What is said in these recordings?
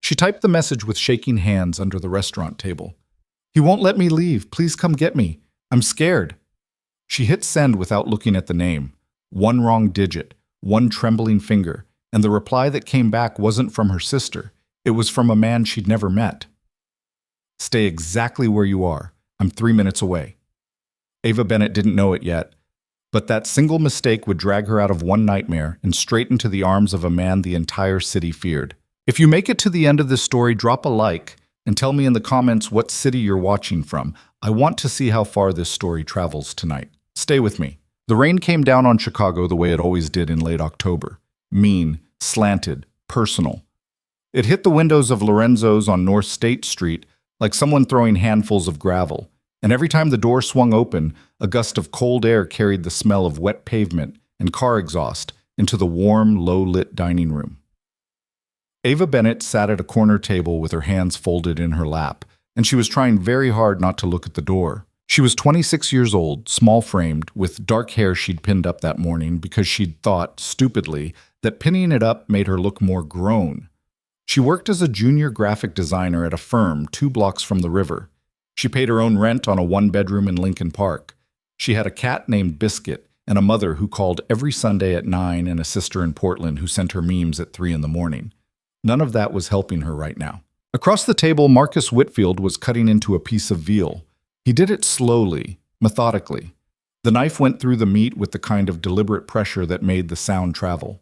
She typed the message with shaking hands under the restaurant table. "He won't let me leave. Please come get me. I'm scared." She hit send without looking at the name. One wrong digit, one trembling finger, and the reply that came back wasn't from her sister. It was from a man she'd never met. "Stay exactly where you are. I'm 3 minutes away." Ava Bennett didn't know it yet, but that single mistake would drag her out of one nightmare and straight into the arms of a man the entire city feared. If you make it to the end of this story, drop a like and tell me in the comments what city you're watching from. I want to see how far this story travels tonight. Stay with me. The rain came down on Chicago the way it always did in late October. Mean, slanted, personal. It hit the windows of Lorenzo's on North State Street like someone throwing handfuls of gravel, and every time the door swung open, a gust of cold air carried the smell of wet pavement and car exhaust into the warm, low-lit dining room. Ava Bennett sat at a corner table with her hands folded in her lap, and she was trying very hard not to look at the door. She was 26 years old, small-framed, with dark hair she'd pinned up that morning because she'd thought, stupidly, that pinning it up made her look more grown. She worked as a junior graphic designer at a firm 2 blocks from the river. She paid her own rent on a 1-bedroom in Lincoln Park. She had a cat named Biscuit and a mother who called every Sunday at 9 and a sister in Portland who sent her memes at 3 in the morning. None of that was helping her right now. Across the table, Marcus Whitfield was cutting into a piece of veal. He did it slowly, methodically. The knife went through the meat with the kind of deliberate pressure that made the sound travel.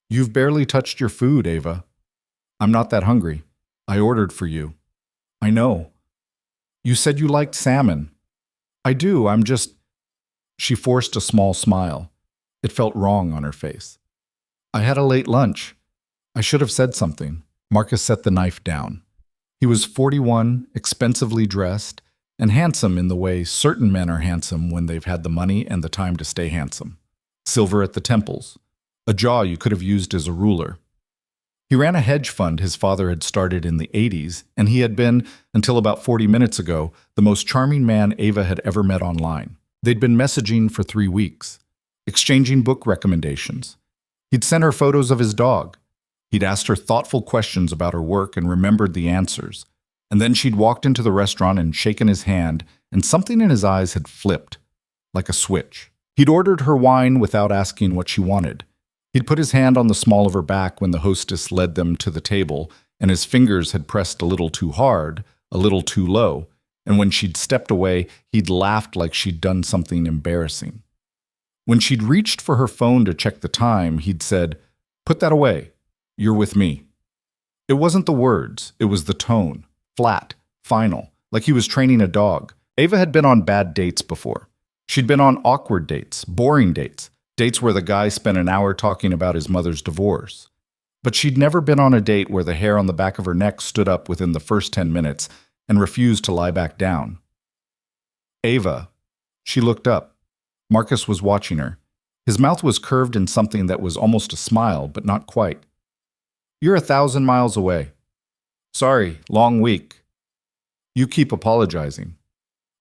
"You've barely touched your food, Ava." "I'm not that hungry. I ordered for you." "I know." "You said you liked salmon." "I do, I'm just—" She forced a small smile. It felt wrong on her face. "I had a late lunch. I should have said something." Marcus set the knife down. He was 41, expensively dressed, and handsome in the way certain men are handsome when they've had the money and the time to stay handsome. Silver at the temples. A jaw you could have used as a ruler. He ran a hedge fund his father had started in the 80s, and he had been, until about 40 minutes ago, the most charming man Ava had ever met online. They'd been messaging for 3 weeks, exchanging book recommendations. He'd sent her photos of his dog. He'd asked her thoughtful questions about her work and remembered the answers. And then she'd walked into the restaurant and shaken his hand, and something in his eyes had flipped, like a switch. He'd ordered her wine without asking what she wanted. He'd put his hand on the small of her back when the hostess led them to the table, and his fingers had pressed a little too hard, a little too low, and when she'd stepped away, he'd laughed like she'd done something embarrassing. When she'd reached for her phone to check the time, he'd said, "Put that away. You're with me." It wasn't the words, it was the tone. Flat, final, like he was training a dog. Ava had been on bad dates before. She'd been on awkward dates, boring dates, dates where the guy spent an hour talking about his mother's divorce. But she'd never been on a date where the hair on the back of her neck stood up within the first 10 minutes and refused to lie back down. "Ava." She looked up. Marcus was watching her. His mouth was curved in something that was almost a smile, but not quite. "You're 1,000 miles away." "Sorry, long week." "You keep apologizing."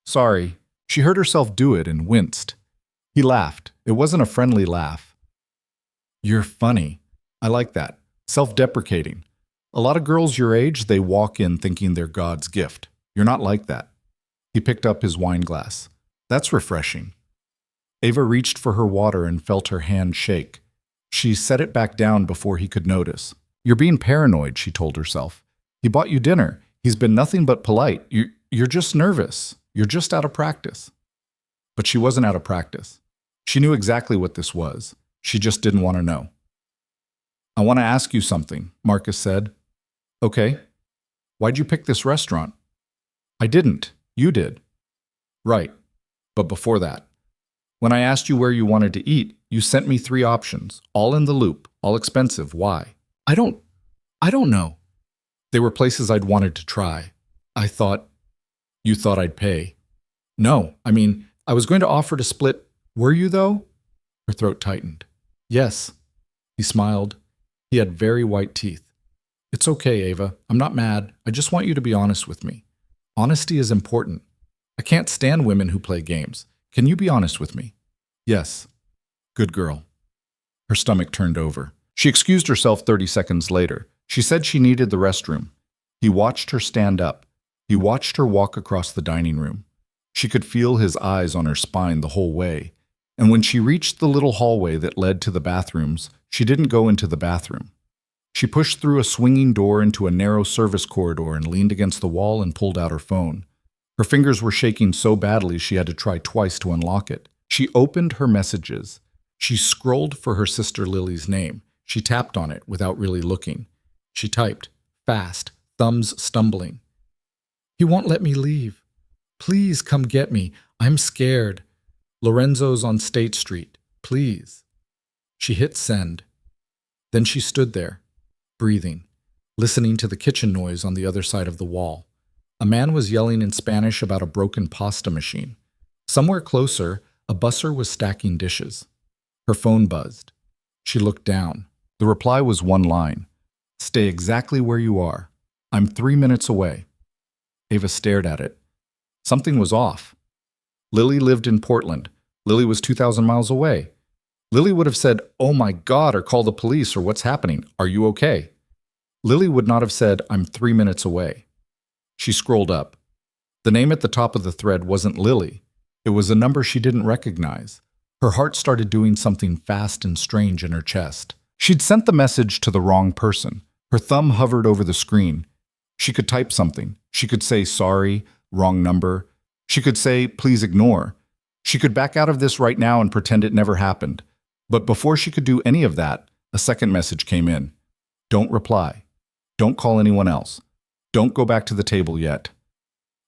"Sorry." She heard herself do it and winced. He laughed. It wasn't a friendly laugh. "You're funny." "I like that. Self-deprecating. A lot of girls your age, they walk in thinking they're God's gift. You're not like that." He picked up his wine glass. "That's refreshing." Ava reached for her water and felt her hand shake. She set it back down before he could notice. "You're being paranoid," she told herself. "He bought you dinner. He's been nothing but polite. You're just nervous. You're just out of practice." But she wasn't out of practice. She knew exactly what this was. She just didn't want to know. "I want to ask you something," Marcus said. "Okay. Why'd you pick this restaurant?" "I didn't. You did." "Right. But before that, when I asked you where you wanted to eat, you sent me 3 options, all in the loop, all expensive. Why?" I don't know." "They were places I'd wanted to try. I thought—" "You thought I'd pay." "No, I mean, I was going to offer to split—" "Were you, though?" Her throat tightened. "Yes." He smiled. He had very white teeth. "It's okay, Ava. I'm not mad. I just want you to be honest with me. Honesty is important. I can't stand women who play games. Can you be honest with me?" "Yes." "Good girl." Her stomach turned over. She excused herself 30 seconds later. She said she needed the restroom. He watched her stand up. He watched her walk across the dining room. She could feel his eyes on her spine the whole way. And when she reached the little hallway that led to the bathrooms, she didn't go into the bathroom. She pushed through a swinging door into a narrow service corridor and leaned against the wall and pulled out her phone. Her fingers were shaking so badly she had to try twice to unlock it. She opened her messages. She scrolled for her sister Lily's name. She tapped on it without really looking. She typed, fast, thumbs stumbling. "He won't let me leave. Please come get me. I'm scared. Lorenzo's on State Street. Please." She hit send. Then she stood there, breathing, listening to the kitchen noise on the other side of the wall. A man was yelling in Spanish about a broken pasta machine. Somewhere closer, a busser was stacking dishes. Her phone buzzed. She looked down. The reply was one line. "Stay exactly where you are. I'm 3 minutes away." Ava stared at it. Something was off. Lily lived in Portland. Lily was 2,000 miles away. Lily would have said, "Oh my God," or "Call the police," or "What's happening? Are you okay?" Lily would not have said, "I'm 3 minutes away." She scrolled up. The name at the top of the thread wasn't Lily. It was a number she didn't recognize. Her heart started doing something fast and strange in her chest. She'd sent the message to the wrong person. Her thumb hovered over the screen. She could type something. She could say, "Sorry, wrong number." She could say, "Please ignore." She could back out of this right now and pretend it never happened. But before she could do any of that, a second message came in. "Don't reply. Don't call anyone else. Don't go back to the table yet."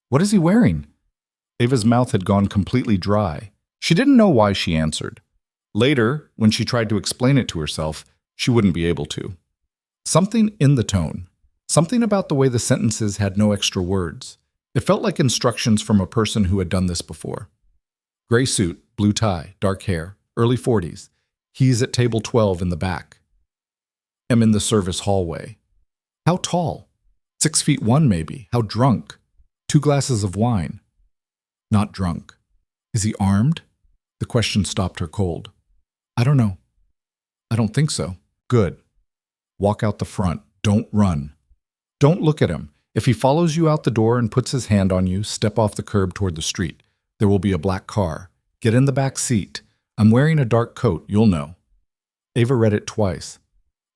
What is he wearing? Ava's mouth had gone completely dry. She didn't know why she answered. Later, when she tried to explain it to herself, she wouldn't be able to. Something in the tone. Something about the way the sentences had no extra words. It felt like instructions from a person who had done this before. Gray suit, blue tie, dark hair, early 40s. He's at table 12 in the back. Am in the service hallway. How tall? 6'1" maybe. How drunk? 2 glasses of wine. Not drunk. Is he armed? The question stopped her cold. I don't know. I don't think so. Good. Walk out the front. Don't run. Don't look at him. If he follows you out the door and puts his hand on you, step off the curb toward the street. There will be a black car. Get in the back seat. I'm wearing a dark coat. You'll know. Ava read it twice.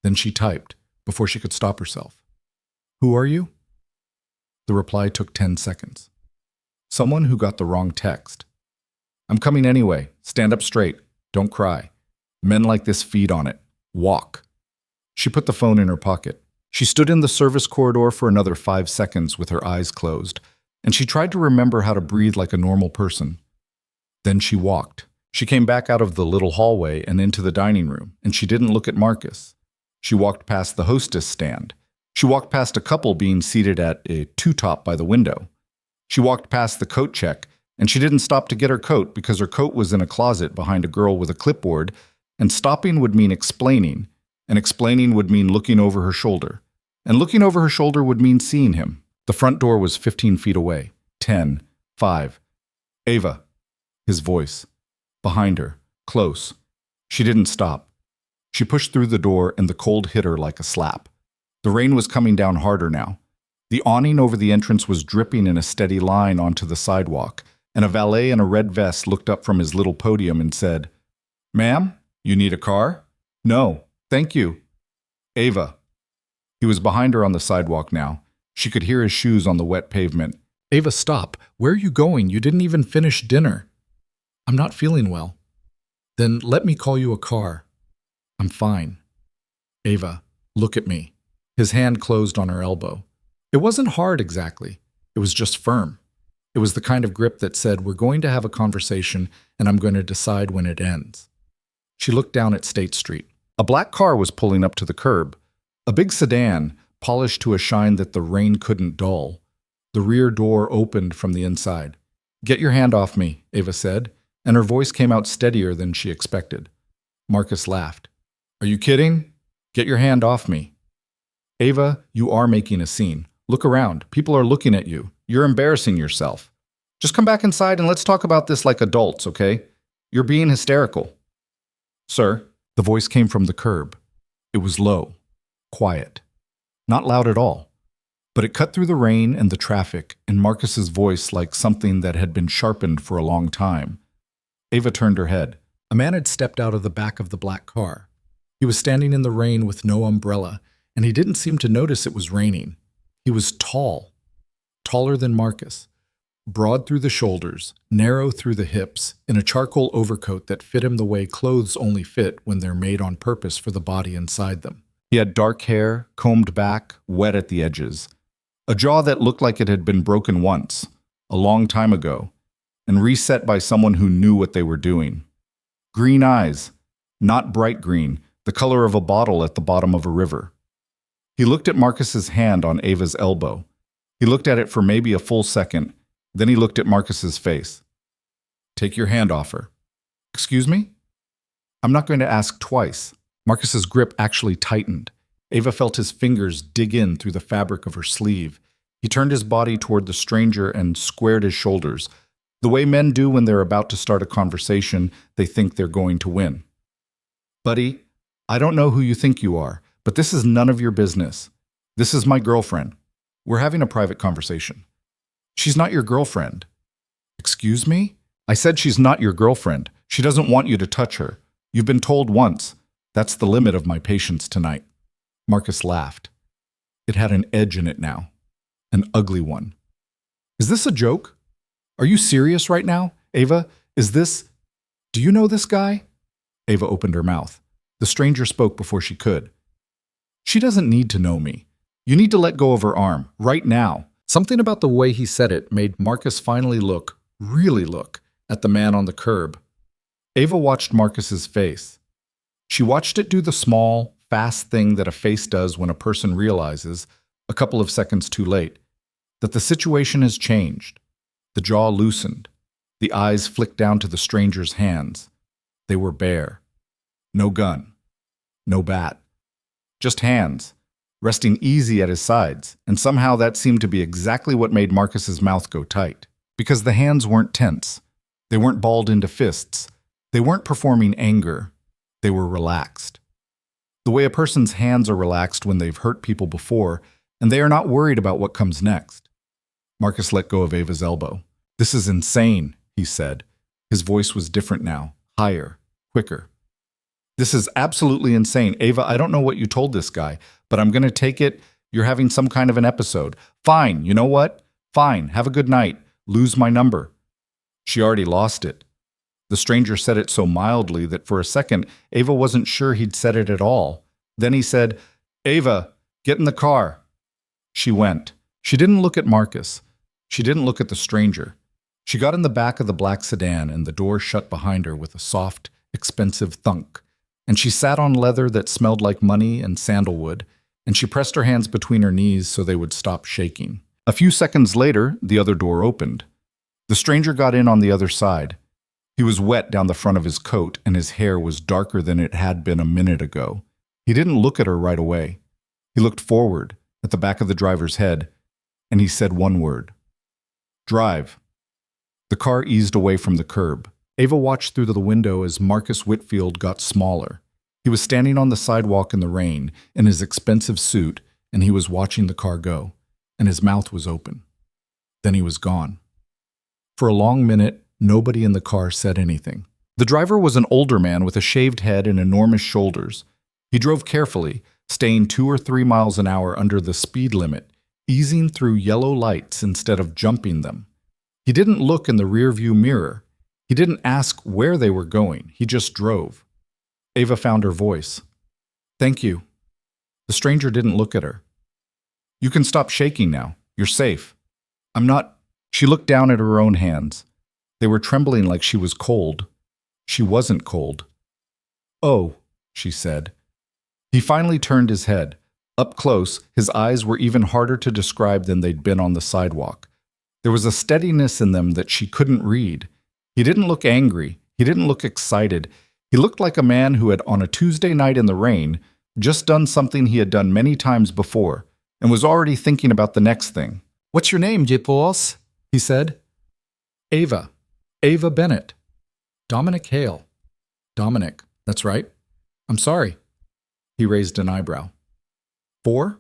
Then she typed, before she could stop herself. Who are you? The reply took 10 seconds. Someone who got the wrong text. I'm coming anyway. Stand up straight. Don't cry. Men like this feed on it. Walk. She put the phone in her pocket. She stood in the service corridor for another 5 seconds with her eyes closed, and she tried to remember how to breathe like a normal person. Then she walked. She came back out of the little hallway and into the dining room, and she didn't look at Marcus. She walked past the hostess stand. She walked past a couple being seated at a two-top by the window. She walked past the coat check, and she didn't stop to get her coat because her coat was in a closet behind a girl with a clipboard, and stopping would mean explaining, and explaining would mean looking over her shoulder, and looking over her shoulder would mean seeing him. The front door was 15 feet away. 10, 5. Ava. His voice. Behind her. Close. She didn't stop. She pushed through the door, and the cold hit her like a slap. The rain was coming down harder now. The awning over the entrance was dripping in a steady line onto the sidewalk, and a valet in a red vest looked up from his little podium and said, "Ma'am, you need a car?" "No, thank you." "Ava." He was behind her on the sidewalk now. She could hear his shoes on the wet pavement. "Ava, stop. Where are you going? You didn't even finish dinner." "I'm not feeling well." "Then let me call you a car." "I'm fine." "Ava, look at me." His hand closed on her elbow. It wasn't hard exactly. It was just firm. It was the kind of grip that said, "We're going to have a conversation, and I'm going to decide when it ends." She looked down at State Street. A black car was pulling up to the curb. A big sedan, polished to a shine that the rain couldn't dull. The rear door opened from the inside. "Get your hand off me," Ava said, and her voice came out steadier than she expected. Marcus laughed. "Are you kidding? Get your hand off me." "Ava, you are making a scene. Look around. People are looking at you. You're embarrassing yourself. Just come back inside and let's talk about this like adults, okay? You're being hysterical." "Sir," the voice came from the curb. It was low, quiet, not loud at all. But it cut through the rain and the traffic, and Marcus's voice like something that had been sharpened for a long time. Ava turned her head. A man had stepped out of the back of the black car. He was standing in the rain with no umbrella, and he didn't seem to notice it was raining. He was tall, taller than Marcus, broad through the shoulders, narrow through the hips, in a charcoal overcoat that fit him the way clothes only fit when they're made on purpose for the body inside them. He had dark hair, combed back, wet at the edges. A jaw that looked like it had been broken once, a long time ago, and reset by someone who knew what they were doing. Green eyes, not bright green, the color of a bottle at the bottom of a river. He looked at Marcus's hand on Ava's elbow. He looked at it for maybe a full second, then he looked at Marcus's face. Take your hand off her. Excuse me? I'm not going to ask twice. Marcus's grip actually tightened. Ava felt his fingers dig in through the fabric of her sleeve. He turned his body toward the stranger and squared his shoulders, the way men do when they're about to start a conversation they think they're going to win. Buddy, I don't know who you think you are, but this is none of your business. This is my girlfriend. We're having a private conversation. She's not your girlfriend. Excuse me? I said she's not your girlfriend. She doesn't want you to touch her. You've been told once. That's the limit of my patience tonight. Marcus laughed. It had an edge in it now. An ugly one. Is this a joke? Are you serious right now? Ava, do you know this guy? Ava opened her mouth. The stranger spoke before she could. She doesn't need to know me. You need to let go of her arm, right now. Something about the way he said it made Marcus finally look, really look, at the man on the curb. Ava watched Marcus's face. She watched it do the small, fast thing that a face does when a person realizes, a couple of seconds too late, that the situation has changed. The jaw loosened. The eyes flicked down to the stranger's hands. They were bare. No gun. No bat. Just hands, resting easy at his sides, and somehow that seemed to be exactly what made Marcus's mouth go tight. Because the hands weren't tense. They weren't balled into fists. They weren't performing anger. They were relaxed. The way a person's hands are relaxed when they've hurt people before, and they are not worried about what comes next. Marcus let go of Ava's elbow. This is insane, he said. His voice was different now, higher, quicker. This is absolutely insane. Ava, I don't know what you told this guy, but I'm going to take it you're having some kind of an episode. Fine, you know what? Fine, have a good night. Lose my number. She already lost it. The stranger said it so mildly that for a second, Ava wasn't sure he'd said it at all. Then he said, Ava, get in the car. She went. She didn't look at Marcus. She didn't look at the stranger. She got in the back of the black sedan and the door shut behind her with a soft, expensive thunk. And she sat on leather that smelled like money and sandalwood, and she pressed her hands between her knees so they would stop shaking. A few seconds later, the other door opened. The stranger got in on the other side. He was wet down the front of his coat, and his hair was darker than it had been a minute ago. He didn't look at her right away. He looked forward, at the back of the driver's head, and he said one word. Drive. The car eased away from the curb. Ava watched through the window as Marcus Whitfield got smaller. He was standing on the sidewalk in the rain, in his expensive suit, and he was watching the car go, and his mouth was open. Then he was gone. For a long minute, nobody in the car said anything. The driver was an older man with a shaved head and enormous shoulders. He drove carefully, staying 2 or 3 miles an hour under the speed limit, easing through yellow lights instead of jumping them. He didn't look in the rearview mirror. He didn't ask where they were going. He just drove. Ava found her voice. Thank you. The stranger didn't look at her. You can stop shaking now. You're safe. I'm not. She looked down at her own hands. They were trembling like she was cold. She wasn't cold. Oh, she said. He finally turned his head. Up close, his eyes were even harder to describe than they'd been on the sidewalk. There was a steadiness in them that she couldn't read. He didn't look angry. He didn't look excited. He looked like a man who had, on a Tuesday night in the rain, just done something he had done many times before, and was already thinking about the next thing. What's your name, Jipos? He said. Ava. Ava Bennett. Dominic Hale. Dominic, that's right. I'm sorry. He raised an eyebrow. For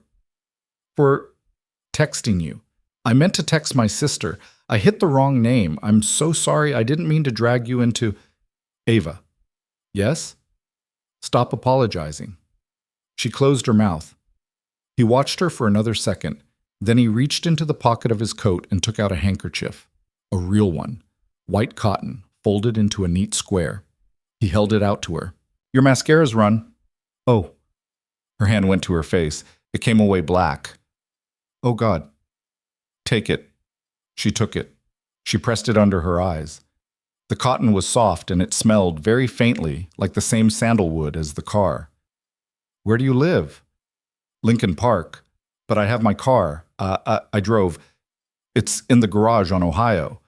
Texting you. I meant to text my sister. I hit the wrong name. I'm so sorry. I didn't mean to drag you into... Ava. Yes? Stop apologizing. She closed her mouth. He watched her for another second. Then he reached into the pocket of his coat and took out a handkerchief. A real one. White cotton, folded into a neat square. He held it out to her. Your mascara's run. Oh. Her hand went to her face. It came away black. Oh, God. Take it. She took it. She pressed it under her eyes. The cotton was soft and it smelled very faintly like the same sandalwood as the car. Where do you live? Lincoln Park. But I have my car. I drove. It's in the garage on Ohio.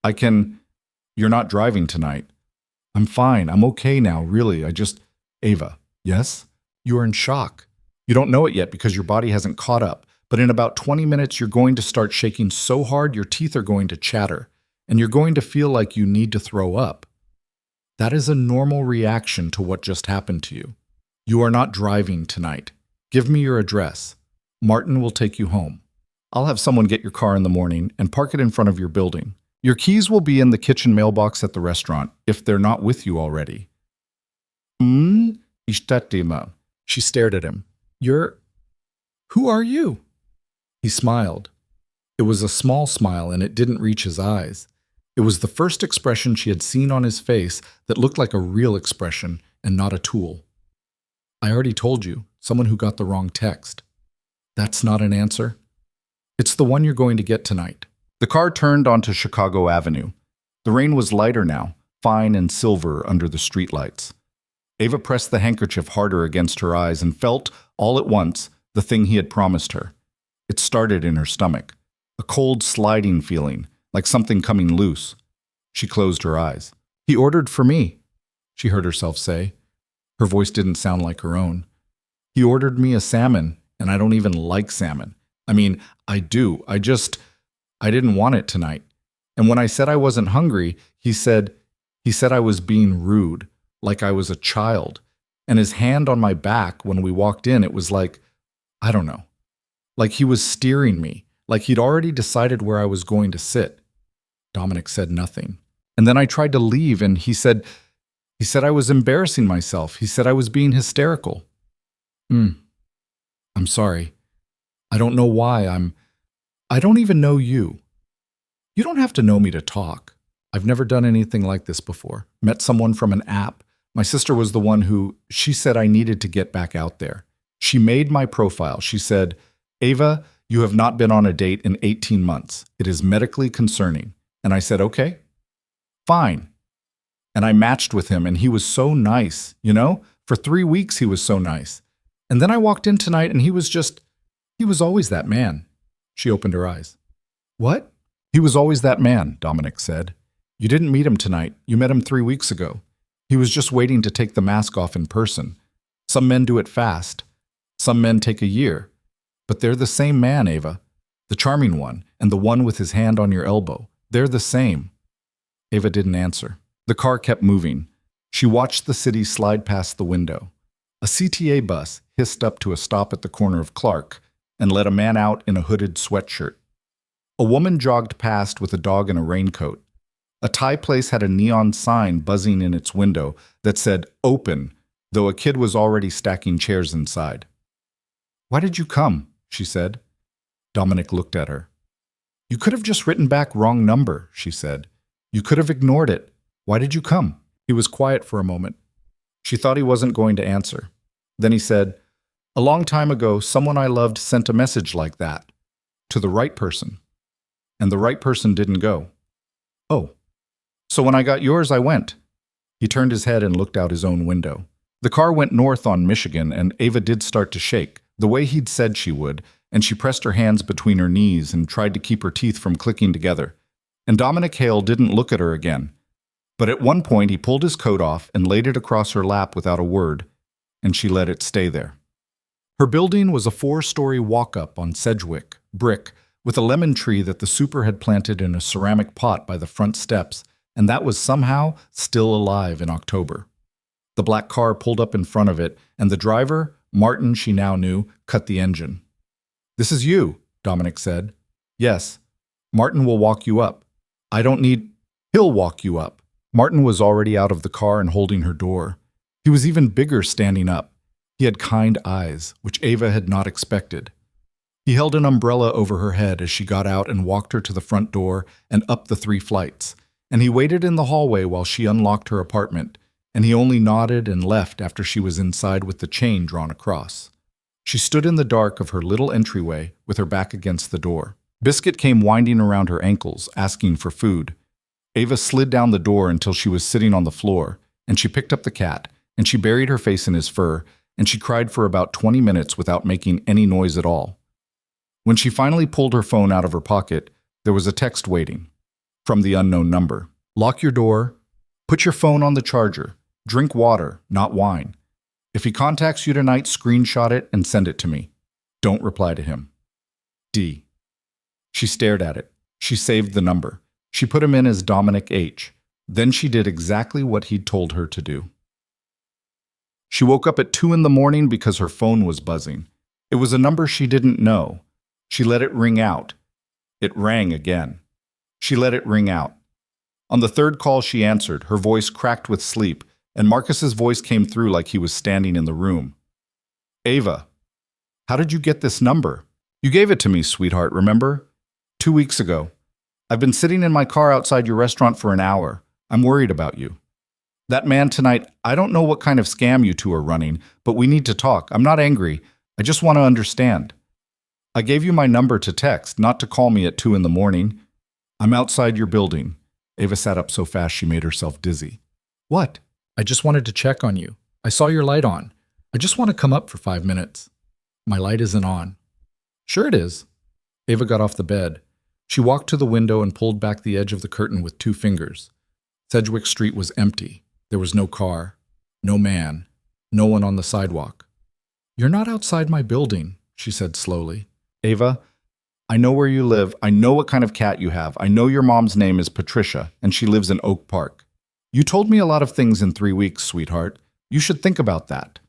I can... You're not driving tonight. I'm fine. I'm okay now, really. Ava. Yes? You are in shock. You don't know it yet because your body hasn't caught up. But in about 20 minutes, you're going to start shaking so hard your teeth are going to chatter. And you're going to feel like you need to throw up. That is a normal reaction to what just happened to you. You are not driving tonight. Give me your address. Martin will take you home. I'll have someone get your car in the morning and park it in front of your building. Your keys will be in the kitchen mailbox at the restaurant, if they're not with you already. Ishtatima. She stared at him. Who are you? He smiled. It was a small smile and it didn't reach his eyes. It was the first expression she had seen on his face that looked like a real expression and not a tool. I already told you, someone who got the wrong text. That's not an answer. It's the one you're going to get tonight. The car turned onto Chicago Avenue. The rain was lighter now, fine and silver under the streetlights. Ava pressed the handkerchief harder against her eyes and felt, all at once, the thing he had promised her. It started in her stomach, a cold sliding feeling, like something coming loose. She closed her eyes. He ordered for me, she heard herself say. Her voice didn't sound like her own. He ordered me a salmon, and I don't even like salmon. I mean, I do. I didn't want it tonight. And when I said I wasn't hungry, he said I was being rude, like I was a child. And his hand on my back when we walked in, it was like, I don't know, like he was steering me, like he'd already decided where I was going to sit. Dominic said nothing. And then I tried to leave, and he said I was embarrassing myself. He said I was being hysterical. I'm sorry. I don't know why I don't even know you. You don't have to know me to talk. I've never done anything like this before. Met someone from an app. My sister was the one she said I needed to get back out there. She made my profile. She said, Ava, you have not been on a date in 18 months. It is medically concerning. And I said, okay, fine. And I matched with him, and he was so nice, For 3 weeks, he was so nice. And then I walked in tonight, and he was always that man. She opened her eyes. What? He was always that man, Dominic said. You didn't meet him tonight. You met him 3 weeks ago. He was just waiting to take the mask off in person. Some men do it fast. Some men take a year. But they're the same man, Ava. The charming one, and the one with his hand on your elbow. They're the same. Ava didn't answer. The car kept moving. She watched the city slide past the window. A CTA bus hissed up to a stop at the corner of Clark and let a man out in a hooded sweatshirt. A woman jogged past with a dog in a raincoat. A Thai place had a neon sign buzzing in its window that said, open, though a kid was already stacking chairs inside. Why did you come? She said. Dominic looked at her. You could have just written back wrong number, she said. You could have ignored it. Why did you come? He was quiet for a moment. She thought he wasn't going to answer. Then he said, a long time ago, someone I loved sent a message like that. To the right person. And the right person didn't go. Oh. So when I got yours, I went. He turned his head and looked out his own window. The car went north on Michigan, and Ava did start to shake, the way he'd said she would, and she pressed her hands between her knees and tried to keep her teeth from clicking together. And Dominic Hale didn't look at her again. But at one point he pulled his coat off and laid it across her lap without a word, and she let it stay there. Her building was a 4-story walk-up on Sedgwick, brick, with a lemon tree that the super had planted in a ceramic pot by the front steps, and that was somehow still alive in October. The black car pulled up in front of it, and the driver, Martin she now knew, cut the engine. This is you, Dominic said. Yes. Martin will walk you up. I don't need... He'll walk you up. Martin was already out of the car and holding her door. He was even bigger standing up. He had kind eyes, which Ava had not expected. He held an umbrella over her head as she got out and walked her to the front door and up the 3 flights, and he waited in the hallway while she unlocked her apartment, and he only nodded and left after she was inside with the chain drawn across. She stood in the dark of her little entryway with her back against the door. Biscuit came winding around her ankles, asking for food. Ava slid down the door until she was sitting on the floor, and she picked up the cat, and she buried her face in his fur, and she cried for about 20 minutes without making any noise at all. When she finally pulled her phone out of her pocket, there was a text waiting from the unknown number. Lock your door, put your phone on the charger, drink water, not wine. If he contacts you tonight, screenshot it and send it to me. Don't reply to him. D. She stared at it. She saved the number. She put him in as Dominic H. Then she did exactly what he'd told her to do. She woke up at 2 in the morning because her phone was buzzing. It was a number she didn't know. She let it ring out. It rang again. She let it ring out. On the 3rd call she answered, her voice cracked with sleep, and Marcus's voice came through like he was standing in the room. Ava, how did you get this number? You gave it to me, sweetheart, remember? 2 weeks ago. I've been sitting in my car outside your restaurant for an hour. I'm worried about you. That man tonight, I don't know what kind of scam you two are running, but we need to talk. I'm not angry. I just want to understand. I gave you my number to text, not to call me at 2 in the morning. I'm outside your building. Ava sat up so fast she made herself dizzy. What? I just wanted to check on you. I saw your light on. I just want to come up for 5 minutes. My light isn't on. Sure it is. Ava got off the bed. She walked to the window and pulled back the edge of the curtain with 2 fingers. Sedgwick Street was empty. There was no car, no man, no one on the sidewalk. You're not outside my building, she said slowly. Ava, I know where you live. I know what kind of cat you have. I know your mom's name is Patricia, and she lives in Oak Park. You told me a lot of things in 3 weeks, sweetheart. You should think about that.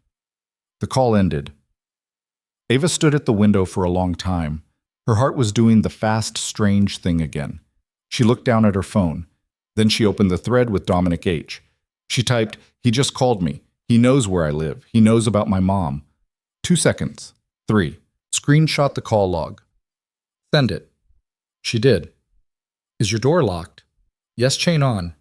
The call ended. Ava stood at the window for a long time. Her heart was doing the fast, strange thing again. She looked down at her phone. Then she opened the thread with Dominic H. She typed, he just called me. He knows where I live. He knows about my mom. 2 seconds. 3. Screenshot the call log. Send it. She did. Is your door locked? Yes, chain on.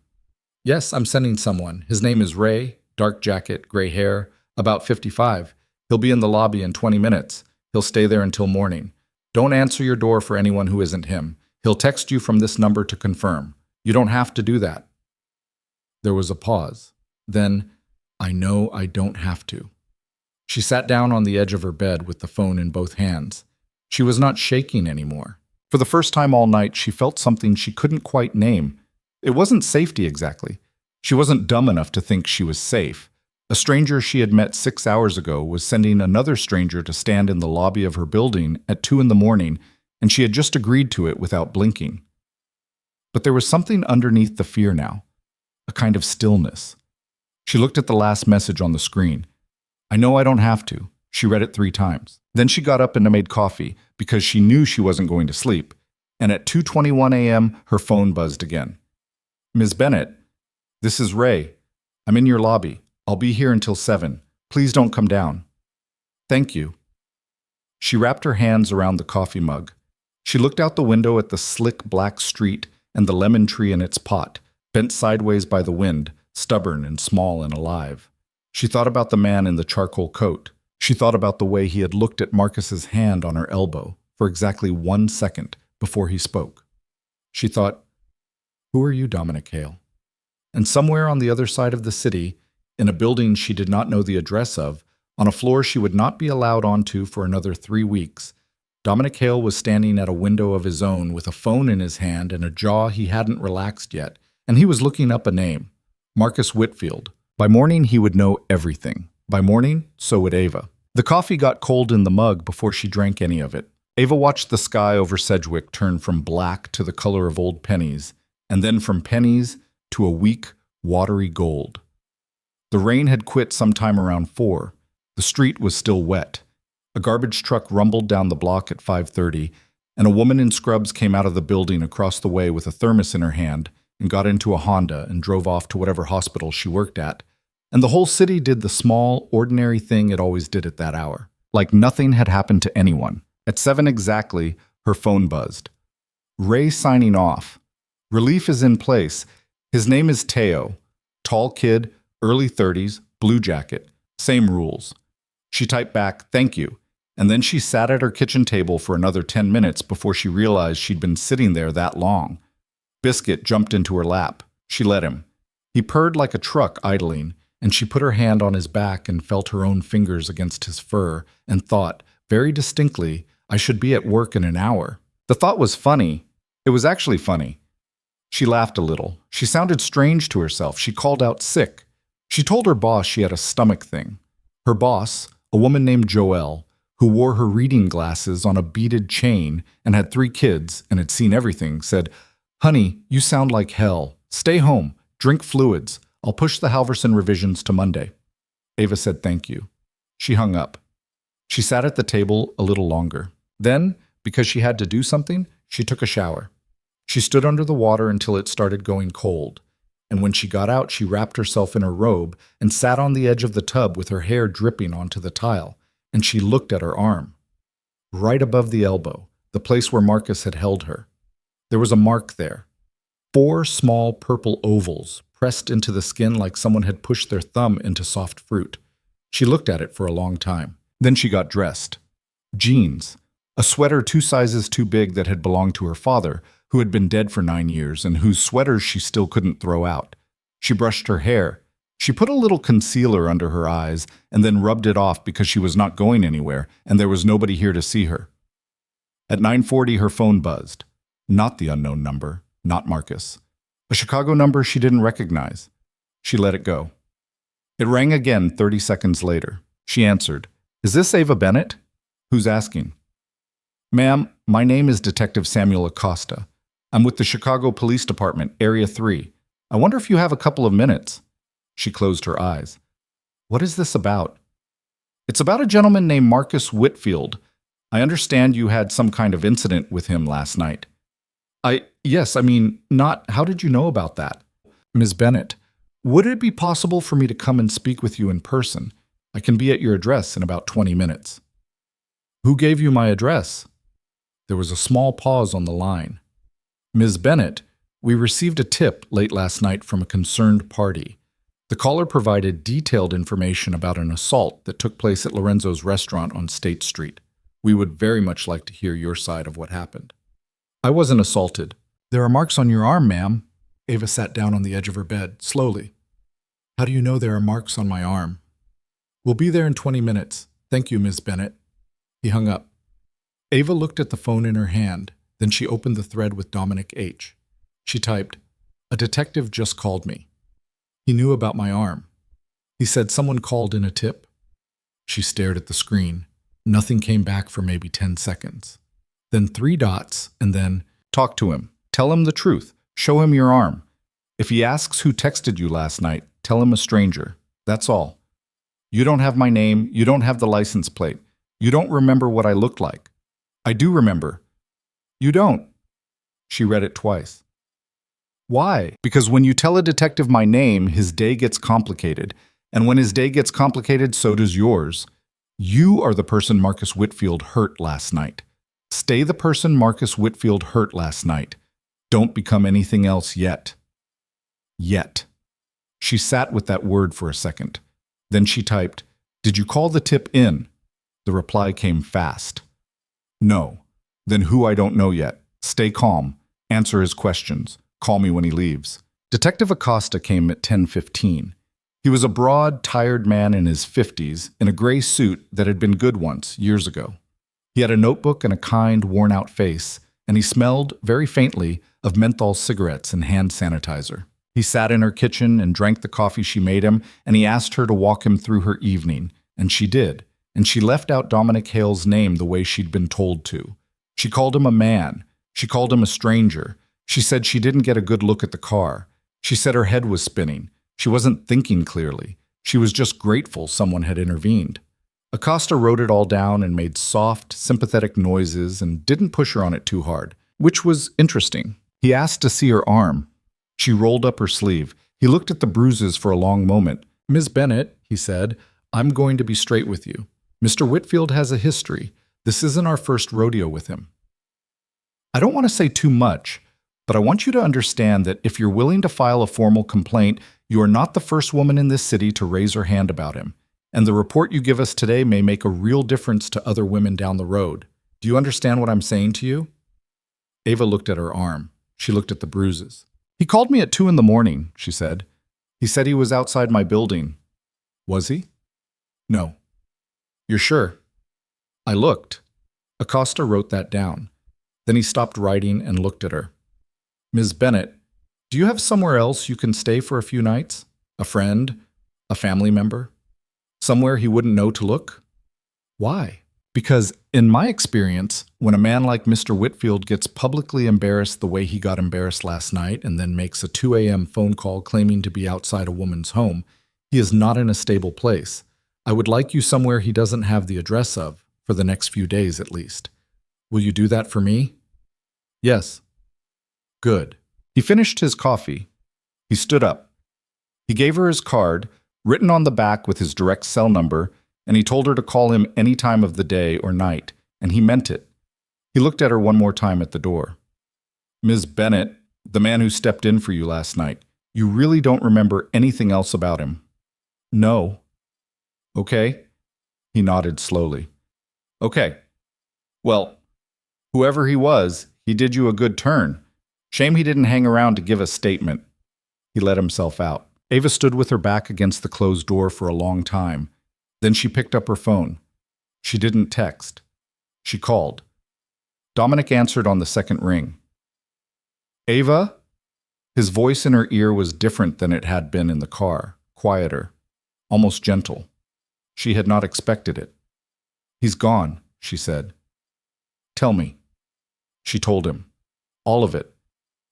Yes, I'm sending someone. His name is Ray, dark jacket, gray hair, about 55. He'll be in the lobby in 20 minutes. He'll stay there until morning. Don't answer your door for anyone who isn't him. He'll text you from this number to confirm. You don't have to do that. There was a pause. Then, I know I don't have to. She sat down on the edge of her bed with the phone in both hands. She was not shaking anymore. For the first time all night, she felt something she couldn't quite name. It wasn't safety exactly. She wasn't dumb enough to think she was safe. A stranger she had met 6 hours ago was sending another stranger to stand in the lobby of her building at 2 in the morning, and she had just agreed to it without blinking. But there was something underneath the fear now, a kind of stillness. She looked at the last message on the screen. I know I don't have to. She read it 3 times. Then she got up and made coffee because she knew she wasn't going to sleep. And at 2:21 a.m., her phone buzzed again. Ms. Bennett, this is Ray. I'm in your lobby. I'll be here until 7. Please don't come down. Thank you. She wrapped her hands around the coffee mug. She looked out the window at the slick black street and the lemon tree in its pot, bent sideways by the wind, stubborn and small and alive. She thought about the man in the charcoal coat. She thought about the way he had looked at Marcus's hand on her elbow for exactly 1 second before he spoke. She thought, who are you, Dominic Hale? And somewhere on the other side of the city, in a building she did not know the address of, on a floor she would not be allowed onto for another 3 weeks, Dominic Hale was standing at a window of his own with a phone in his hand and a jaw he hadn't relaxed yet, and he was looking up a name, Marcus Whitfield. By morning he would know everything. By morning, so would Ava. The coffee got cold in the mug before she drank any of it. Ava watched the sky over Sedgwick turn from black to the color of old pennies, and then from pennies to a weak, watery gold. The rain had quit sometime around 4. The street was still wet. A garbage truck rumbled down the block at 5:30, and a woman in scrubs came out of the building across the way with a thermos in her hand and got into a Honda and drove off to whatever hospital she worked at. And the whole city did the small, ordinary thing it always did at that hour, like nothing had happened to anyone. At 7 exactly, her phone buzzed. Ray signing off. Relief is in place. His name is Teo. Tall kid, early 30s, blue jacket. Same rules. She typed back, "Thank you," and then she sat at her kitchen table for another 10 minutes before she realized she'd been sitting there that long. Biscuit jumped into her lap. She let him. He purred like a truck idling, and she put her hand on his back and felt her own fingers against his fur and thought, very distinctly, I should be at work in an hour. The thought was funny. It was actually funny. She laughed a little. She sounded strange to herself. She called out sick. She told her boss she had a stomach thing. Her boss, a woman named Joelle, who wore her reading glasses on a beaded chain and had 3 kids and had seen everything, said, "Honey, you sound like hell. Stay home. Drink fluids. I'll push the Halverson revisions to Monday." Ava said thank you. She hung up. She sat at the table a little longer. Then, because she had to do something, she took a shower. She stood under the water until it started going cold, and when she got out, she wrapped herself in her robe and sat on the edge of the tub with her hair dripping onto the tile, and she looked at her arm. Right above the elbow, the place where Marcus had held her. There was a mark there. 4 small purple ovals pressed into the skin like someone had pushed their thumb into soft fruit. She looked at it for a long time. Then she got dressed. Jeans. A sweater 2 sizes too big that had belonged to her father, who had been dead for 9 years and whose sweaters she still couldn't throw out. She brushed her hair. She put a little concealer under her eyes and then rubbed it off because she was not going anywhere and there was nobody here to see her. At 9:40, her phone buzzed. Not the unknown number, not Marcus. A Chicago number she didn't recognize. She let it go. It rang again 30 seconds later. She answered, "Is this Ava Bennett?" "Who's asking?" "Ma'am, my name is Detective Samuel Acosta. I'm with the Chicago Police Department, Area 3. I wonder if you have a couple of minutes." She closed her eyes. "What is this about?" "It's about a gentleman named Marcus Whitfield. I understand you had some kind of incident with him last night." Yes, not, how did you know about that?" "Ms. Bennett, would it be possible for me to come and speak with you in person? I can be at your address in about 20 minutes. "Who gave you my address?" There was a small pause on the line. "Ms. Bennett, we received a tip late last night from a concerned party. The caller provided detailed information about an assault that took place at Lorenzo's restaurant on State Street. We would very much like to hear your side of what happened." "I wasn't assaulted." "There are marks on your arm, ma'am." Ava sat down on the edge of her bed, slowly. "How do you know there are marks on my arm?" "We'll be there in 20 minutes. Thank you, Ms. Bennett." He hung up. Ava looked at the phone in her hand, then she opened the thread with Dominic H. She typed, "A detective just called me. He knew about my arm. He said someone called in a tip." She stared at the screen. Nothing came back for maybe 10 seconds. Then 3 dots, and then, "Talk to him. Tell him the truth. Show him your arm. If he asks who texted you last night, tell him a stranger. That's all. You don't have my name. You don't have the license plate. You don't remember what I looked like." "I do remember." "You don't." She read it twice. "Why?" "Because when you tell a detective my name, his day gets complicated. And when his day gets complicated, so does yours. You are the person Marcus Whitfield hurt last night. Stay the person Marcus Whitfield hurt last night. Don't become anything else yet." Yet. She sat with that word for a second. Then she typed, "Did you call the tip in?" The reply came fast. "No." "Then who? I don't know yet. Stay calm. Answer his questions. Call me when he leaves." Detective Acosta came at 10:15. He was a broad, tired man in his 50s in a gray suit that had been good once, years ago. He had a notebook and a kind, worn-out face, and he smelled, very faintly, of menthol cigarettes and hand sanitizer. He sat in her kitchen and drank the coffee she made him, and he asked her to walk him through her evening, and she did, and she left out Dominic Hale's name the way she'd been told to. She called him a man. She called him a stranger. She said she didn't get a good look at the car. She said her head was spinning. She wasn't thinking clearly. She was just grateful someone had intervened. Acosta wrote it all down and made soft, sympathetic noises and didn't push her on it too hard, which was interesting. He asked to see her arm. She rolled up her sleeve. He looked at the bruises for a long moment. "Ms. Bennett," he said, "I'm going to be straight with you. Mr. Whitfield has a history. This isn't our first rodeo with him. I don't want to say too much, but I want you to understand that if you're willing to file a formal complaint, you are not the first woman in this city to raise her hand about him. And the report you give us today may make a real difference to other women down the road. Do you understand what I'm saying to you?" Ava looked at her arm. She looked at the bruises. "He called me at 2 a.m, she said. "He said he was outside my building." "Was he?" "No." "You're sure?" "I looked." Acosta wrote that down. Then he stopped writing and looked at her. "Ms. Bennett, do you have somewhere else you can stay for a few nights? A friend? A family member? Somewhere he wouldn't know to look?" "Why?" "Because, in my experience, when a man like Mr. Whitfield gets publicly embarrassed the way he got embarrassed last night and then makes a 2 a.m. phone call claiming to be outside a woman's home, he is not in a stable place. I would like you somewhere he doesn't have the address of, for the next few days at least. Will you do that for me?" "Yes." "Good." He finished his coffee. He stood up. He gave her his card, written on the back with his direct cell number, and he told her to call him any time of the day or night, and he meant it. He looked at her one more time at the door. "Ms. Bennett, the man who stepped in for you last night, you really don't remember anything else about him?" "No." "Okay." He nodded slowly. "Okay. Well, whoever he was, he did you a good turn. Shame he didn't hang around to give a statement." He let himself out. Ava stood with her back against the closed door for a long time. Then she picked up her phone. She didn't text. She called. Dominic answered on the second ring. "Ava?" His voice in her ear was different than it had been in the car, quieter, almost gentle. She had not expected it. "He's gone," she said. "Tell me." She told him. All of it.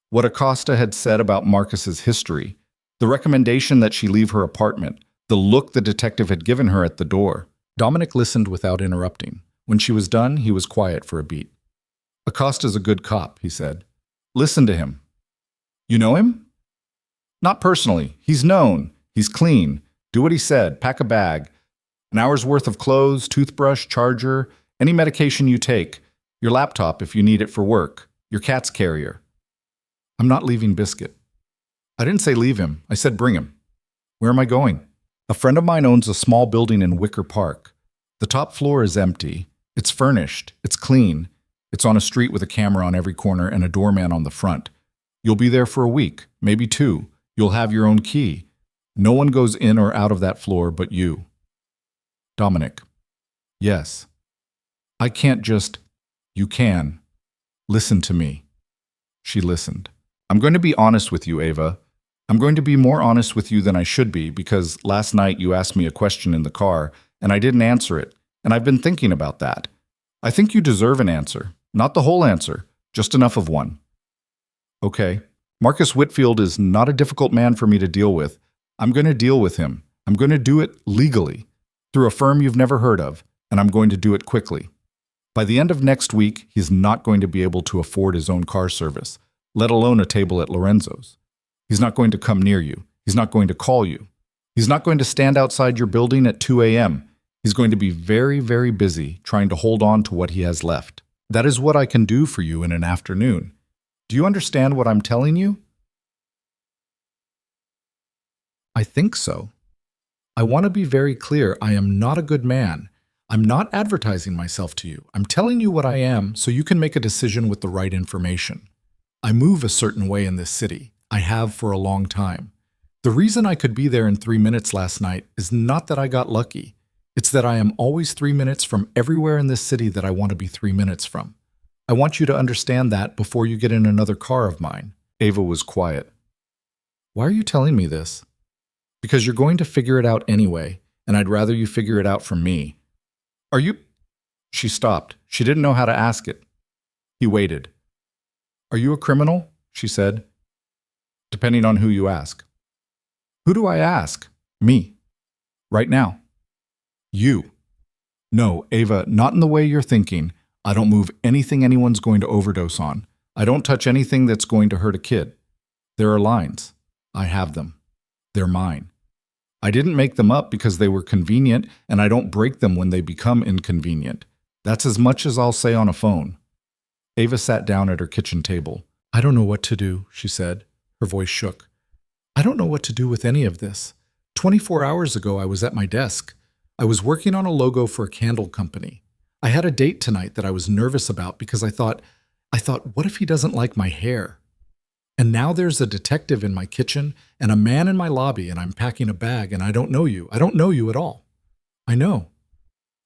What Acosta had said about Marcus's history, the recommendation that she leave her apartment, the look the detective had given her at the door. Dominic listened without interrupting. When she was done, he was quiet for a beat. "Acosta's a good cop," he said. "Listen to him." "You know him?" "Not personally. He's known. He's clean. Do what he said. Pack a bag. An hour's worth of clothes, toothbrush, charger, any medication you take. Your laptop if you need it for work. Your cat's carrier." "I'm not leaving Biscuit." "I didn't say leave him. I said bring him." "Where am I going?" "A friend of mine owns a small building in Wicker Park. The top floor is empty. It's furnished. It's clean. It's on a street with a camera on every corner and a doorman on the front. You'll be there for a week, maybe 2. You'll have your own key. No one goes in or out of that floor but you." Dominic. "Yes." "I can't just—" "You can. Listen to me." She listened. "I'm going to be honest with you, Ava. I'm going to be more honest with you than I should be because last night you asked me a question in the car and I didn't answer it, and I've been thinking about that. I think you deserve an answer. Not the whole answer, just enough of one." "Okay. Marcus Whitfield is not a difficult man for me to deal with. I'm going to deal with him. I'm going to do it legally, through a firm you've never heard of, and I'm going to do it quickly. By the end of next week, he's not going to be able to afford his own car service, let alone a table at Lorenzo's. He's not going to come near you. He's not going to call you. He's not going to stand outside your building at 2 a.m. He's going to be very, very busy trying to hold on to what he has left. That is what I can do for you in an afternoon. Do you understand what I'm telling you?" "I think so. I want to be very clear. I am not a good man. I'm not advertising myself to you. I'm telling you what I am so you can make a decision with the right information. I move a certain way in this city. I have for a long time. The reason I could be there in 3 minutes last night is not that I got lucky. It's that I am always 3 minutes from everywhere in this city that I want to be 3 minutes from. I want you to understand that before you get in another car of mine." Ava was quiet. "Why are you telling me this?" "Because you're going to figure it out anyway, and I'd rather you figure it out from me." "Are you—" She stopped. She didn't know how to ask it. He waited. "Are you a criminal?" she said. "Depending on who you ask." "Who do I ask?" "Me. Right now." "You." No, Ava, not in the way you're thinking. I don't move anything anyone's going to overdose on. I don't touch anything that's going to hurt a kid. There are lines. I have them. They're mine. I didn't make them up because they were convenient, and I don't break them when they become inconvenient. That's as much as I'll say on a phone. Ava sat down at her kitchen table. I don't know what to do, she said. Her voice shook. I don't know what to do with any of this. 24 hours ago, I was at my desk. I was working on a logo for a candle company. I had a date tonight that I was nervous about because I thought, what if he doesn't like my hair? And now there's a detective in my kitchen and a man in my lobby, and I'm packing a bag, and I don't know you. I don't know you at all. I know.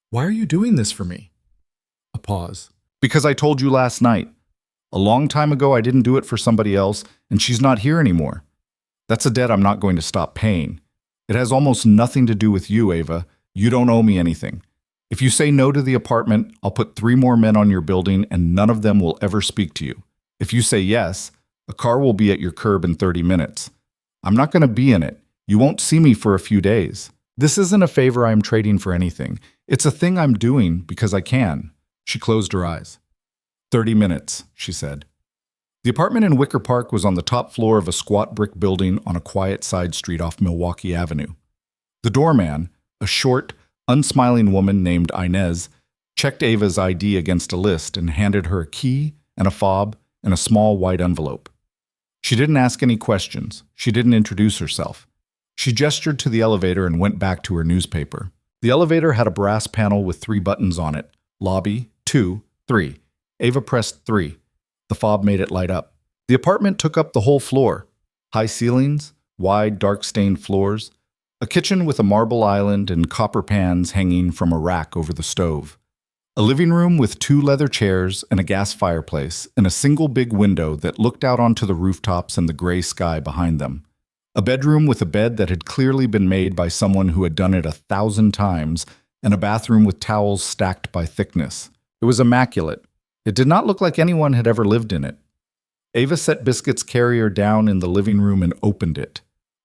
Why are you doing this for me? A pause. Because I told you last night. A long time ago, I didn't do it for somebody else, and she's not here anymore. That's a debt I'm not going to stop paying. It has almost nothing to do with you, Ava. You don't owe me anything. If you say no to the apartment, I'll put 3 more men on your building, and none of them will ever speak to you. If you say yes, a car will be at your curb in 30 minutes. I'm not going to be in it. You won't see me for a few days. This isn't a favor I'm trading for anything. It's a thing I'm doing because I can. She closed her eyes. 30 minutes, she said. The apartment in Wicker Park was on the top floor of a squat brick building on a quiet side street off Milwaukee Avenue. The doorman, a short, unsmiling woman named Inez, checked Ava's ID against a list and handed her a key and a fob and a small white envelope. She didn't ask any questions. She didn't introduce herself. She gestured to the elevator and went back to her newspaper. The elevator had a brass panel with 3 buttons on it. Lobby, 2, 3. Ava pressed 3. The fob made it light up. The apartment took up the whole floor. High ceilings, wide, dark-stained floors, a kitchen with a marble island and copper pans hanging from a rack over the stove. A living room with 2 leather chairs and a gas fireplace and a single big window that looked out onto the rooftops and the gray sky behind them. A bedroom with a bed that had clearly been made by someone who had done it 1,000 times, and a bathroom with towels stacked by thickness. It was immaculate. It did not look like anyone had ever lived in it. Ava set Biscuit's carrier down in the living room and opened it.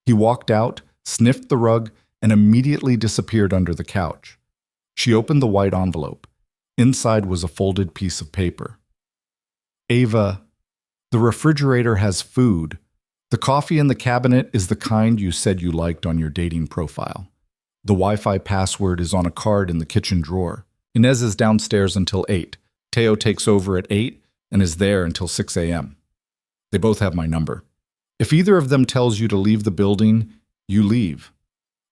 He walked out, sniffed the rug, and immediately disappeared under the couch. She opened the white envelope. Inside was a folded piece of paper. Ava, the refrigerator has food. The coffee in the cabinet is the kind you said you liked on your dating profile. The Wi-Fi password is on a card in the kitchen drawer. Inez is downstairs until 8. Teo takes over at 8 and is there until 6 a.m. They both have my number. If either of them tells you to leave the building, you leave.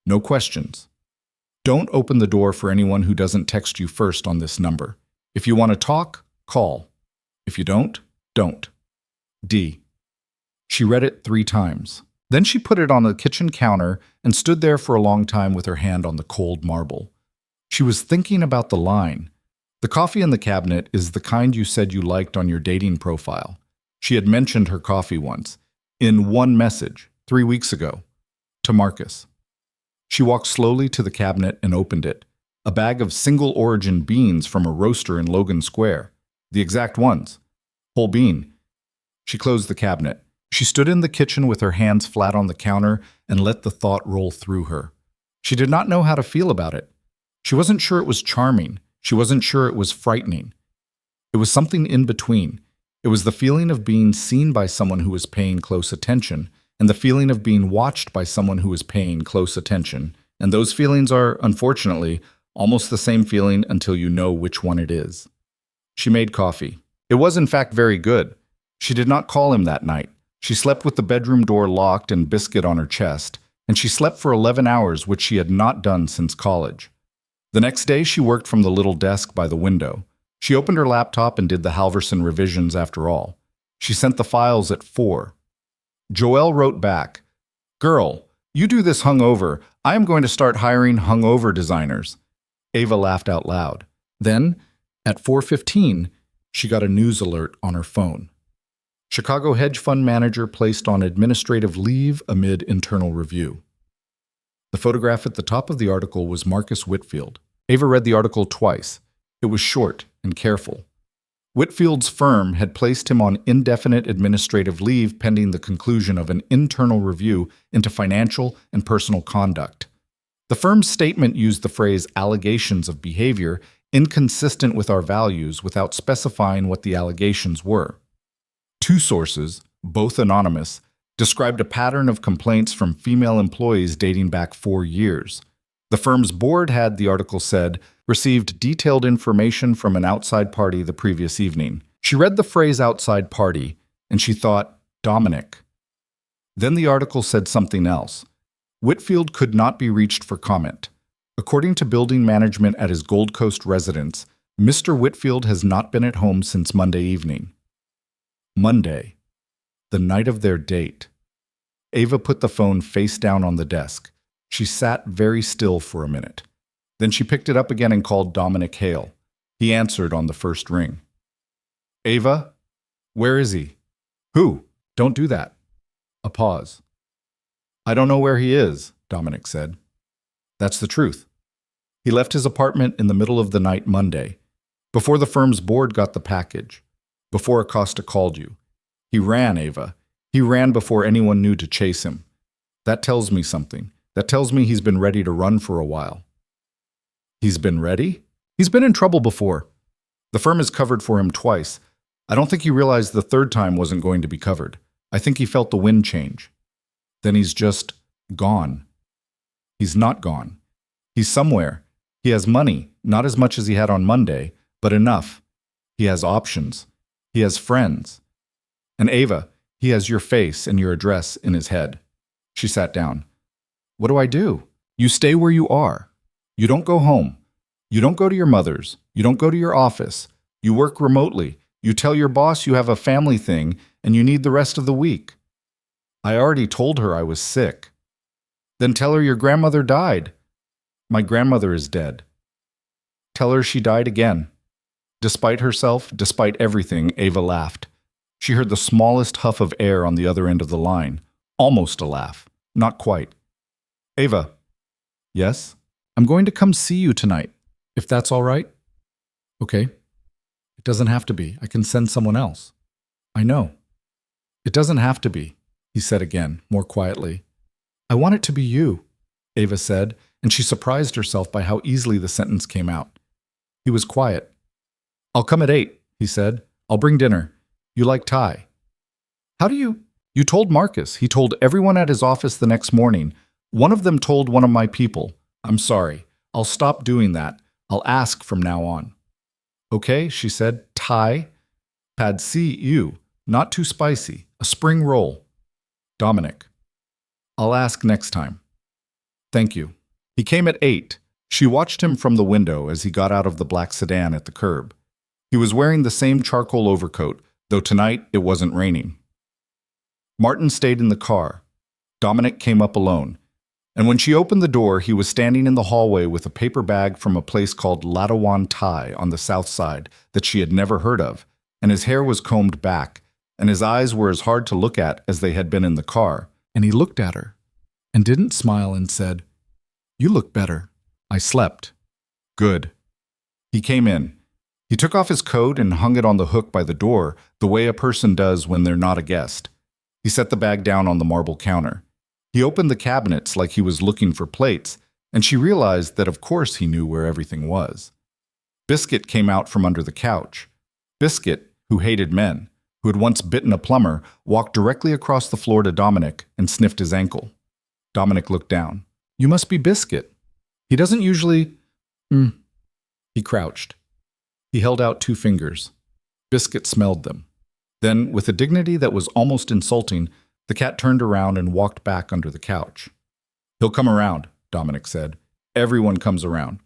No questions. Don't open the door for anyone who doesn't text you first on this number. If you want to talk, call. If you don't. D. She read it 3 times. Then she put it on the kitchen counter and stood there for a long time with her hand on the cold marble. She was thinking about the line. The coffee in the cabinet is the kind you said you liked on your dating profile. She had mentioned her coffee once, in one message, 3 weeks ago, to Marcus. She walked slowly to the cabinet and opened it. A bag of single-origin beans from a roaster in Logan Square. The exact ones. Whole bean. She closed the cabinet. She stood in the kitchen with her hands flat on the counter and let the thought roll through her. She did not know how to feel about it. She wasn't sure it was charming. She wasn't sure it was frightening. It was something in between. It was the feeling of being seen by someone who was paying close attention, and the feeling of being watched by someone who is paying close attention. And those feelings are, unfortunately, almost the same feeling until you know which one it is. She made coffee. It was, in fact, very good. She did not call him that night. She slept with the bedroom door locked and Biscuit on her chest, and she slept for 11 hours, which she had not done since college. The next day, she worked from the little desk by the window. She opened her laptop and did the Halverson revisions after all. She sent the files at 4. Joelle wrote back, "Girl, you do this hungover. I am going to start hiring hungover designers." Ava laughed out loud. Then, at 4:15, she got a news alert on her phone. Chicago hedge fund manager placed on administrative leave amid internal review. The photograph at the top of the article was Marcus Whitfield. Ava read the article twice. It was short and careful. Whitfield's firm had placed him on indefinite administrative leave pending the conclusion of an internal review into financial and personal conduct. The firm's statement used the phrase allegations of behavior inconsistent with our values without specifying what the allegations were. Two sources, both anonymous, described a pattern of complaints from female employees dating back 4 years. The firm's board had, the article said, received detailed information from an outside party the previous evening. She read the phrase outside party, and she thought, Dominic. Then the article said something else. Whitfield could not be reached for comment. According to building management at his Gold Coast residence, Mr. Whitfield has not been at home since Monday evening. Monday, the night of their date. Ava put the phone face down on the desk. She sat very still for a minute. Then she picked it up again and called Dominic Hale. He answered on the first ring. Ava? Where is he? Who? Don't do that. A pause. I don't know where he is, Dominic said. That's the truth. He left his apartment in the middle of the night Monday, before the firm's board got the package, before Acosta called you. He ran, Ava. He ran before anyone knew to chase him. That tells me something. That tells me he's been ready to run for a while. He's been ready? He's been in trouble before. The firm has covered for him twice. I don't think he realized the third time wasn't going to be covered. I think he felt the wind change. Then he's just gone. He's not gone. He's somewhere. He has money, not as much as he had on Monday, but enough. He has options. He has friends. And Ava, he has your face and your address in his head. She sat down. What do I do? You stay where you are. You don't go home. You don't go to your mother's. You don't go to your office. You work remotely. You tell your boss you have a family thing and you need the rest of the week. I already told her I was sick. Then tell her your grandmother died. My grandmother is dead. Tell her she died again. Despite herself, despite everything, Ava laughed. She heard the smallest huff of air on the other end of the line. Almost a laugh. Not quite. Ava. Yes? I'm going to come see you tonight, if that's all right. Okay. It doesn't have to be. I can send someone else. I know. It doesn't have to be, he said again, more quietly. I want it to be you, Ava said, and she surprised herself by how easily the sentence came out. He was quiet. I'll come at 8, he said. I'll bring dinner. You like Thai. How do you? You told Marcus. He told everyone at his office the next morning. One of them told one of my people. I'm sorry. I'll stop doing that. I'll ask from now on. Okay, she said. Thai. Pad see you. Not too spicy. A spring roll. Dominic. I'll ask next time. Thank you. He came at 8. She watched him from the window as he got out of the black sedan at the curb. He was wearing the same charcoal overcoat, though tonight it wasn't raining. Martin stayed in the car. Dominic came up alone. And when she opened the door, he was standing in the hallway with a paper bag from a place called Latawan Thai on the south side that she had never heard of, and his hair was combed back, and his eyes were as hard to look at as they had been in the car. And he looked at her, and didn't smile and said, You look better. I slept. Good. He came in. He took off his coat and hung it on the hook by the door, the way a person does when they're not a guest. He set the bag down on the marble counter. He opened the cabinets like he was looking for plates, and she realized that of course he knew where everything was. Biscuit came out from under the couch. Biscuit, who hated men, who had once bitten a plumber, walked directly across the floor to Dominic and sniffed his ankle. Dominic looked down. You must be Biscuit. He doesn't usually... He crouched. He held out 2 fingers. Biscuit smelled them. Then, with a dignity that was almost insulting, the cat turned around and walked back under the couch. He'll come around, Dominic said. Everyone comes around.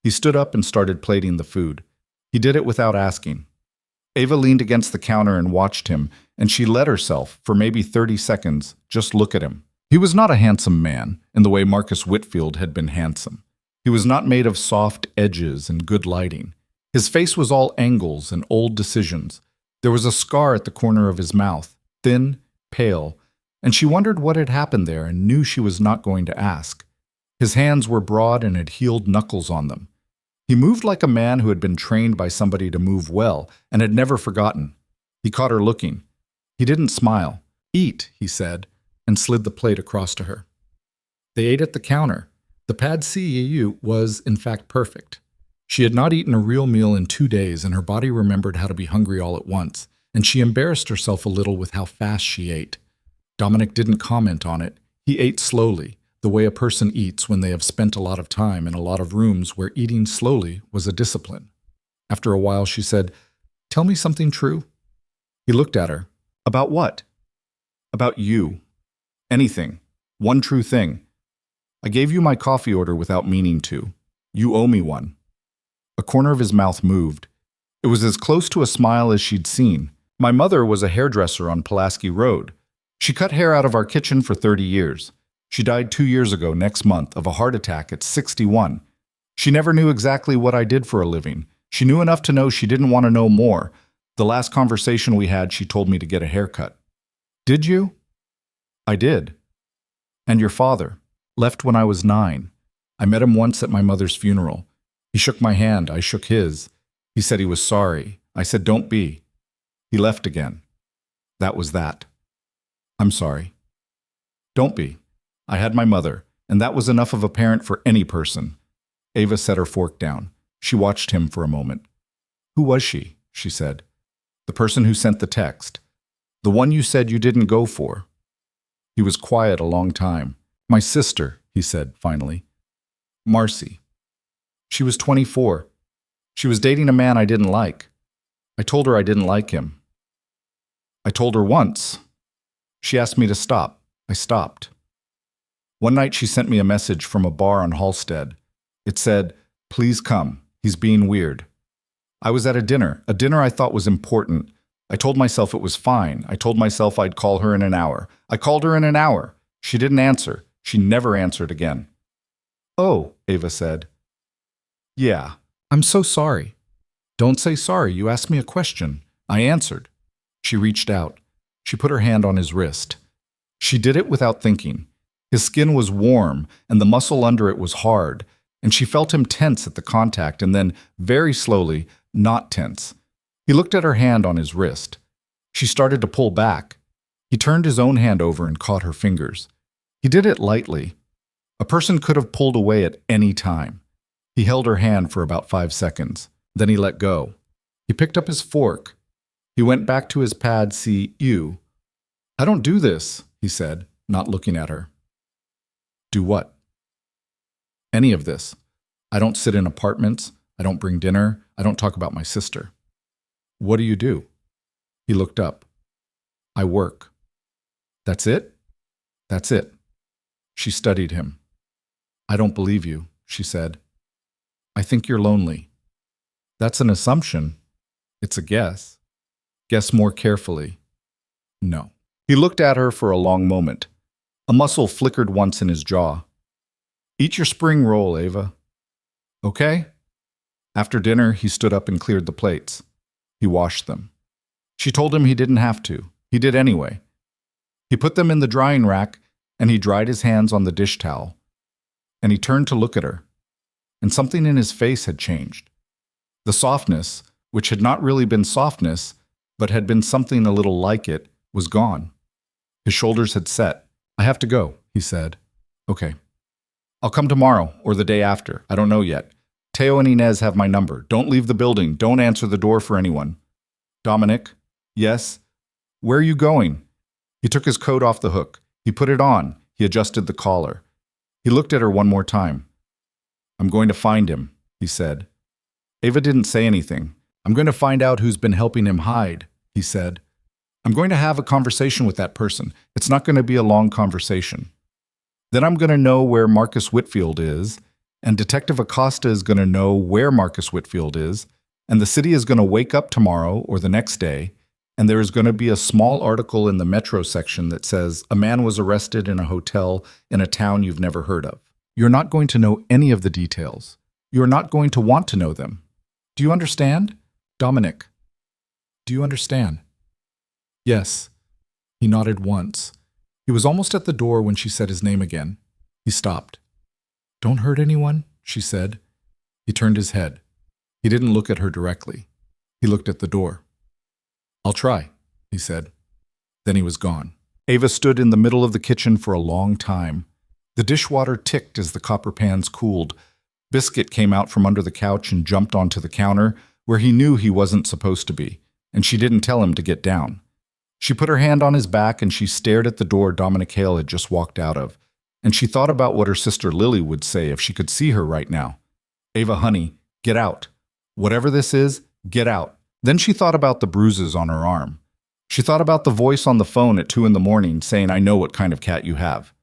He stood up and started plating the food. He did it without asking. Ava leaned against the counter and watched him, and she let herself, for maybe 30 seconds, just look at him. He was not a handsome man, in the way Marcus Whitfield had been handsome. He was not made of soft edges and good lighting. His face was all angles and old decisions. There was a scar at the corner of his mouth, thin, pale, and she wondered what had happened there and knew she was not going to ask. His hands were broad and had healed knuckles on them. He moved like a man who had been trained by somebody to move well and had never forgotten. He caught her looking. He didn't smile. Eat, he said, and slid the plate across to her. They ate at the counter. The pad CEU was, in fact, perfect. She had not eaten a real meal in 2 days, and her body remembered how to be hungry all at once, and she embarrassed herself a little with how fast she ate. Dominic didn't comment on it. He ate slowly, the way a person eats when they have spent a lot of time in a lot of rooms where eating slowly was a discipline. After a while, she said, "Tell me something true." He looked at her. "About what?" "About you. Anything. One true thing. I gave you my coffee order without meaning to. You owe me one." A corner of his mouth moved. It was as close to a smile as she'd seen. My mother was a hairdresser on Pulaski Road. She cut hair out of our kitchen for 30 years. She died 2 years ago next month of a heart attack at 61. She never knew exactly what I did for a living. She knew enough to know she didn't want to know more. The last conversation we had, she told me to get a haircut. "Did you?" "I did." "And your father? Left when I was 9. I met him once at my mother's funeral. He shook my hand, I shook his. He said he was sorry. I said, 'Don't be.' He left again. That was that." "I'm sorry." "Don't be. I had my mother, and that was enough of a parent for any person." Ava set her fork down. She watched him for a moment. "Who was she?" she said. "The person who sent the text. The one you said you didn't go for." He was quiet a long time. "My sister," he said finally. "Marcy. She was 24. She was dating a man I didn't like. I told her I didn't like him. I told her once. She asked me to stop. I stopped. One night she sent me a message from a bar on Halstead. It said, 'Please come. He's being weird.' I was at a dinner I thought was important. I told myself it was fine. I told myself I'd call her in an hour. I called her in an hour. She didn't answer. She never answered again." "Oh," Ava said. "Yeah. I'm so sorry." "Don't say sorry. You asked me a question. I answered." She reached out. She put her hand on his wrist. She did it without thinking. His skin was warm, and the muscle under it was hard, and she felt him tense at the contact and then, very slowly, not tense. He looked at her hand on his wrist. She started to pull back. He turned his own hand over and caught her fingers. He did it lightly. A person could have pulled away at any time. He held her hand for about 5 seconds. Then he let go. He picked up his fork. He went back to his pad CU. "I don't do this," he said, not looking at her. "Do what?" "Any of this. I don't sit in apartments. I don't bring dinner. I don't talk about my sister." "What do you do?" He looked up. "I work." "That's it?" "That's it." She studied him. "I don't believe you," she said. "I think you're lonely." "That's an assumption." "It's a guess." "Guess more carefully." "No." He looked at her for a long moment. A muscle flickered once in his jaw. "Eat your spring roll, Ava." "Okay." After dinner, he stood up and cleared the plates. He washed them. She told him he didn't have to. He did anyway. He put them in the drying rack, and he dried his hands on the dish towel. And he turned to look at her. And something in his face had changed. The softness, which had not really been softness, but had been something a little like it, was gone. His shoulders had set. "I have to go," he said. "Okay. I'll come tomorrow, or the day after. I don't know yet. Teo and Inez have my number. Don't leave the building. Don't answer the door for anyone." "Dominic?" "Yes?" "Where are you going?" He took his coat off the hook. He put it on. He adjusted the collar. He looked at her one more time. "I'm going to find him," he said. Ava didn't say anything. "I'm going to find out who's been helping him hide," he said. "I'm going to have a conversation with that person. It's not going to be a long conversation. Then I'm going to know where Marcus Whitfield is, and Detective Acosta is going to know where Marcus Whitfield is, and the city is going to wake up tomorrow or the next day, and there is going to be a small article in the Metro section that says a man was arrested in a hotel in a town you've never heard of. You're not going to know any of the details. You're not going to want to know them. Do you understand? Dominic, do you understand?" "Yes." He nodded once. He was almost at the door when she said his name again. He stopped. "Don't hurt anyone," she said. He turned his head. He didn't look at her directly. He looked at the door. "I'll try," he said. Then he was gone. Ava stood in the middle of the kitchen for a long time. The dishwater ticked as the copper pans cooled. Biscuit came out from under the couch and jumped onto the counter, where he knew he wasn't supposed to be, and she didn't tell him to get down. She put her hand on his back and she stared at the door Dominic Hale had just walked out of, and she thought about what her sister Lily would say if she could see her right now. Ava, honey, get out. Whatever this is, get out. Then she thought about the bruises on her arm. She thought about the voice on the phone at 2 a.m. saying, I know what kind of cat you have.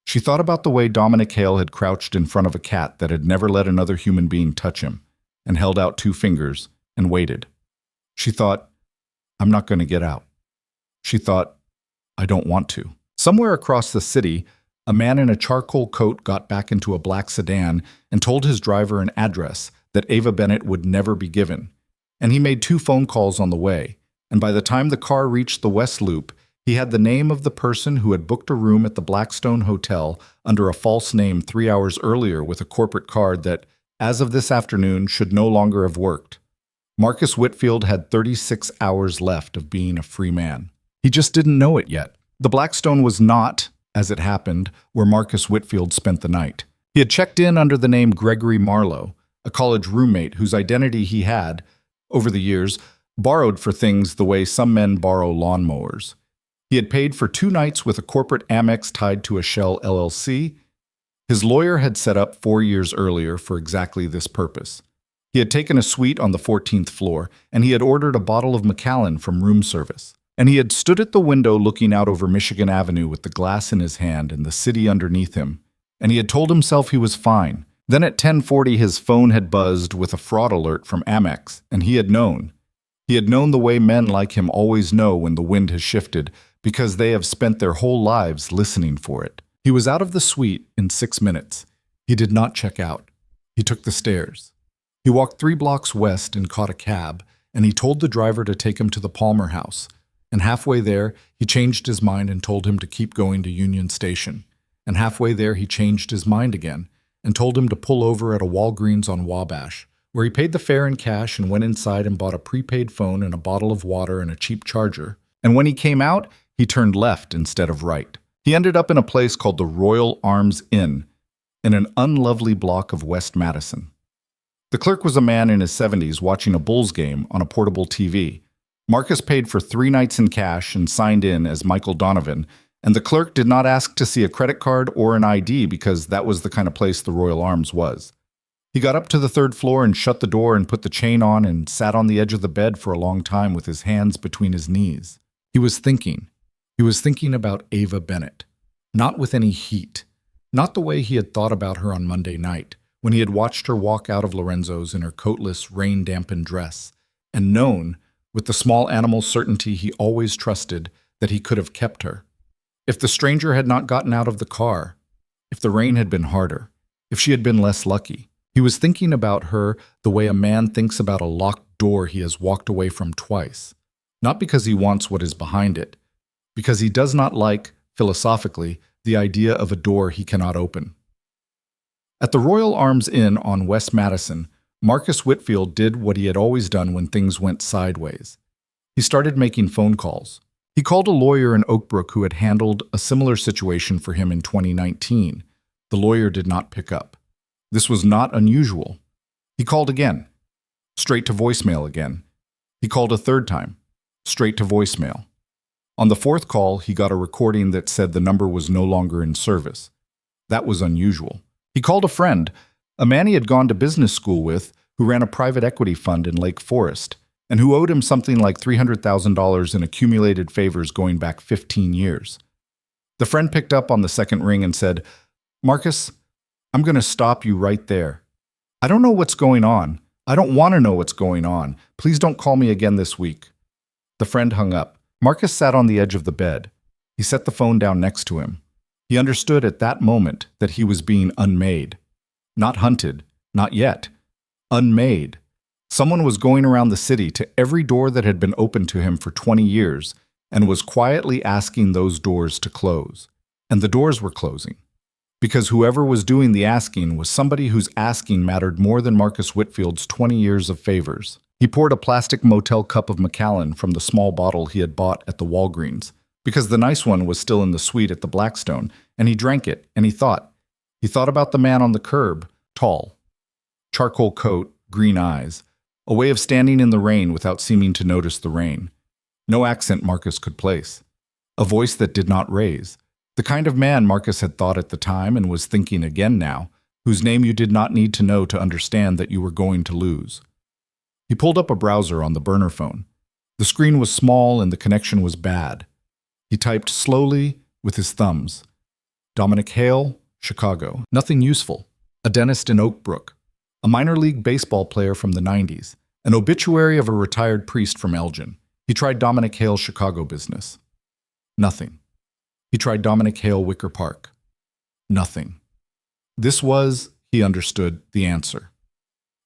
She thought about the way Dominic Hale had crouched in front of a cat that had never let another human being touch him, and held out 2 fingers and waited. She thought, I'm not going to get out. She thought, I don't want to. Somewhere across the city, a man in a charcoal coat got back into a black sedan and told his driver an address that Ava Bennett would never be given. And he made 2 phone calls on the way, and by the time the car reached the West Loop, he had the name of the person who had booked a room at the Blackstone Hotel under a false name 3 hours earlier with a corporate card that, as of this afternoon, should no longer have worked. Marcus Whitfield had 36 hours left of being a free man. He just didn't know it yet. The Blackstone was not, as it happened, where Marcus Whitfield spent the night. He had checked in under the name Gregory Marlowe, a college roommate whose identity he had, over the years, borrowed for things the way some men borrow lawnmowers. He had paid for 2 nights with a corporate Amex tied to a Shell LLC. His lawyer had set up 4 years earlier for exactly this purpose. He had taken a suite on the 14th floor, and he had ordered a bottle of Macallan from room service. And he had stood at the window looking out over Michigan Avenue with the glass in his hand and the city underneath him. And he had told himself he was fine. Then at 10:40 his phone had buzzed with a fraud alert from Amex, and he had known. He had known the way men like him always know when the wind has shifted, because they have spent their whole lives listening for it. He was out of the suite in 6 minutes. He did not check out. He took the stairs. He walked 3 blocks west and caught a cab, and he told the driver to take him to the Palmer House. And halfway there, he changed his mind and told him to keep going to Union Station. And halfway there, he changed his mind again and told him to pull over at a Walgreens on Wabash, where he paid the fare in cash and went inside and bought a prepaid phone and a bottle of water and a cheap charger. And when he came out, he turned left instead of right. He ended up in a place called the Royal Arms Inn, in an unlovely block of West Madison. The clerk was a man in his 70s watching a Bulls game on a portable TV. Marcus paid for 3 nights in cash and signed in as Michael Donovan, and the clerk did not ask to see a credit card or an ID because that was the kind of place the Royal Arms was. He got up to the 3rd floor and shut the door and put the chain on and sat on the edge of the bed for a long time with his hands between his knees. He was thinking. He was thinking about Ava Bennett, not with any heat, not the way he had thought about her on Monday night, when he had watched her walk out of Lorenzo's in her coatless, rain-dampened dress, and known, with the small animal certainty he always trusted, that he could have kept her. If the stranger had not gotten out of the car, if the rain had been harder, if she had been less lucky. He was thinking about her the way a man thinks about a locked door he has walked away from twice, not because he wants what is behind it, because he does not like, philosophically, the idea of a door he cannot open. At the Royal Arms Inn on West Madison, Marcus Whitfield did what he had always done when things went sideways. He started making phone calls. He called a lawyer in Oakbrook who had handled a similar situation for him in 2019. The lawyer did not pick up. This was not unusual. He called again. Straight to voicemail again. He called a 3rd time. Straight to voicemail. On the 4th call, he got a recording that said the number was no longer in service. That was unusual. He called a friend, a man he had gone to business school with, who ran a private equity fund in Lake Forest, and who owed him something like $300,000 in accumulated favors going back 15 years. The friend picked up on the 2nd ring and said, "Marcus, I'm going to stop you right there. I don't know what's going on. I don't want to know what's going on. Please don't call me again this week." The friend hung up. Marcus sat on the edge of the bed. He set the phone down next to him. He understood at that moment that he was being unmade. Not hunted, not yet. Unmade. Someone was going around the city to every door that had been open to him for 20 years and was quietly asking those doors to close. And the doors were closing. Because whoever was doing the asking was somebody whose asking mattered more than Marcus Whitfield's 20 years of favors. He poured a plastic motel cup of Macallan from the small bottle he had bought at the Walgreens. because the nice one was still in the suite at the Blackstone, and he drank it, and he thought. He thought about the man on the curb, tall, charcoal coat, green eyes, a way of standing in the rain without seeming to notice the rain. No accent Marcus could place. A voice that did not raise. The kind of man Marcus had thought at the time and was thinking again now, whose name you did not need to know to understand that you were going to lose. He pulled up a browser on the burner phone. The screen was small and the connection was bad. He typed slowly with his thumbs. Dominic Hale, Chicago. Nothing useful. A dentist in Oak Brook. A minor league baseball player from the 90s. An obituary of a retired priest from Elgin. He tried Dominic Hale Chicago business. Nothing. He tried Dominic Hale Wicker Park. Nothing. This was, he understood, the answer.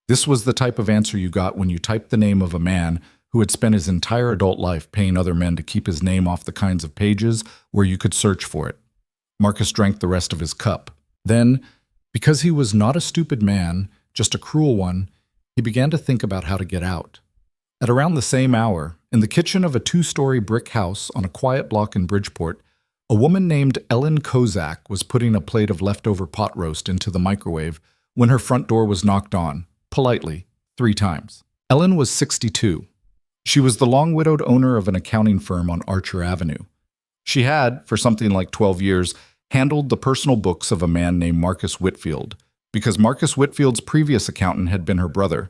This was the type of answer you got when you typed the name of a man who had spent his entire adult life paying other men to keep his name off the kinds of pages where you could search for it. Marcus drank the rest of his cup. Then, because he was not a stupid man, just a cruel one, he began to think about how to get out. At around the same hour, in the kitchen of a 2-story brick house on a quiet block in Bridgeport, a woman named Ellen Kozak was putting a plate of leftover pot roast into the microwave when her front door was knocked on, politely, 3 times. Ellen was 62. She was the long-widowed owner of an accounting firm on Archer Avenue. She had, for something like 12 years, handled the personal books of a man named Marcus Whitfield, because Marcus Whitfield's previous accountant had been her brother,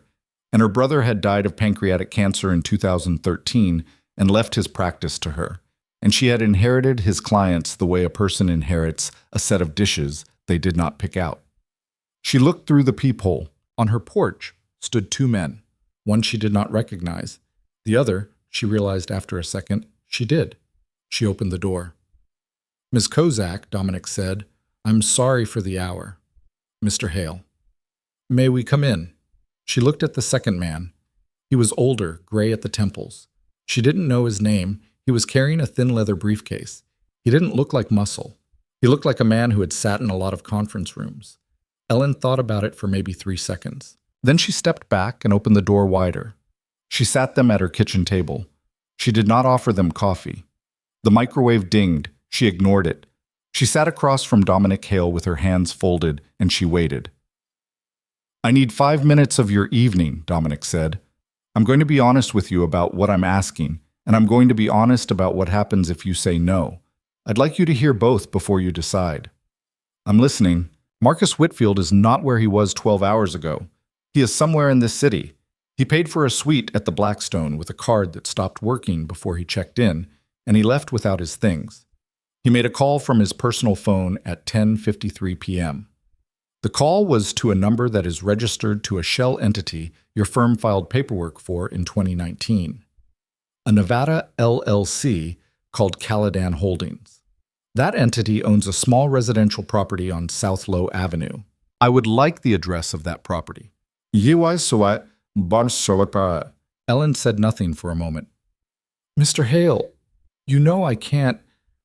and her brother had died of pancreatic cancer in 2013 and left his practice to her, and she had inherited his clients the way a person inherits a set of dishes they did not pick out. She looked through the peephole. On her porch stood 2 men. One she did not recognize. The other, she realized after a second, she did. She opened the door. "Ms. Kozak," Dominic said, "I'm sorry for the hour." "Mr. Hale." "May we come in?" She looked at the second man. He was older, gray at the temples. She didn't know his name. He was carrying a thin leather briefcase. He didn't look like muscle. He looked like a man who had sat in a lot of conference rooms. Ellen thought about it for maybe 3 seconds. Then she stepped back and opened the door wider. She sat them at her kitchen table. She did not offer them coffee. The microwave dinged. She ignored it. She sat across from Dominic Hale with her hands folded, and she waited. "I need 5 minutes of your evening," Dominic said. "I'm going to be honest with you about what I'm asking, and I'm going to be honest about what happens if you say no. I'd like you to hear both before you decide." "I'm listening." "Marcus Whitfield is not where he was 12 hours ago. He is somewhere in this city. He paid for a suite at the Blackstone with a card that stopped working before he checked in, and he left without his things. He made a call from his personal phone at 10:53 p.m. The call was to a number that is registered to a shell entity your firm filed paperwork for in 2019, a Nevada LLC called Caladan Holdings. That entity owns a small residential property on South Low Avenue. I would like the address of that property." Ellen said nothing for a moment. "Mr. Hale, you know I can't."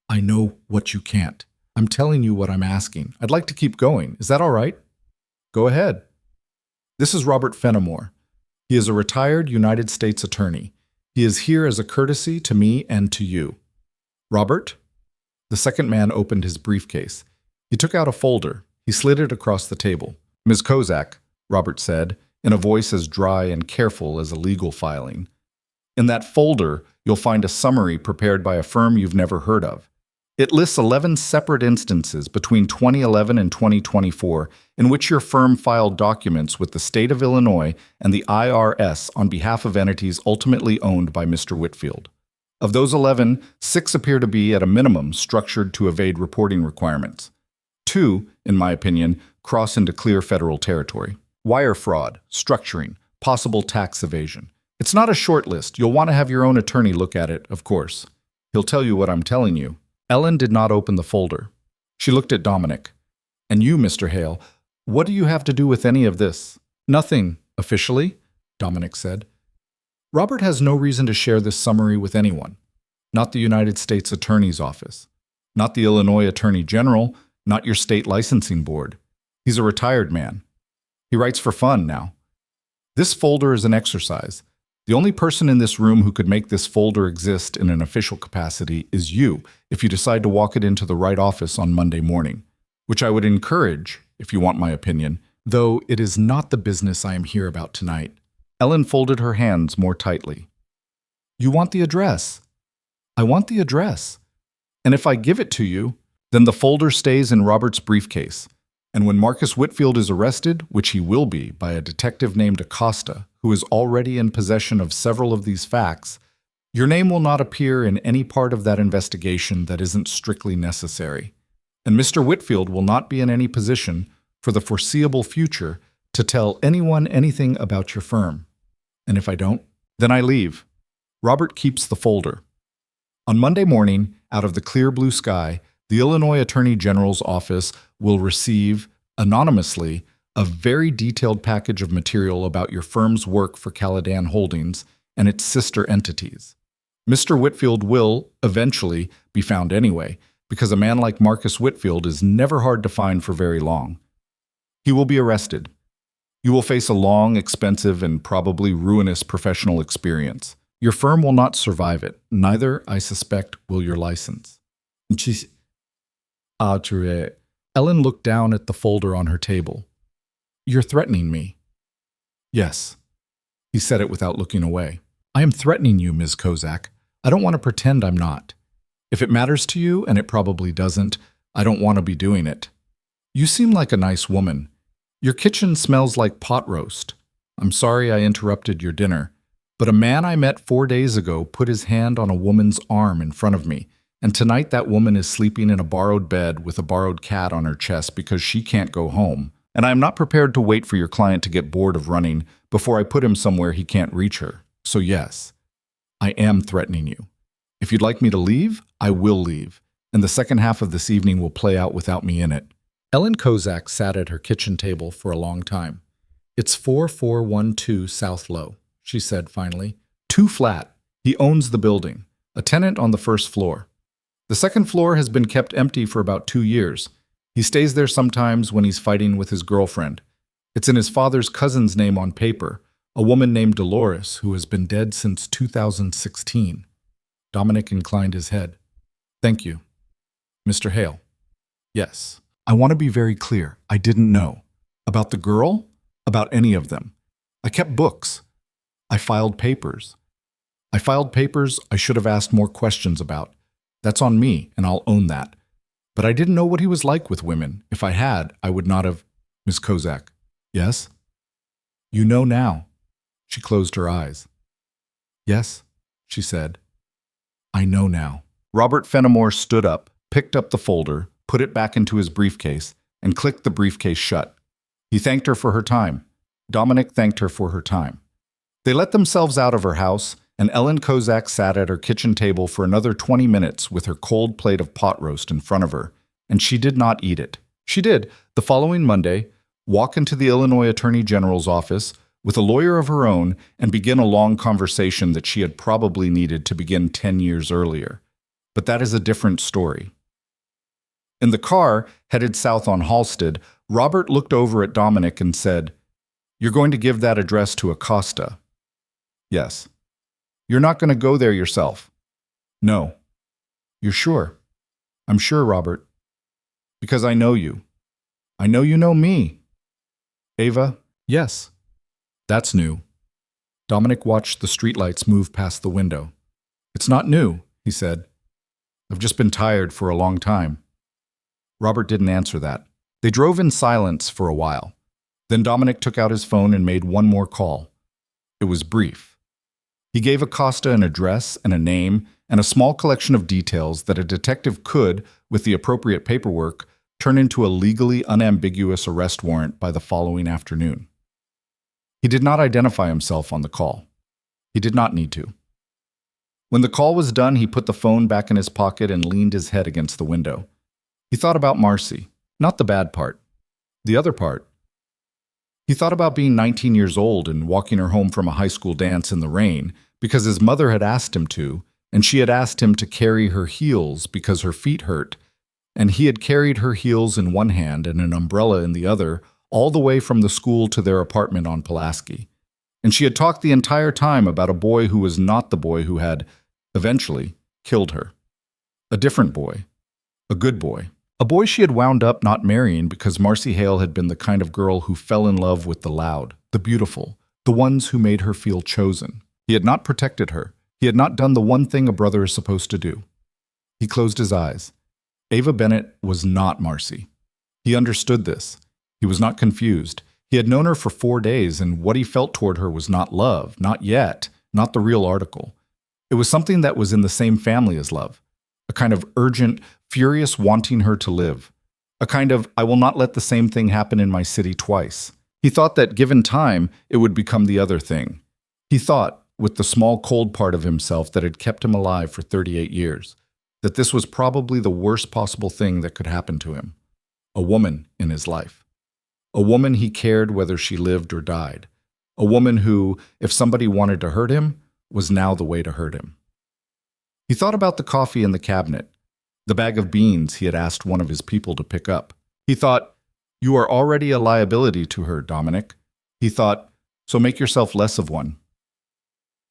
"I know what you can't. I'm telling you what I'm asking. I'd like to keep going. Is that all right?" "Go ahead." "This is Robert Fenimore. He is a retired United States attorney. He is here as a courtesy to me and to you." "Robert?" The second man opened his briefcase. He took out a folder. He slid it across the table. "Ms. Kozak," Robert said, in a voice as dry and careful as a legal filing. "In that folder, you'll find a summary prepared by a firm you've never heard of. It lists 11 separate instances between 2011 and 2024 in which your firm filed documents with the state of Illinois and the IRS on behalf of entities ultimately owned by Mr. Whitfield. Of those 11, 6 appear to be at a minimum structured to evade reporting requirements. 2, in my opinion, cross into clear federal territory. Wire fraud, structuring, possible tax evasion. It's not a short list. You'll want to have your own attorney look at it, of course. He'll tell you what I'm telling you." Ellen did not open the folder. She looked at Dominic. "And you, Mr. Hale, what do you have to do with any of this?" "Nothing, officially," Dominic said. "Robert has no reason to share this summary with anyone. Not the United States Attorney's Office. Not the Illinois Attorney General. Not your state licensing board. He's a retired man. He writes for fun now. This folder is an exercise. The only person in this room who could make this folder exist in an official capacity is you if you decide to walk it into the right office on Monday morning, which I would encourage, if you want my opinion, though it is not the business I am here about tonight. Ellen folded her hands more tightly. You want the address? I want the address. And if I give it to you, then the folder stays in Robert's briefcase. And when Marcus Whitfield is arrested, which he will be by a detective named Acosta, who is already in possession of several of these facts, your name will not appear in any part of that investigation that isn't strictly necessary. And Mr. Whitfield will not be in any position, for the foreseeable future, to tell anyone anything about your firm. And if I don't, then I leave. Robert keeps the folder. On Monday morning, out of the clear blue sky, the Illinois Attorney General's office will receive, anonymously, a very detailed package of material about your firm's work for Caladan Holdings and its sister entities. Mr. Whitfield will, eventually, be found anyway, because a man like Marcus Whitfield is never hard to find for very long. He will be arrested. You will face a long, expensive, and probably ruinous professional experience. Your firm will not survive it. Neither, I suspect, will your license. Ellen looked down at the folder on her table. You're threatening me. Yes. He said it without looking away. I am threatening you, Ms. Kozak. I don't want to pretend I'm not. If it matters to you, and it probably doesn't, I don't want to be doing it. You seem like a nice woman. Your kitchen smells like pot roast. I'm sorry I interrupted your dinner, but a man I met 4 days ago put his hand on a woman's arm in front of me, and tonight that woman is sleeping in a borrowed bed with a borrowed cat on her chest because she can't go home, and I am not prepared to wait for your client to get bored of running before I put him somewhere he can't reach her. So yes, I am threatening you. If you'd like me to leave, I will leave, and the second half of this evening will play out without me in it. Ellen Kozak sat at her kitchen table for a long time. It's 4412 South Low, she said finally. 2 flat. He owns the building, a tenant on the first floor. The second floor has been kept empty for about 2 years. He stays there sometimes when he's fighting with his girlfriend. It's in his father's cousin's name on paper, a woman named Dolores, who has been dead since 2016. Dominic inclined his head. Thank you. Mr. Hale. Yes. I want to be very clear. I didn't know. About the girl? About any of them. I kept books. I filed papers. I should have asked more questions about. That's on me, and I'll own that. But I didn't know what he was like with women. If I had, I would not have. Miss Kozak. Yes? You know now. She closed her eyes. Yes, she said. I know now. Robert Fenimore stood up, picked up the folder, put it back into his briefcase, and clicked the briefcase shut. He thanked her for her time. Dominic thanked her for her time. They let themselves out of her house, and Ellen Kozak sat at her kitchen table for another 20 minutes with her cold plate of pot roast in front of her, and she did not eat it. She did, the following Monday, walk into the Illinois Attorney General's office with a lawyer of her own and begin a long conversation that she had probably needed to begin 10 years earlier. But that is a different story. In the car, headed south on Halsted, Robert looked over at Dominic and said, You're going to give that address to Acosta. Yes. You're not going to go there yourself. No. You're sure? I'm sure, Robert. Because I know you. I know you know me. Ava? Yes. That's new. Dominic watched the streetlights move past the window. It's not new, he said. I've just been tired for a long time. Robert didn't answer that. They drove in silence for a while. Then Dominic took out his phone and made one more call. It was brief. He gave Acosta an address and a name and a small collection of details that a detective could, with the appropriate paperwork, turn into a legally unambiguous arrest warrant by the following afternoon. He did not identify himself on the call. He did not need to. When the call was done, he put the phone back in his pocket and leaned his head against the window. He thought about Marcy, not the bad part, the other part. He thought about being 19 years old and walking her home from a high school dance in the rain because his mother had asked him to, and she had asked him to carry her heels because her feet hurt, and he had carried her heels in one hand and an umbrella in the other all the way from the school to their apartment on Pulaski. And she had talked the entire time about a boy who was not the boy who had, eventually, killed her. A different boy. A good boy. A boy she had wound up not marrying because Marcy Hale had been the kind of girl who fell in love with the loud, the beautiful, the ones who made her feel chosen. He had not protected her. He had not done the one thing a brother is supposed to do. He closed his eyes. Ava Bennett was not Marcy. He understood this. He was not confused. He had known her for 4 days, and what he felt toward her was not love, not yet, not the real article. It was something that was in the same family as love, a kind of urgent, furious wanting her to live, a kind of I will not let the same thing happen in my city twice. He thought that given time, it would become the other thing. He thought, with the small cold part of himself that had kept him alive for 38 years, that this was probably the worst possible thing that could happen to him. A woman in his life. A woman he cared whether she lived or died. A woman who, if somebody wanted to hurt him, was now the way to hurt him. He thought about the coffee in the cabinet, the bag of beans he had asked one of his people to pick up. He thought, you are already a liability to her, Dominic. He thought, so make yourself less of one.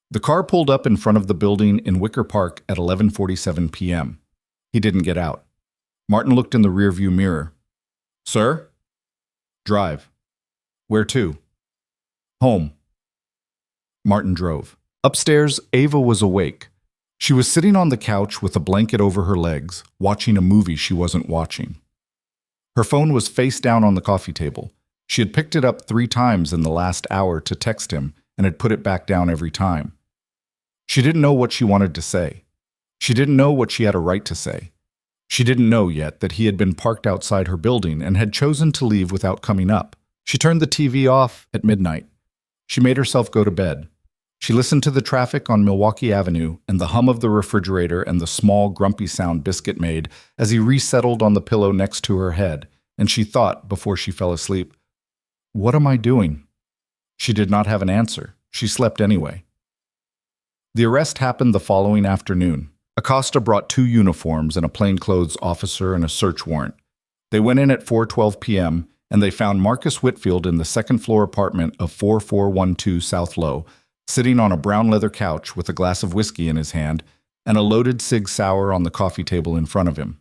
The car pulled up in front of the building in Wicker Park at 11:47 p.m. He didn't get out. Martin looked in the rearview mirror. Sir? Drive. Where to? Home. Martin drove. Upstairs, Ava was awake. She was sitting on the couch with a blanket over her legs, watching a movie she wasn't watching. Her phone was face down on the coffee table. She had picked it up 3 times in the last hour to text him and had put it back down every time. She didn't know what she wanted to say. She didn't know what she had a right to say. She didn't know yet that he had been parked outside her building and had chosen to leave without coming up. She turned the TV off at midnight. She made herself go to bed. She listened to the traffic on Milwaukee Avenue and the hum of the refrigerator and the small, grumpy sound Biscuit made as he resettled on the pillow next to her head, and she thought, before she fell asleep, "What am I doing?" She did not have an answer. She slept anyway. The arrest happened the following afternoon. Acosta brought 2 uniforms and a plainclothes officer and a search warrant. They went in at 4:12 p.m., and they found Marcus Whitfield in the second-floor apartment of 4412 South Low, sitting on a brown leather couch with a glass of whiskey in his hand and a loaded Sig Sauer on the coffee table in front of him.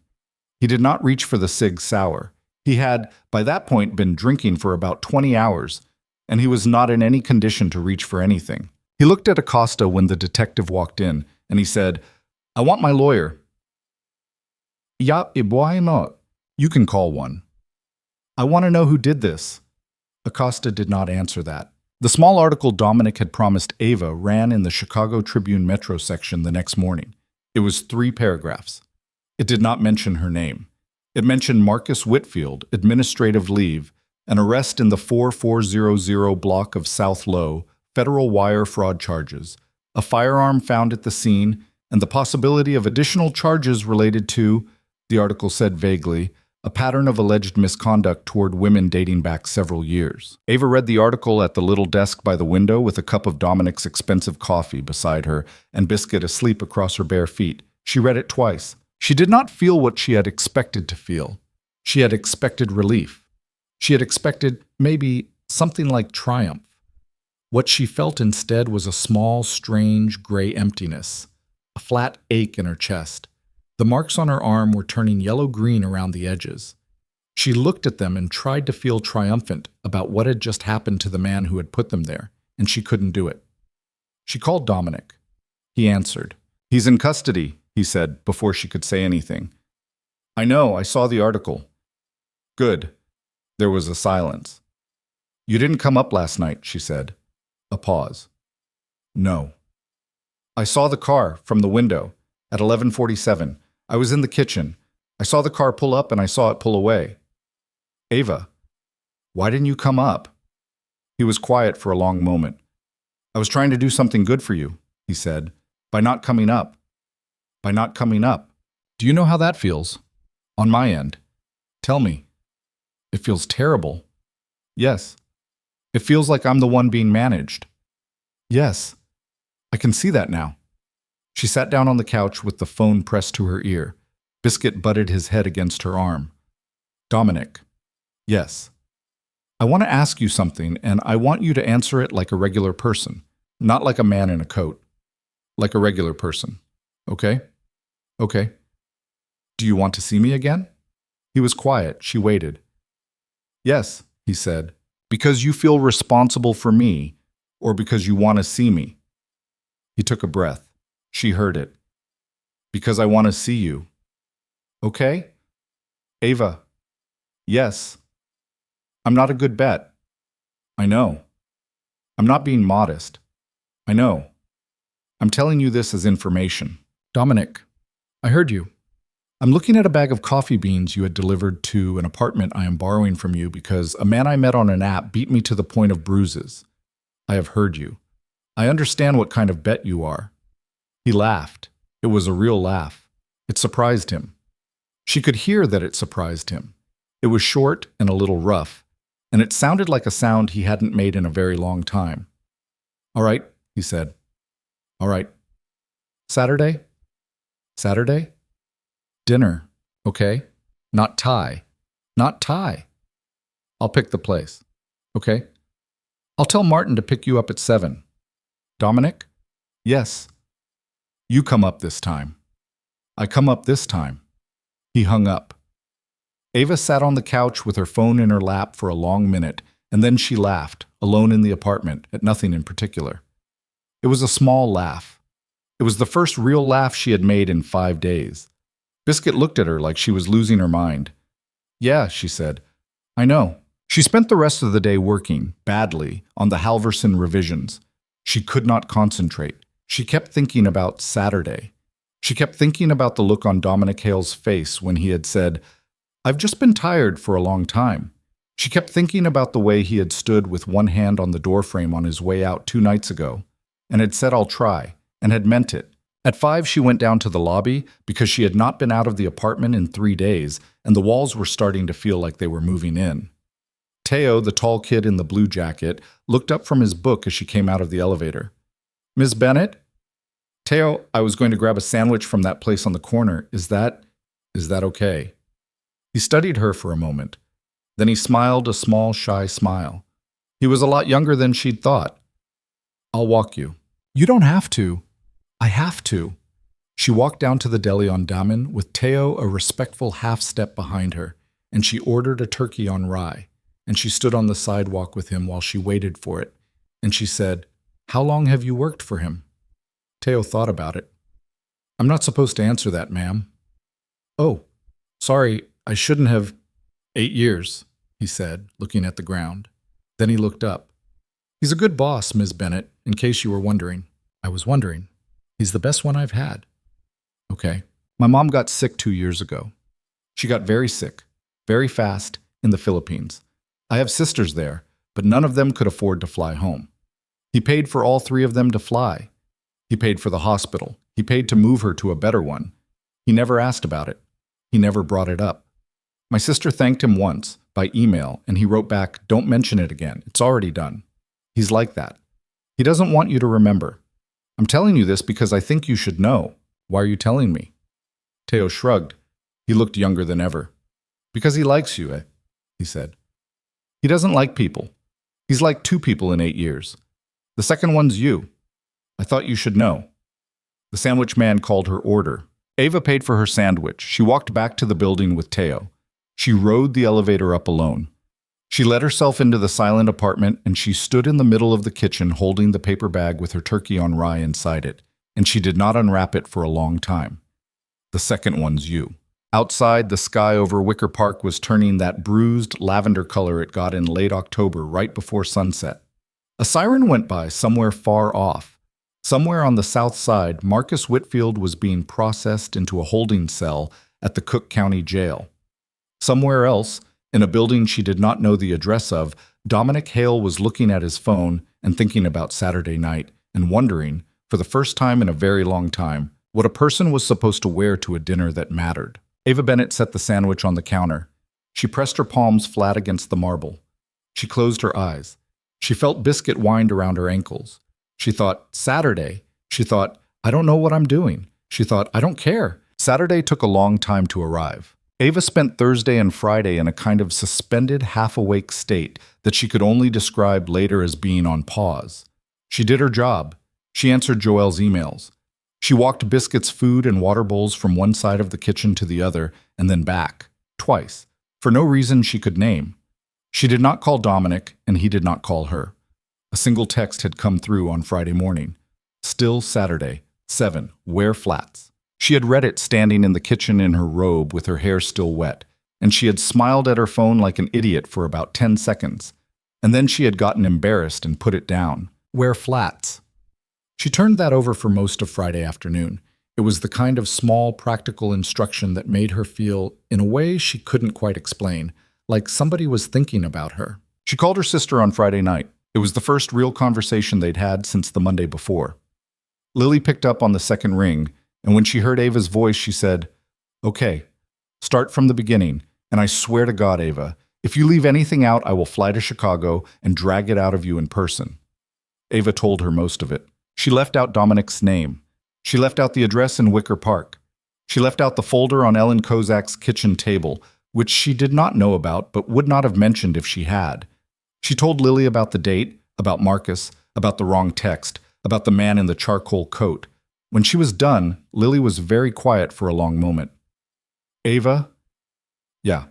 He did not reach for the Sig Sauer. He had, by that point, been drinking for about 20 hours, and he was not in any condition to reach for anything. He looked at Acosta when the detective walked in, and he said, "I want my lawyer." "Yeah, why not? You can call one." "I want to know who did this." Acosta did not answer that. The small article Dominic had promised Ava ran in the Chicago Tribune Metro section the next morning. It was 3 paragraphs. It did not mention her name. It mentioned Marcus Whitfield, administrative leave, an arrest in the 4400 block of South Low, federal wire fraud charges, a firearm found at the scene, and the possibility of additional charges related to, the article said vaguely, a pattern of alleged misconduct toward women dating back several years. Ava read the article at the little desk by the window with a cup of Dominic's expensive coffee beside her and Biscuit asleep across her bare feet. She read it twice. She did not feel what she had expected to feel. She had expected relief. She had expected, maybe, something like triumph. What she felt instead was a small, strange, gray emptiness, a flat ache in her chest. The marks on her arm were turning yellow-green around the edges. She looked at them and tried to feel triumphant about what had just happened to the man who had put them there, and she couldn't do it. She called Dominic. He answered. "He's in custody," he said, before she could say anything. "I know, I saw the article." "Good." There was a silence. "You didn't come up last night," she said. A pause. "No." "I saw the car from the window at 11:47. I was in the kitchen. I saw the car pull up and I saw it pull away." "Ava, why didn't you come up?" He was quiet for a long moment. "I was trying to do something good for you," he said, "by not coming up. By not coming up. Do you know how that feels? On my end. Tell me." "It feels terrible." "Yes." "It feels like I'm the one being managed." "Yes. I can see that now." She sat down on the couch with the phone pressed to her ear. Biscuit butted his head against her arm. "Dominic." "Yes." I want to ask you something, and I want you to answer it like a regular person, not like a man in a coat. Like a regular person. Okay? Okay. Do you want to see me again? He was quiet. She waited. Yes, he said. Because you feel responsible for me, or because you want to see me? He took a breath. She heard it. Because I want to see you. Okay? Ava. Yes. I'm not a good bet. I know. I'm not being modest. I know. I'm telling you this as information. Dominic, I heard you. I'm looking at a bag of coffee beans you had delivered to an apartment I am borrowing from you because a man I met on an app beat me to the point of bruises. I have heard you. I understand what kind of bet you are. He laughed. It was a real laugh. It surprised him. She could hear that it surprised him. It was short and a little rough, and it sounded like a sound he hadn't made in a very long time. All right, he said. All right. Saturday? Saturday? Dinner, okay? Not Thai. Not Thai. I'll pick the place, okay? I'll tell Martin to pick you up at 7. Dominic? Yes. You come up this time. I come up this time. He hung up. Ava sat on the couch with her phone in her lap for a long minute, and then she laughed, alone in the apartment, at nothing in particular. It was a small laugh. It was the first real laugh she had made in 5 days. Biscuit looked at her like she was losing her mind. Yeah, she said. I know. She spent the rest of the day working, badly, on the Halverson revisions. She could not concentrate. She kept thinking about Saturday. She kept thinking about the look on Dominic Hale's face when he had said, I've just been tired for a long time. She kept thinking about the way he had stood with one hand on the doorframe on his way out 2 nights ago, and had said, I'll try, and had meant it. At 5, she went down to the lobby because she had not been out of the apartment in 3 days, and the walls were starting to feel like they were moving in. Teo, the tall kid in the blue jacket, looked up from his book as she came out of the elevator. Miss Bennett? Teo, I was going to grab a sandwich from that place on the corner. Is that okay? He studied her for a moment. Then he smiled a small, shy smile. He was a lot younger than she'd thought. I'll walk you. You don't have to. I have to. She walked down to the deli on Damen with Teo a respectful half-step behind her, and she ordered a turkey on rye, and she stood on the sidewalk with him while she waited for it, and she said, How long have you worked for him? Teo thought about it. I'm not supposed to answer that, ma'am. Oh, sorry, I shouldn't have. 8 years, he said, looking at the ground. Then he looked up. He's a good boss, Ms. Bennett, in case you were wondering. I was wondering. He's the best one I've had. Okay. My mom got sick 2 years ago. She got very sick, very fast, in the Philippines. I have sisters there, but none of them could afford to fly home. He paid for all 3 of them to fly. He paid for the hospital. He paid to move her to a better one. He never asked about it. He never brought it up. My sister thanked him once, by email, and he wrote back, Don't mention it again. It's already done. He's like that. He doesn't want you to remember. I'm telling you this because I think you should know. Why are you telling me? Teo shrugged. He looked younger than ever. Because he likes you, he said. He doesn't like people. He's liked 2 people in 8 years. The second one's you. I thought you should know. The sandwich man called her order. Ava paid for her sandwich. She walked back to the building with Teo. She rode the elevator up alone. She let herself into the silent apartment, and she stood in the middle of the kitchen holding the paper bag with her turkey on rye inside it, and she did not unwrap it for a long time. The second one's you. Outside, the sky over Wicker Park was turning that bruised lavender color it got in late October right before sunset. A siren went by somewhere far off. Somewhere on the south side, Marcus Whitfield was being processed into a holding cell at the Cook County Jail. Somewhere else, in a building she did not know the address of, Dominic Hale was looking at his phone and thinking about Saturday night and wondering, for the first time in a very long time, what a person was supposed to wear to a dinner that mattered. Ava Bennett set the sandwich on the counter. She pressed her palms flat against the marble. She closed her eyes. She felt biscuit wind around her ankles. She thought, Saturday. She thought, I don't know what I'm doing. She thought, I don't care. Saturday took a long time to arrive. Ava spent Thursday and Friday in a kind of suspended, half-awake state that she could only describe later as being on pause. She did her job. She answered Joelle's emails. She walked Biscuit's food and water bowls from one side of the kitchen to the other and then back, twice, for no reason she could name. She did not call Dominic, and he did not call her. A single text had come through on Friday morning. Still Saturday, 7, wear flats. She had read it standing in the kitchen in her robe with her hair still wet, and she had smiled at her phone like an idiot for about 10 seconds. And then she had gotten embarrassed and put it down. Wear flats. She turned that over for most of Friday afternoon. It was the kind of small, practical instruction that made her feel, in a way she couldn't quite explain, like somebody was thinking about her. She called her sister on Friday night. It was the first real conversation they'd had since the Monday before. Lily picked up on the second ring, and when she heard Ava's voice, she said, "Okay, start from the beginning, and I swear to God, Ava, if you leave anything out, I will fly to Chicago and drag it out of you in person." Ava told her most of it. She left out Dominic's name. She left out the address in Wicker Park. She left out the folder on Ellen Kozak's kitchen table, which she did not know about but would not have mentioned if she had. She told Lily about the date, about Marcus, about the wrong text, about the man in the charcoal coat. When she was done, Lily was very quiet for a long moment. "Ava?" "Yeah."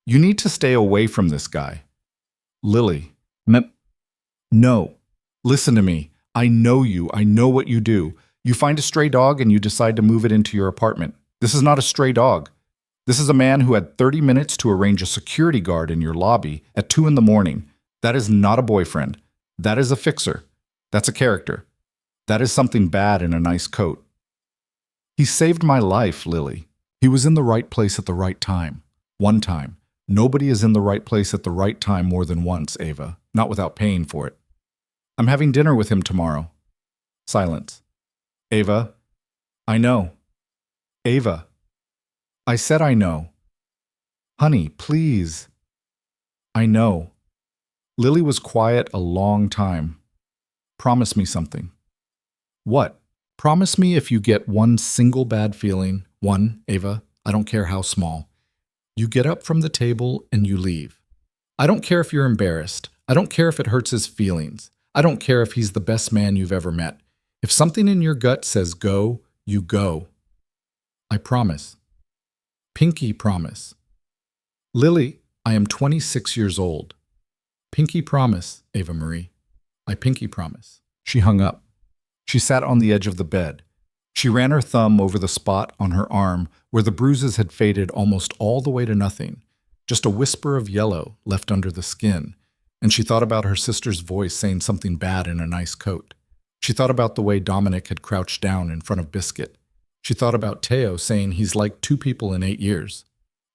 "You need to stay away from this guy." "Lily." "No. Listen to me. I know you. I know what you do. You find a stray dog and you decide to move it into your apartment. This is not a stray dog. This is a man who had 30 minutes to arrange a security guard in your lobby at 2 in the morning. That is not a boyfriend. That is a fixer. That's a character. That is something bad in a nice coat. He saved my life, Lily. He was in the right place at the right time. One time. Nobody is in the right place at the right time more than once, Ava. Not without paying for it. I'm having dinner with him tomorrow." Silence. "Ava, I know." "Ava, I said I know." "Honey, please." "I know." Lily was quiet a long time. "Promise me something." "What?" "Promise me if you get one single bad feeling, one, Ava, I don't care how small, you get up from the table and you leave. I don't care if you're embarrassed. I don't care if it hurts his feelings. I don't care if he's the best man you've ever met. If something in your gut says go, you go. I promise. Pinky promise." "Lily, I am 26 years old." "Pinky promise, Ava Marie. I pinky promise." She hung up. She sat on the edge of the bed. She ran her thumb over the spot on her arm where the bruises had faded almost all the way to nothing, just a whisper of yellow left under the skin, and she thought about her sister's voice saying something bad in a nice coat. She thought about the way Dominic had crouched down in front of Biscuit. She thought about Teo saying he's like 2 people in 8 years.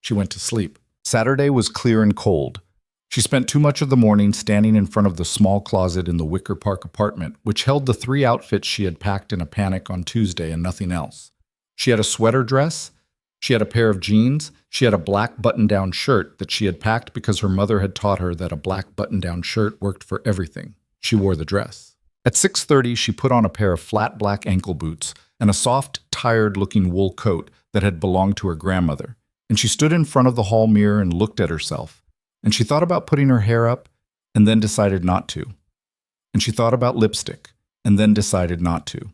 She went to sleep. Saturday was clear and cold. She spent too much of the morning standing in front of the small closet in the Wicker Park apartment, which held the 3 outfits she had packed in a panic on Tuesday and nothing else. She had a sweater dress, she had a pair of jeans, she had a black button-down shirt that she had packed because her mother had taught her that a black button-down shirt worked for everything. She wore the dress. At 6:30, she put on a pair of flat black ankle boots and a soft, tired-looking wool coat that had belonged to her grandmother, and she stood in front of the hall mirror and looked at herself. And she thought about putting her hair up, and then decided not to. And she thought about lipstick, and then decided not to.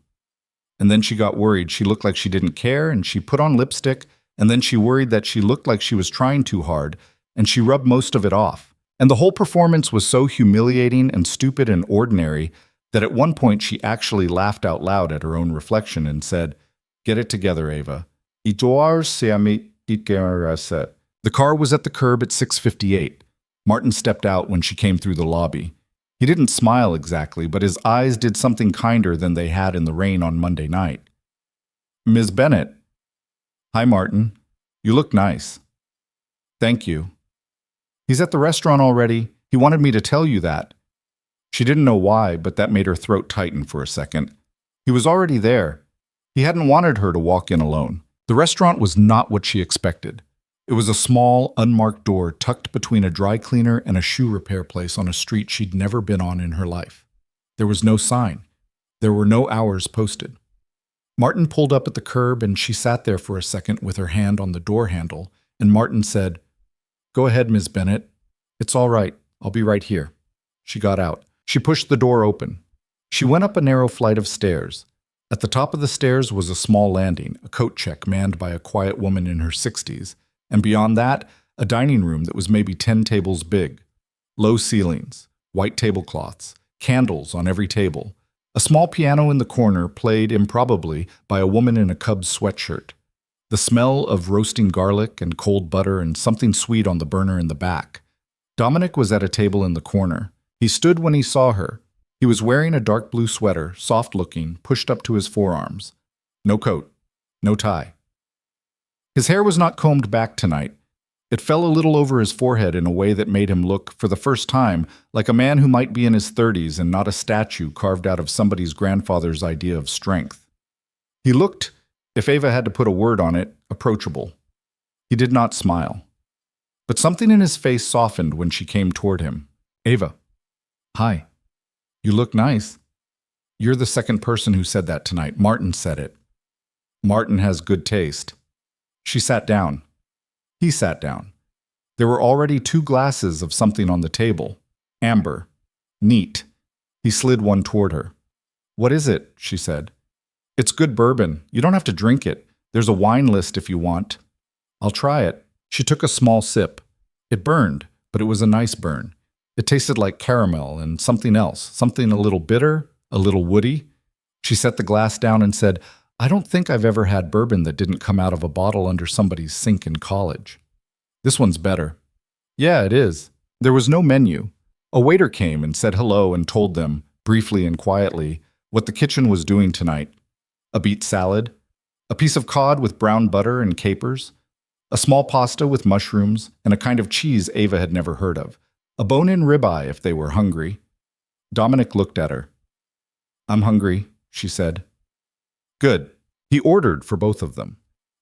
And then she got worried she looked like she didn't care, and she put on lipstick, and then she worried that she looked like she was trying too hard, and she rubbed most of it off. And the whole performance was so humiliating and stupid and ordinary that at one point she actually laughed out loud at her own reflection and said, "Get it together, Ava. The car was at the curb at 6:58. Martin stepped out when she came through the lobby. He didn't smile exactly, but his eyes did something kinder than they had in the rain on Monday night. "Ms. Bennett." "Hi, Martin. You look nice." "Thank you." "He's at the restaurant already. He wanted me to tell you that." She didn't know why, but that made her throat tighten for a second. He was already there. He hadn't wanted her to walk in alone. The restaurant was not what she expected. It was a small, unmarked door tucked between a dry cleaner and a shoe repair place on a street she'd never been on in her life. There was no sign. There were no hours posted. Martin pulled up at the curb and she sat there for a second with her hand on the door handle, and Martin said, "Go ahead, Miss Bennett. It's all right. I'll be right here." She got out. She pushed the door open. She went up a narrow flight of stairs. At the top of the stairs was a small landing, a coat check manned by a quiet woman in her 60s, and beyond that, a dining room that was maybe 10 tables big. Low ceilings, white tablecloths, candles on every table. A small piano in the corner played improbably by a woman in a Cubs sweatshirt. The smell of roasting garlic and cold butter and something sweet on the burner in the back. Dominic was at a table in the corner. He stood when he saw her. He was wearing a dark blue sweater, soft-looking, pushed up to his forearms. No coat, no tie. His hair was not combed back tonight. It fell a little over his forehead in a way that made him look, for the first time, like a man who might be in his 30s and not a statue carved out of somebody's grandfather's idea of strength. He looked, if Ava had to put a word on it, approachable. He did not smile. But something in his face softened when she came toward him. "Ava." "Hi. You look nice." "You're the second person who said that tonight. Martin said it." "Martin has good taste." She sat down. He sat down. There were already 2 glasses of something on the table. Amber. Neat. He slid one toward her. "What is it?" she said. "It's good bourbon. You don't have to drink it. There's a wine list if you want." "I'll try it." She took a small sip. It burned, but it was a nice burn. It tasted like caramel and something else, something a little bitter, a little woody. She set the glass down and said, "I don't think I've ever had bourbon that didn't come out of a bottle under somebody's sink in college. This one's better." "Yeah, it is." There was no menu. A waiter came and said hello and told them, briefly and quietly, what the kitchen was doing tonight. A beet salad, a piece of cod with brown butter and capers, a small pasta with mushrooms, and a kind of cheese Ava had never heard of. A bone-in ribeye if they were hungry. Dominic looked at her. "I'm hungry," she said. Good. He ordered for both of them.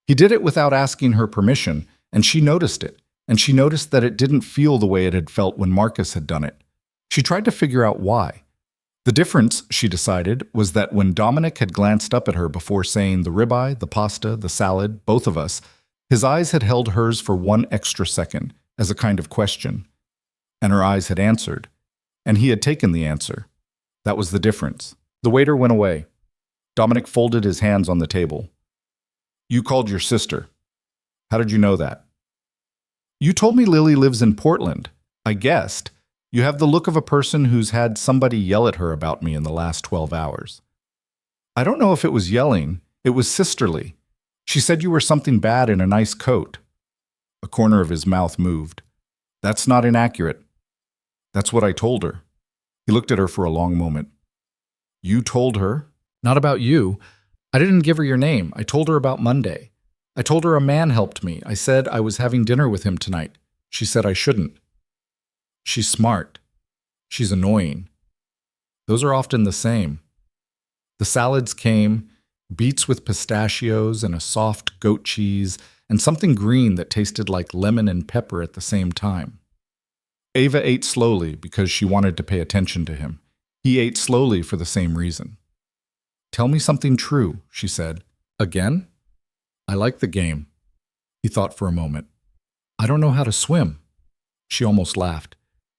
He did it without asking her permission, and she noticed it, and she noticed that it didn't feel the way it had felt when Marcus had done it. She tried to figure out why. The difference, she decided, was that when Dominic had glanced up at her before saying the ribeye, the pasta, the salad, both of us, his eyes had held hers for 1 extra second, as a kind of question. And her eyes had answered. And he had taken the answer. That was the difference. The waiter went away. Dominic folded his hands on the table. "You called your sister. How did you know that?" "You told me Lily lives in Portland. I guessed. You have the look of a person who's had somebody yell at her about me in the last 12 hours. "I don't know if it was yelling. It was sisterly. She said you were something bad in a nice coat." A corner of his mouth moved. "That's not inaccurate." "That's what I told her." He looked at her for a long moment. "You told her?" "Not about you. I didn't give her your name. I told her about Monday. I told her a man helped me. I said I was having dinner with him tonight. She said I shouldn't." "She's smart. She's annoying." Those are often the same. The salads came, beets with pistachios and a soft goat cheese and something green that tasted like lemon and pepper at the same time. Ava ate slowly because she wanted to pay attention to him. He ate slowly for the same reason. "Tell me something true," she said. "Again?" "I like the game." He thought for a moment. "I don't know how to swim." She almost laughed.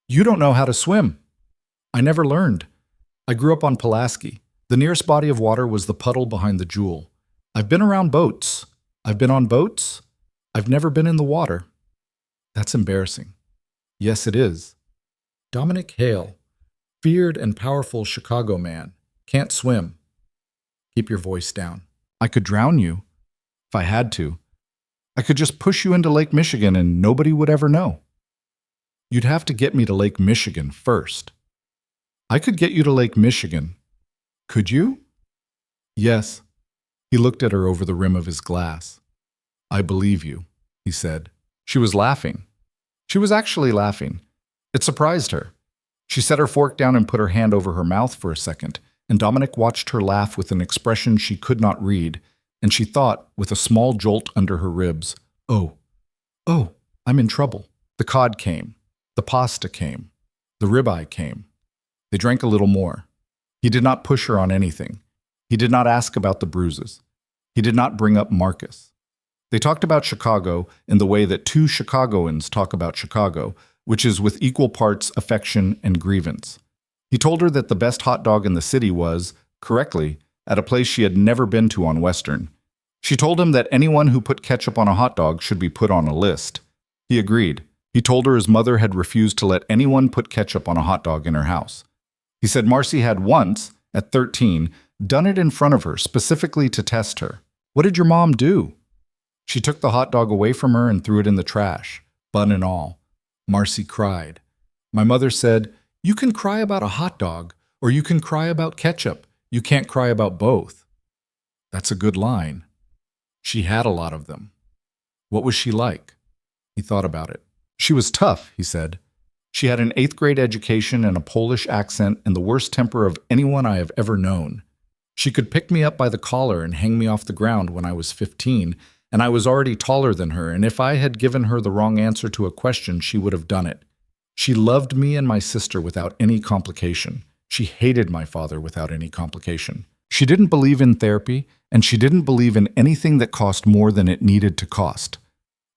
"You don't know how to swim." "I never learned. I grew up on Pulaski. The nearest body of water was the puddle behind the Jewel. I've been around boats. I've been on boats. I've never been in the water." "That's embarrassing." "Yes, it is." Dominic Hale, feared and powerful Chicago man, can't swim. Keep your voice down. "I could drown you, if I had to. I could just push you into Lake Michigan and nobody would ever know." "You'd have to get me to Lake Michigan first." "I could get you to Lake Michigan." "Could you?" "Yes." He looked at her over the rim of his glass. "I believe you," he said. She was laughing. She was actually laughing. It surprised her. She set her fork down and put her hand over her mouth for a second, and Dominic watched her laugh with an expression she could not read, and she thought, with a small jolt under her ribs, oh, I'm in trouble." The cod came. The pasta came. The ribeye came. They drank a little more. He did not push her on anything. He did not ask about the bruises. He did not bring up Marcus. They talked about Chicago in the way that two Chicagoans talk about Chicago, which is with equal parts affection and grievance. He told her that the best hot dog in the city was, correctly, at a place she had never been to on Western. She told him that anyone who put ketchup on a hot dog should be put on a list. He agreed. He told her his mother had refused to let anyone put ketchup on a hot dog in her house. He said Marcy had once, at 13, done it in front of her specifically to test her. What did your mom do? She took the hot dog away from her and threw it in the trash, bun and all. Marcy cried. My mother said, "You can cry about a hot dog, or you can cry about ketchup. You can't cry about both." That's a good line. She had a lot of them. What was she like? He thought about it. She was tough, he said. She had an 8th grade education and a Polish accent and the worst temper of anyone I have ever known. She could pick me up by the collar and hang me off the ground when I was 15, and I was already taller than her, and if I had given her the wrong answer to a question, she would have done it. She loved me and my sister without any complication. She hated my father without any complication. She didn't believe in therapy, and she didn't believe in anything that cost more than it needed to cost.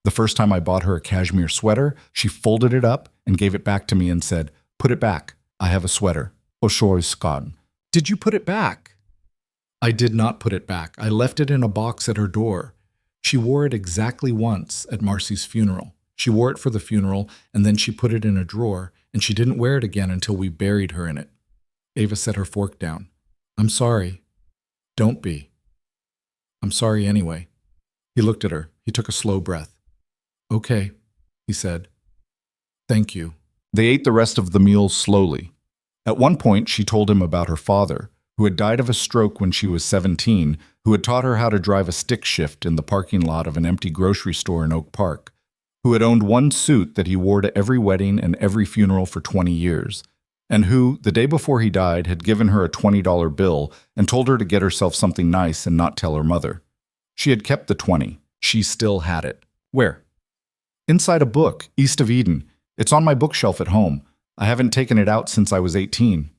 The first time I bought her a cashmere sweater, she folded it up and gave it back to me and said, "Put it back. I have a sweater. Oshoiskan." Did you put it back? I did not put it back. I left it in a box at her door. She wore it exactly once at Marcy's funeral. She wore it for the funeral, and then she put it in a drawer, and she didn't wear it again until we buried her in it. Ava set her fork down. I'm sorry. Don't be. I'm sorry anyway. He looked at her. He took a slow breath. Okay, he said. Thank you. They ate the rest of the meal slowly. At one point, she told him about her father, who had died of a stroke when she was 17, who had taught her how to drive a stick shift in the parking lot of an empty grocery store in Oak Park, who had owned one suit that he wore to every wedding and every funeral for 20 years, and who, the day before he died, had given her a $20 bill and told her to get herself something nice and not tell her mother. She had kept the 20. She still had it. Where? Inside a book, East of Eden. It's on my bookshelf at home. I haven't taken it out since I was 18.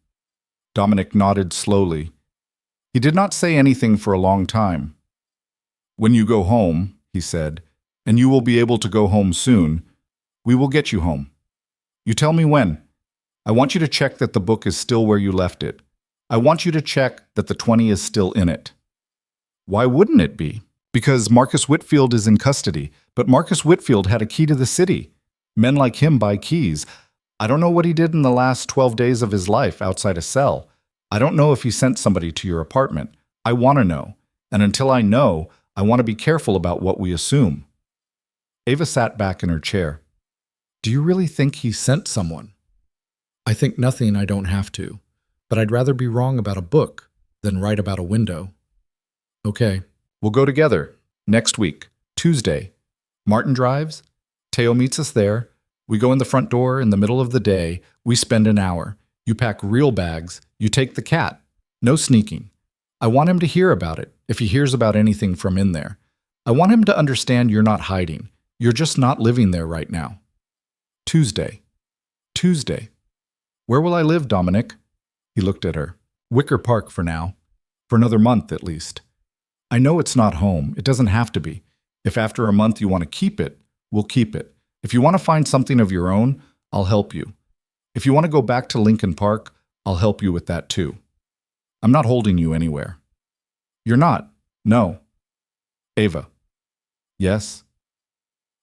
Dominic nodded slowly. He did not say anything for a long time. When you go home, he said, and you will be able to go home soon, we will get you home. You tell me when. I want you to check that the book is still where you left it. I want you to check that the 20 is still in it. Why wouldn't it be? Because Marcus Whitfield is in custody, but Marcus Whitfield had a key to the city. Men like him buy keys. I don't know what he did in the last 12 days of his life outside a cell. I don't know if he sent somebody to your apartment. I want to know. And until I know, I want to be careful about what we assume. Ava sat back in her chair. Do you really think he sent someone? I think nothing I don't have to, but I'd rather be wrong about a book than right about a window. Okay, we'll go together. Next week, Tuesday. Martin drives. Teo meets us there. We go in the front door in the middle of the day. We spend an hour. You pack real bags. You take the cat. No sneaking. I want him to hear about it, if he hears about anything from in there. I want him to understand you're not hiding. You're just not living there right now. Tuesday. Tuesday. Where will I live, Dominic? He looked at her. Wicker Park for now. For another month, at least. I know it's not home. It doesn't have to be. If after a month you want to keep it, we'll keep it. If you want to find something of your own, I'll help you. If you want to go back to Lincoln Park, I'll help you with that too. I'm not holding you anywhere. You're not. No. Ava. Yes?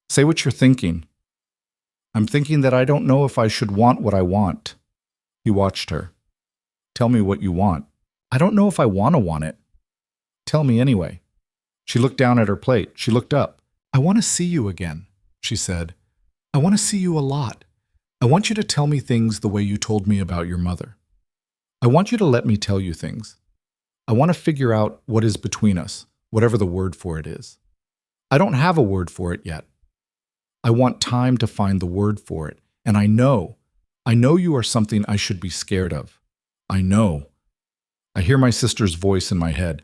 Say what you're thinking. I'm thinking that I don't know if I should want what I want. He watched her. Tell me what you want. I don't know if I want it. Tell me anyway. She looked down at her plate. She looked up. I want to see you again, she said. I want to see you a lot. I want you to tell me things the way you told me about your mother. I want you to let me tell you things. I want to figure out what is between us, whatever the word for it is. I don't have a word for it yet. I want time to find the word for it, and I know you are something I should be scared of. I know. I hear my sister's voice in my head,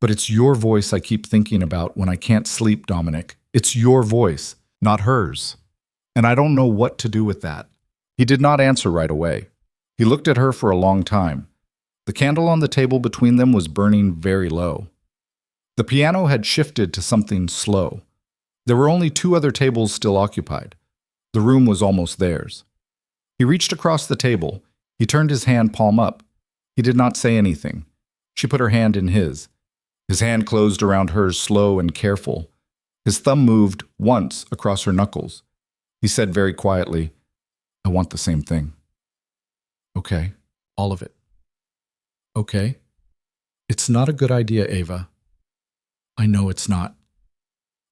but it's your voice I keep thinking about when I can't sleep, Dominic. It's your voice, not hers. And I don't know what to do with that. He did not answer right away. He looked at her for a long time. The candle on the table between them was burning very low. The piano had shifted to something slow. There were only 2 other tables still occupied. The room was almost theirs. He reached across the table. He turned his hand palm up. He did not say anything. She put her hand in his. His hand closed around hers, slow and careful. His thumb moved once across her knuckles. He said very quietly, "I want the same thing." "Okay, all of it." "Okay." "It's not a good idea, Ava." "I know it's not.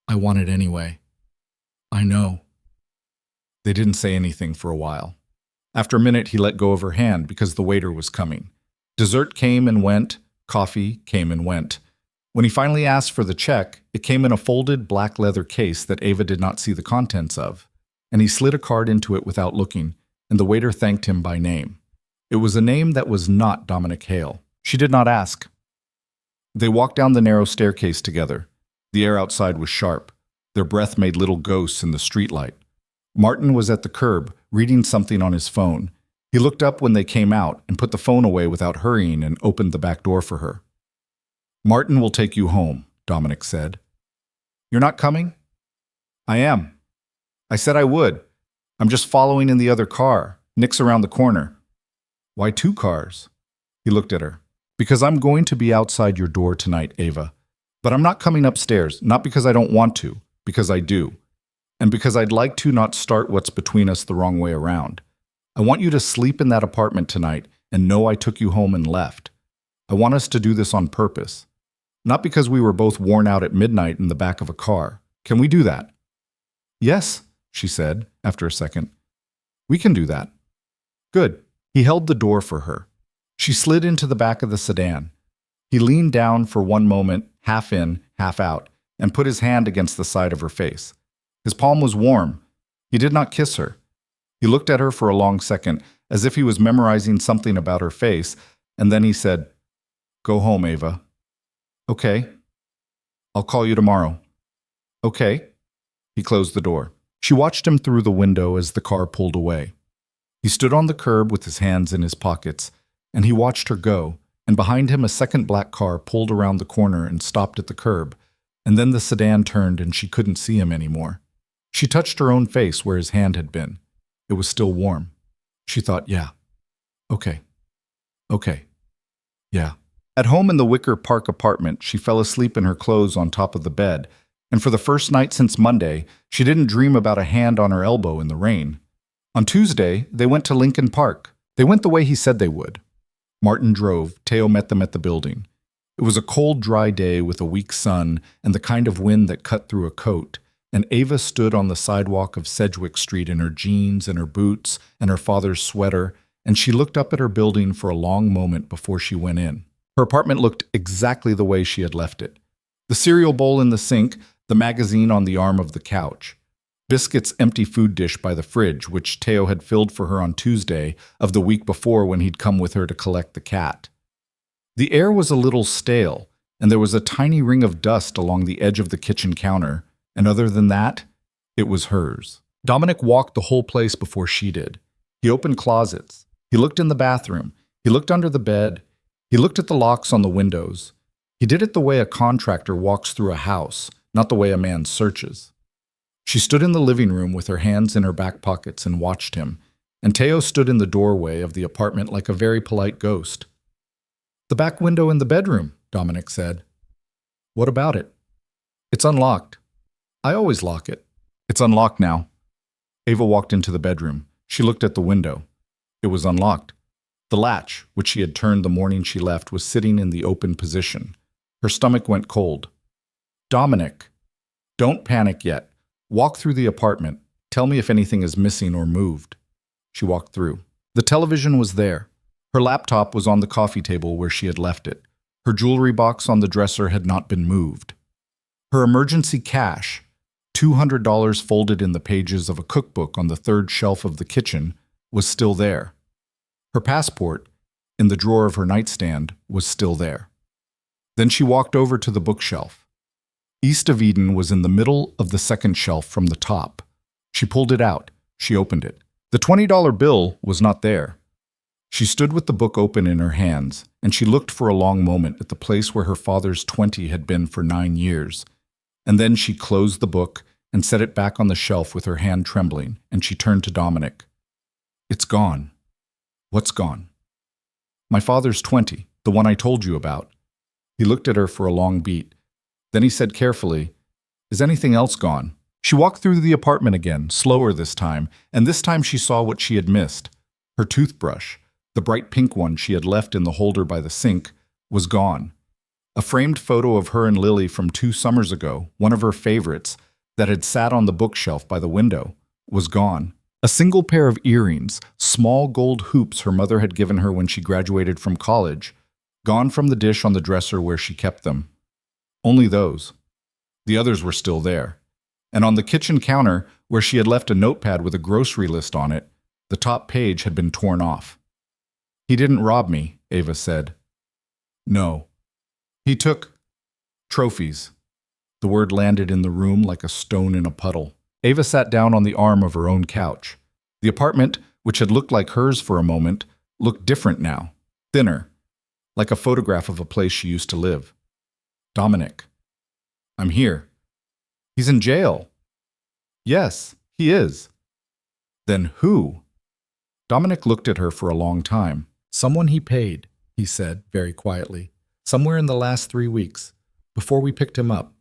I want it anyway." "I know." They didn't say anything for a while. After a minute, he let go of her hand because the waiter was coming. Dessert came and went. Coffee came and went. When he finally asked for the check, it came in a folded black leather case that Ava did not see the contents of, and he slid a card into it without looking, and the waiter thanked him by name. It was a name that was not Dominic Hale. She did not ask. They walked down the narrow staircase together. The air outside was sharp. Their breath made little ghosts in the streetlight. Martin was at the curb, reading something on his phone. He looked up when they came out and put the phone away without hurrying and opened the back door for her. "Martin will take you home," Dominic said. "You're not coming?" "I am. I said I would. I'm just following in the other car. Nick's around the corner." "Why 2 cars?" He looked at her. "Because I'm going to be outside your door tonight, Ava. But I'm not coming upstairs, not because I don't want to, because I do. And because I'd like to not start what's between us the wrong way around. I want you to sleep in that apartment tonight and know I took you home and left. I want us to do this on purpose. Not because we were both worn out at midnight in the back of a car. Can we do that?" "Yes," she said, after a second. "We can do that." "Good." He held the door for her. She slid into the back of the sedan. He leaned down for one moment, half in, half out, and put his hand against the side of her face. His palm was warm. He did not kiss her. He looked at her for a long second, as if he was memorizing something about her face, and then he said, "Go home, Ava." "Okay. I'll call you tomorrow." "Okay." He closed the door. She watched him through the window as the car pulled away. He stood on the curb with his hands in his pockets, and he watched her go, and behind him a second black car pulled around the corner and stopped at the curb, and then the sedan turned and she couldn't see him anymore. She touched her own face where his hand had been. It was still warm. She thought, yeah. Okay. Yeah. At home in the Wicker Park apartment, she fell asleep in her clothes on top of the bed, and for the first night since Monday, she didn't dream about a hand on her elbow in the rain. On Tuesday, they went to Lincoln Park. They went the way he said they would. Martin drove. Teo met them at the building. It was a cold, dry day with a weak sun and the kind of wind that cut through a coat, and Ava stood on the sidewalk of Sedgwick Street in her jeans and her boots and her father's sweater, and she looked up at her building for a long moment before she went in. Her apartment looked exactly the way she had left it. The cereal bowl in the sink, the magazine on the arm of the couch. Biscuit's empty food dish by the fridge, which Teo had filled for her on Tuesday of the week before when he'd come with her to collect the cat. The air was a little stale, and there was a tiny ring of dust along the edge of the kitchen counter, and other than that, it was hers. Dominic walked the whole place before she did. He opened closets. He looked in the bathroom. He looked under the bed. He looked at the locks on the windows. He did it the way a contractor walks through a house, not the way a man searches. She stood in the living room with her hands in her back pockets and watched him, and Teo stood in the doorway of the apartment like a very polite ghost. "The back window in the bedroom," Dominic said. "What about it?" "It's unlocked. I always lock it." "It's unlocked now." Ava walked into the bedroom. She looked at the window. It was unlocked. The latch, which she had turned the morning she left, was sitting in the open position. Her stomach went cold. "Dominic, don't panic yet. Walk through the apartment. Tell me if anything is missing or moved." She walked through. The television was there. Her laptop was on the coffee table where she had left it. Her jewelry box on the dresser had not been moved. Her emergency cash, $200 folded in the pages of a cookbook on the third shelf of the kitchen, was still there. Her passport, in the drawer of her nightstand, was still there. Then she walked over to the bookshelf. East of Eden was in the middle of the second shelf from the top. She pulled it out. She opened it. The $20 bill was not there. She stood with the book open in her hands, and she looked for a long moment at the place where her father's 20 had been for 9 years. And then she closed the book and set it back on the shelf with her hand trembling, and she turned to Dominic. It's gone. What's gone? My father's 20, the one I told you about. He looked at her for a long beat. Then he said carefully, Is anything else gone? She walked through the apartment again, slower this time, and this time she saw what she had missed. Her toothbrush, the bright pink one she had left in the holder by the sink, was gone. A framed photo of her and Lily from 2 summers ago, one of her favorites, that had sat on the bookshelf by the window, was gone. A single pair of earrings, small gold hoops her mother had given her when she graduated from college, gone from the dish on the dresser where she kept them. Only those. The others were still there. And on the kitchen counter, where she had left a notepad with a grocery list on it, the top page had been torn off. He didn't rob me, Ava said. No. He took trophies. The word landed in the room like a stone in a puddle. Ava sat down on the arm of her own couch. The apartment, which had looked like hers for a moment, looked different now, thinner, like a photograph of a place she used to live. Dominic. I'm here. He's in jail. Yes, he is. Then who? Dominic looked at her for a long time. Someone he paid, he said very quietly, somewhere in the last 3 weeks, before we picked him up.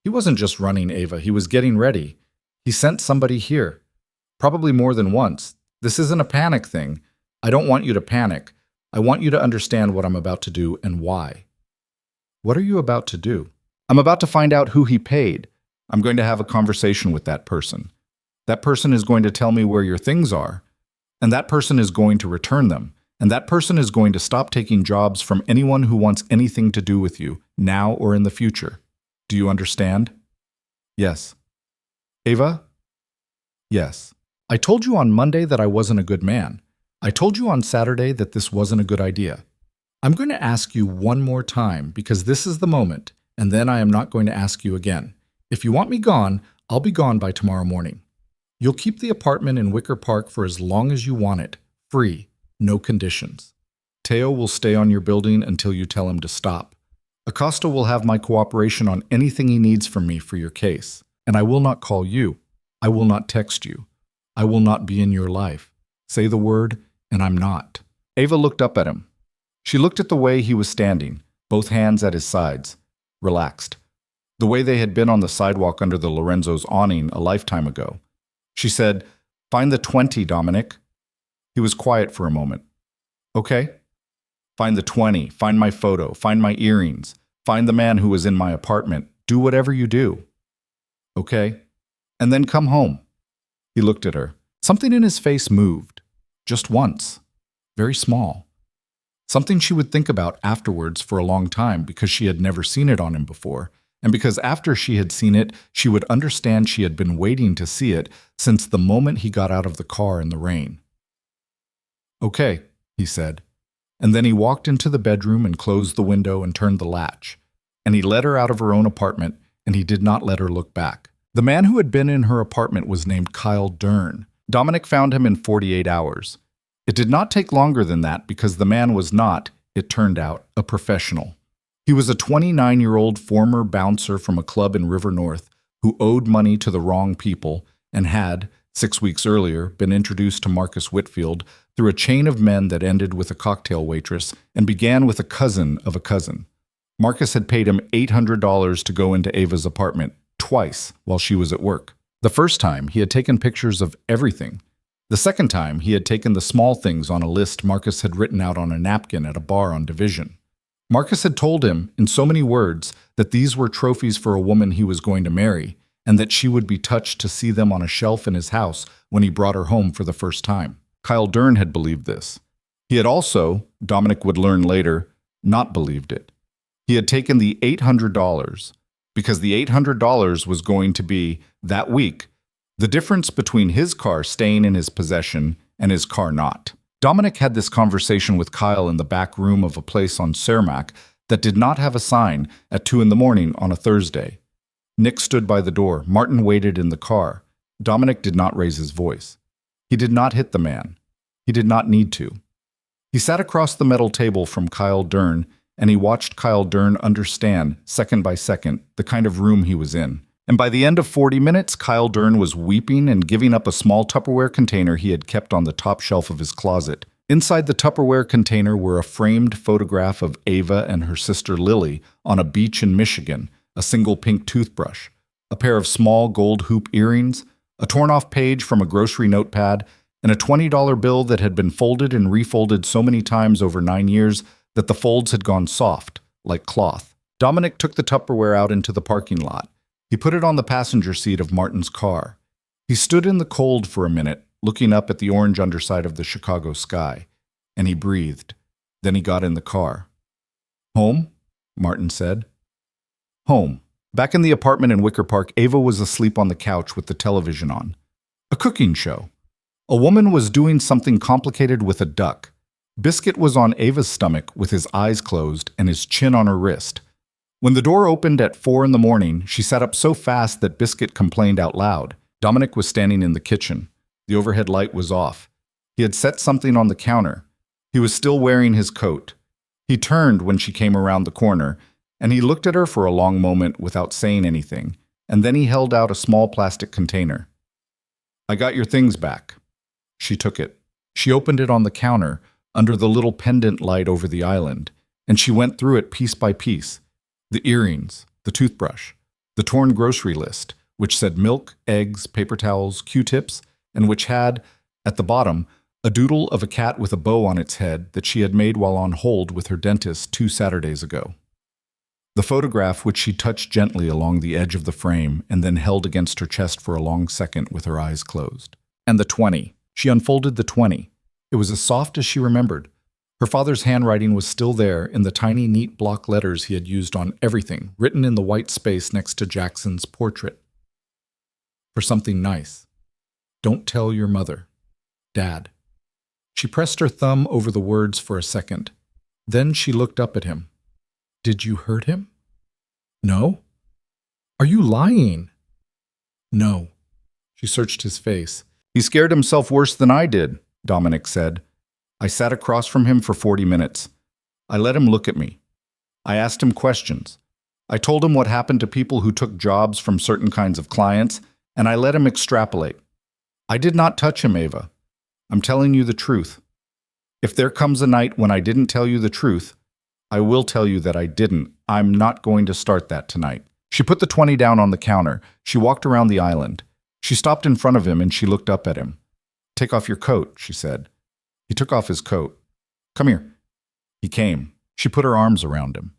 He wasn't just running, Ava, he was getting ready. He sent somebody here. Probably more than once. This isn't a panic thing. I don't want you to panic. I want you to understand what I'm about to do and why. What are you about to do? I'm about to find out who he paid. I'm going to have a conversation with that person. That person is going to tell me where your things are. And that person is going to return them. And that person is going to stop taking jobs from anyone who wants anything to do with you, now or in the future. Do you understand? Yes. Ava? Yes. I told you on Monday that I wasn't a good man. I told you on Saturday that this wasn't a good idea. I'm going to ask you one more time because this is the moment, and then I am not going to ask you again. If you want me gone, I'll be gone by tomorrow morning. You'll keep the apartment in Wicker Park for as long as you want it, free, no conditions. Teo will stay on your building until you tell him to stop. Acosta will have my cooperation on anything he needs from me for your case. And I will not call you. I will not text you. I will not be in your life. Say the word, and I'm not. Ava looked up at him. She looked at the way he was standing, both hands at his sides, relaxed. The way they had been on the sidewalk under the Lorenzo's awning a lifetime ago. She said, Find the 20, Dominic. He was quiet for a moment. Okay. Find the 20, find my photo, find my earrings, find the man who was in my apartment. Do whatever you do. Okay. And then come home. He looked at her. Something in his face moved. Just once. Very small. Something she would think about afterwards for a long time because she had never seen it on him before, and because after she had seen it, she would understand she had been waiting to see it since the moment he got out of the car in the rain. Okay, he said. And then he walked into the bedroom and closed the window and turned the latch. And he led her out of her own apartment, and he did not let her look back. The man who had been in her apartment was named Kyle Dern. Dominic found him in 48 hours. It did not take longer than that because the man was not, it turned out, a professional. He was a 29-year-old former bouncer from a club in River North who owed money to the wrong people and had, 6 weeks earlier, been introduced to Marcus Whitfield through a chain of men that ended with a cocktail waitress and began with a cousin of a cousin. Marcus had paid him $800 to go into Ava's apartment twice while she was at work. The first time, he had taken pictures of everything. The second time, he had taken the small things on a list Marcus had written out on a napkin at a bar on Division. Marcus had told him, in so many words, that these were trophies for a woman he was going to marry, and that she would be touched to see them on a shelf in his house when he brought her home for the first time. Kyle Dern had believed this. He had also, Dominic would learn later, not believed it. He had taken the $800 because the $800 was going to be, that week, the difference between his car staying in his possession and his car not. Dominic had this conversation with Kyle in the back room of a place on Cermak that did not have a sign at 2 a.m. on a Thursday. Nick stood by the door. Martin waited in the car. Dominic did not raise his voice. He did not hit the man. He did not need to. He sat across the metal table from Kyle Dern, and he watched Kyle Dern understand, second by second, the kind of room he was in. And by the end of 40 minutes, Kyle Dern was weeping and giving up a small Tupperware container he had kept on the top shelf of his closet. Inside the Tupperware container were a framed photograph of Ava and her sister Lily on a beach in Michigan, a single pink toothbrush, a pair of small gold hoop earrings, a torn-off page from a grocery notepad, and a $20 bill that had been folded and refolded so many times over 9 years that the folds had gone soft, like cloth. Dominic took the Tupperware out into the parking lot. He put it on the passenger seat of Martin's car. He stood in the cold for a minute, looking up at the orange underside of the Chicago sky, and he breathed. Then he got in the car. "Home?" Martin said. "Home." Back in the apartment in Wicker Park, Ava was asleep on the couch with the television on. A cooking show. A woman was doing something complicated with a duck. Biscuit was on Ava's stomach with his eyes closed and his chin on her wrist. When the door opened at 4 in the morning, she sat up so fast that Biscuit complained out loud. Dominic was standing in the kitchen. The overhead light was off. He had set something on the counter. He was still wearing his coat. He turned when she came around the corner, and he looked at her for a long moment without saying anything, and then he held out a small plastic container. "I got your things back." She took it. She opened it on the counter, under the little pendant light over the island, and she went through it piece by piece. The earrings, the toothbrush, the torn grocery list, which said milk, eggs, paper towels, Q-tips, and which had, at the bottom, a doodle of a cat with a bow on its head that she had made while on hold with her dentist 2 Saturdays ago. The photograph, which she touched gently along the edge of the frame and then held against her chest for a long second with her eyes closed. And the 20. She unfolded the 20. It was as soft as she remembered. Her father's handwriting was still there in the tiny, neat block letters he had used on everything, written in the white space next to Jackson's portrait. "For something nice. Don't tell your mother. Dad." She pressed her thumb over the words for a second. Then she looked up at him. "Did you hurt him?" "No." "Are you lying?" "No." She searched his face. "He scared himself worse than I did," Dominic said. "I sat across from him for 40 minutes. I let him look at me. I asked him questions. I told him what happened to people who took jobs from certain kinds of clients, and I let him extrapolate. I did not touch him, Ava. I'm telling you the truth. If there comes a night when I didn't tell you the truth, I will tell you that I didn't. I'm not going to start that tonight." She put the 20 down on the counter. She walked around the island. She stopped in front of him and she looked up at him. "Take off your coat," she said. He took off his coat. "Come here." He came. She put her arms around him.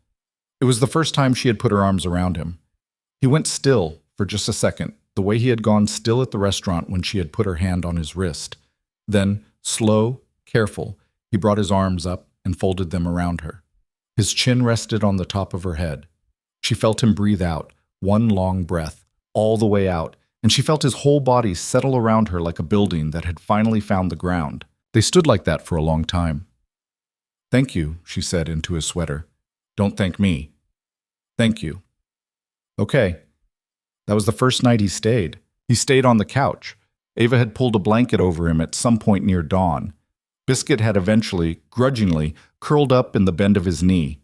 It was the first time she had put her arms around him. He went still for just a second, the way he had gone still at the restaurant when she had put her hand on his wrist. Then, slow, careful, he brought his arms up and folded them around her. His chin rested on the top of her head. She felt him breathe out, one long breath, all the way out, and she felt his whole body settle around her like a building that had finally found the ground. They stood like that for a long time. "Thank you," she said into his sweater. "Don't thank me." "Thank you." "Okay." That was the first night he stayed. He stayed on the couch. Ava had pulled a blanket over him at some point near dawn. Biscuit had eventually, grudgingly, curled up in the bend of his knee.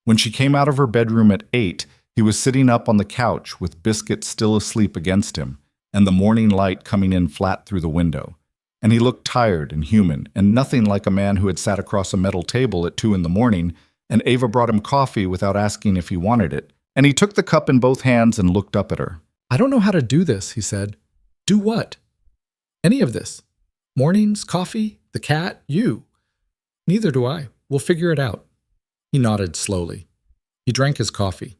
When she came out of her bedroom at 8, he was sitting up on the couch with Biscuit still asleep against him, and the morning light coming in flat through the window. And he looked tired and human, and nothing like a man who had sat across a metal table at 2 in the morning, and Ava brought him coffee without asking if he wanted it. And he took the cup in both hands and looked up at her. "I don't know how to do this," he said. "Do what?" "Any of this. Mornings, coffee, the cat, you." "Neither do I. We'll figure it out." He nodded slowly. He drank his coffee.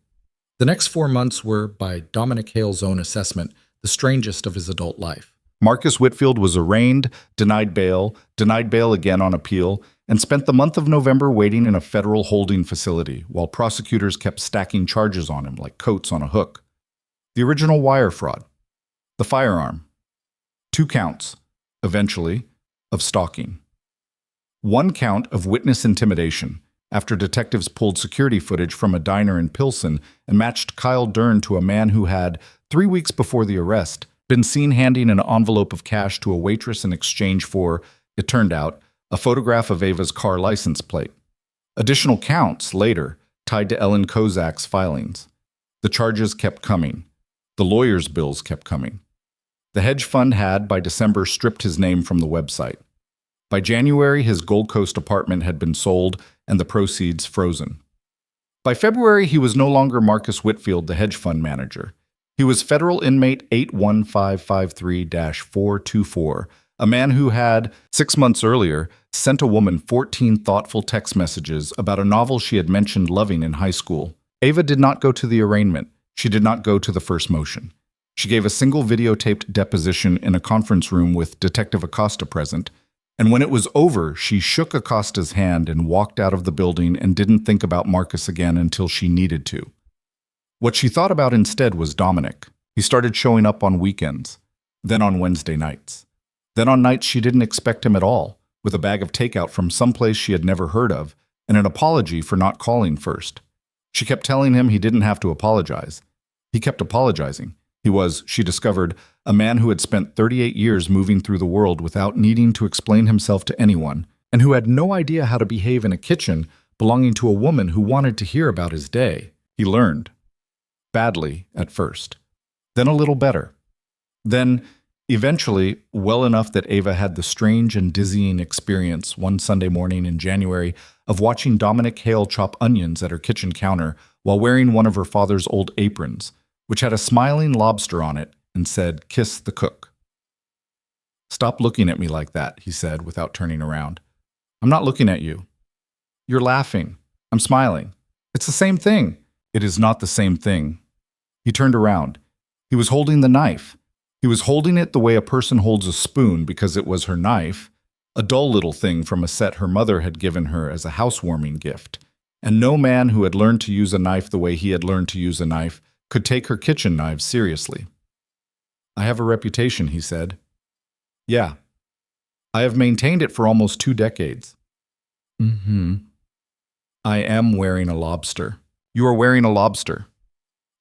The next 4 months were, by Dominic Hale's own assessment, the strangest of his adult life. Marcus Whitfield was arraigned, denied bail again on appeal, and spent the month of November waiting in a federal holding facility while prosecutors kept stacking charges on him like coats on a hook. The original wire fraud, the firearm, 2 counts, eventually, of stalking. 1 count of witness intimidation, after detectives pulled security footage from a diner in Pilsen and matched Kyle Dern to a man who had, 3 weeks before the arrest, been seen handing an envelope of cash to a waitress in exchange for, it turned out, a photograph of Ava's car license plate. Additional counts later tied to Ellen Kozak's filings. The charges kept coming. The lawyers' bills kept coming. The hedge fund had, by December, stripped his name from the website. By January, his Gold Coast apartment had been sold and the proceeds frozen. By February, he was no longer Marcus Whitfield, the hedge fund manager. He was federal inmate 81553-424, a man who had, 6 months earlier, sent a woman 14 thoughtful text messages about a novel she had mentioned loving in high school. Ava did not go to the arraignment. She did not go to the first motion. She gave a single videotaped deposition in a conference room with Detective Acosta present, and when it was over, she shook Acosta's hand and walked out of the building and didn't think about Marcus again until she needed to. What she thought about instead was Dominic. He started showing up on weekends, then on Wednesday nights. Then on nights she didn't expect him at all, with a bag of takeout from someplace she had never heard of, and an apology for not calling first. She kept telling him he didn't have to apologize. He kept apologizing. He was, she discovered, a man who had spent 38 years moving through the world without needing to explain himself to anyone, and who had no idea how to behave in a kitchen belonging to a woman who wanted to hear about his day. He learned. Badly at first. Then a little better. Then, eventually, well enough that Ava had the strange and dizzying experience one Sunday morning in January of watching Dominic Hale chop onions at her kitchen counter while wearing one of her father's old aprons, which had a smiling lobster on it and said, "Kiss the cook." "Stop looking at me like that," he said without turning around. "I'm not looking at you. You're laughing. I'm smiling. It's the same thing." "It is not the same thing." He turned around. He was holding the knife. He was holding it the way a person holds a spoon because it was her knife, a dull little thing from a set her mother had given her as a housewarming gift. And no man who had learned to use a knife the way he had learned to use a knife could take her kitchen knives seriously. "I have a reputation," he said. "Yeah. I have maintained it for almost 2 decades. I am wearing a lobster." "You are wearing a lobster.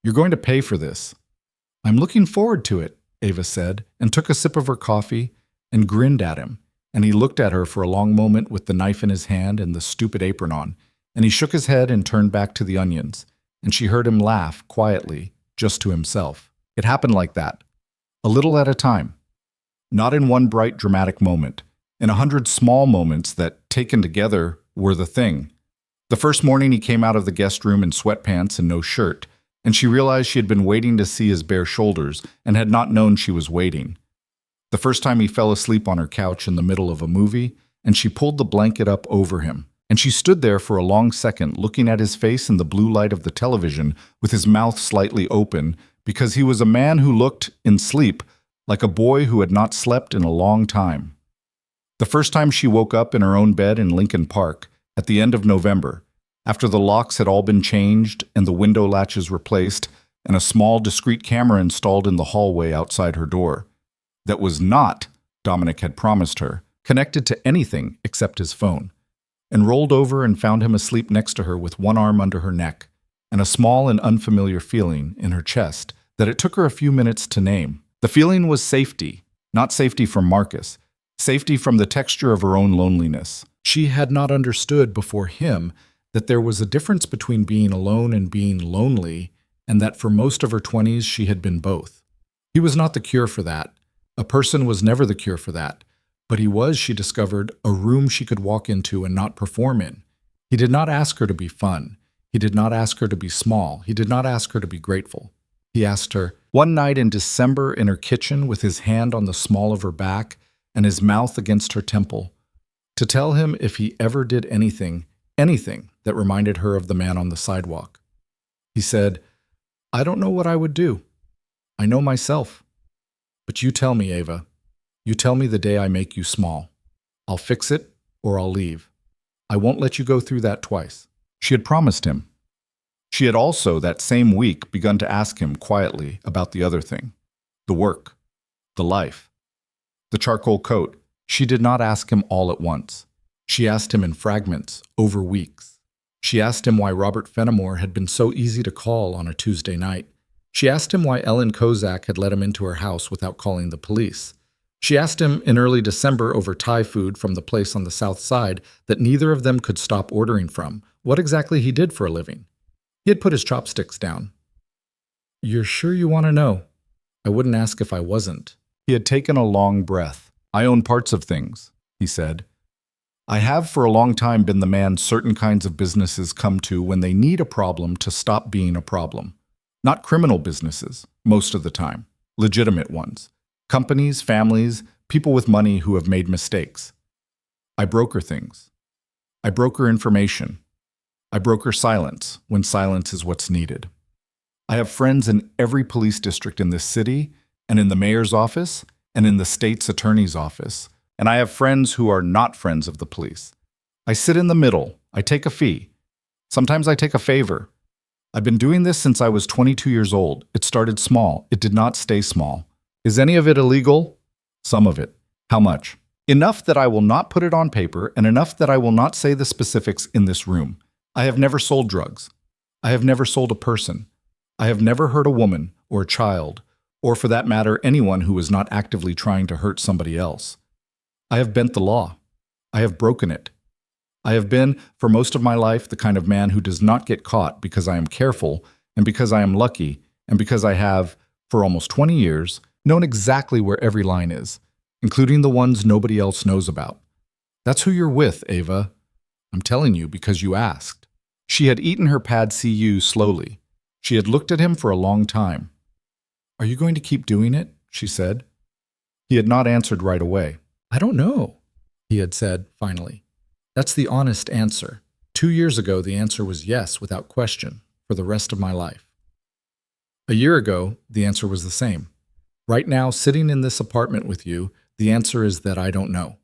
You're going to pay for this." "I'm looking forward to it," Ava said, and took a sip of her coffee and grinned at him, and he looked at her for a long moment with the knife in his hand and the stupid apron on, and he shook his head and turned back to the onions, and she heard him laugh quietly, just to himself. It happened like that, a little at a time. Not in one bright, dramatic moment, in 100 small moments that, taken together, were the thing. The first morning he came out of the guest room in sweatpants and no shirt, and she realized she had been waiting to see his bare shoulders and had not known she was waiting. The first time he fell asleep on her couch in the middle of a movie, and she pulled the blanket up over him, and she stood there for a long second looking at his face in the blue light of the television with his mouth slightly open because he was a man who looked, in sleep, like a boy who had not slept in a long time. The first time she woke up in her own bed in Lincoln Park, at the end of November, after the locks had all been changed and the window latches replaced and a small discreet camera installed in the hallway outside her door, that was not, Dominic had promised her, connected to anything except his phone, and rolled over and found him asleep next to her with one arm under her neck and a small and unfamiliar feeling in her chest that it took her a few minutes to name. The feeling was safety, not safety from Marcus, safety from the texture of her own loneliness. She had not understood before him that there was a difference between being alone and being lonely, and that for most of her 20s she had been both. He was not the cure for that. A person was never the cure for that. But he was, she discovered, a room she could walk into and not perform in. He did not ask her to be fun. He did not ask her to be small. He did not ask her to be grateful. He asked her, one night in December in her kitchen with his hand on the small of her back and his mouth against her temple, to tell him if he ever did anything that reminded her of the man on the sidewalk. He said, "I don't know what I would do. I know myself. But you tell me, Ava. You tell me the day I make you small. I'll fix it or I'll leave. I won't let you go through that twice." She had promised him. She had also, that same week, begun to ask him quietly about the other thing, the work, the life, the charcoal coat. She did not ask him all at once. She asked him in fragments, over weeks. She asked him why Robert Fenimore had been so easy to call on a Tuesday night. She asked him why Ellen Kozak had let him into her house without calling the police. She asked him in early December over Thai food from the place on the south side that neither of them could stop ordering from what exactly he did for a living. He had put his chopsticks down. "You're sure you want to know?" "I wouldn't ask if I wasn't." He had taken a long breath. "I own parts of things," he said. "I have for a long time been the man certain kinds of businesses come to when they need a problem to stop being a problem. Not criminal businesses, most of the time. Legitimate ones. Companies, families, people with money who have made mistakes. I broker things. I broker information. I broker silence when silence is what's needed. I have friends in every police district in this city, and in the mayor's office, and in the state's attorney's office. And I have friends who are not friends of the police. I sit in the middle. I take a fee. Sometimes I take a favor. I've been doing this since I was 22 years old. It started small. It did not stay small. Is any of it illegal? Some of it. How much? Enough that I will not put it on paper, and enough that I will not say the specifics in this room. I have never sold drugs. I have never sold a person. I have never hurt a woman or a child, or for that matter, anyone who was not actively trying to hurt somebody else. I have bent the law. I have broken it. I have been, for most of my life, the kind of man who does not get caught because I am careful, and because I am lucky, and because I have, for almost 20 years, known exactly where every line is, including the ones nobody else knows about. That's who you're with, Ava. I'm telling you because you asked. She had eaten her pad CU slowly. She had looked at him for a long time. "Are you going to keep doing it?" she said. He had not answered right away. "I don't know," he had said, finally. That's the honest answer. 2 years ago, the answer was yes, without question, for the rest of my life. A year ago, the answer was the same. Right now, sitting in this apartment with you, the answer is that I don't know.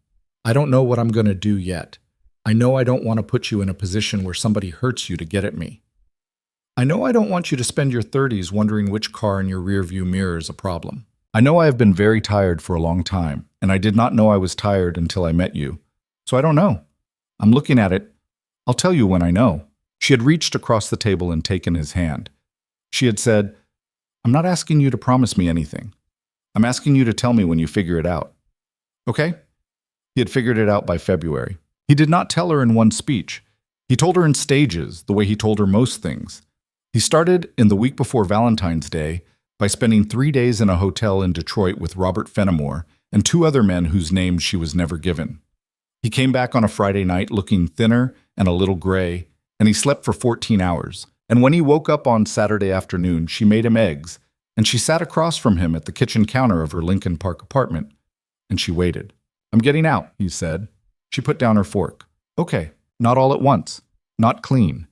I don't know what I'm going to do yet. I know I don't want to put you in a position where somebody hurts you to get at me. I know I don't want you to spend your 30s wondering which car in your rearview mirror is a problem. I know I have been very tired for a long time, and I did not know I was tired until I met you. So I don't know. I'm looking at it. I'll tell you when I know. She had reached across the table and taken his hand. She had said, "I'm not asking you to promise me anything. I'm asking you to tell me when you figure it out." Okay? He had figured it out by February. He did not tell her in one speech. He told her in stages, the way he told her most things. He started in the week before Valentine's Day by spending 3 days in a hotel in Detroit with Robert Fenimore and 2 other men whose names she was never given. He came back on a Friday night looking thinner and a little gray, and he slept for 14 hours. And when he woke up on Saturday afternoon, she made him eggs, and she sat across from him at the kitchen counter of her Lincoln Park apartment, and she waited. "I'm getting out," he said. She put down her fork. "Okay, not all at once. Not clean.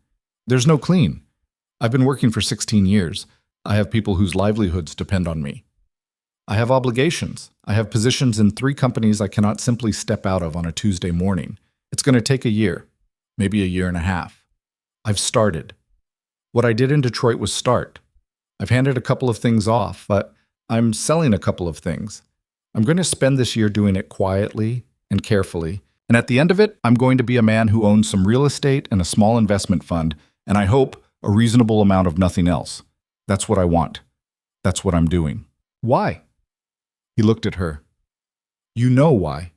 There's no clean. I've been working for 16 years. I have people whose livelihoods depend on me. I have obligations. I have positions in 3 companies I cannot simply step out of on a Tuesday morning. It's going to take a year, maybe a year and a half. I've started. What I did in Detroit was start. I've handed a couple of things off, but I'm selling a couple of things. I'm going to spend this year doing it quietly and carefully, and at the end of it, I'm going to be a man who owns some real estate and a small investment fund, and I hope a reasonable amount of nothing else. That's what I want. That's what I'm doing." "Why?" He looked at her. "You know why."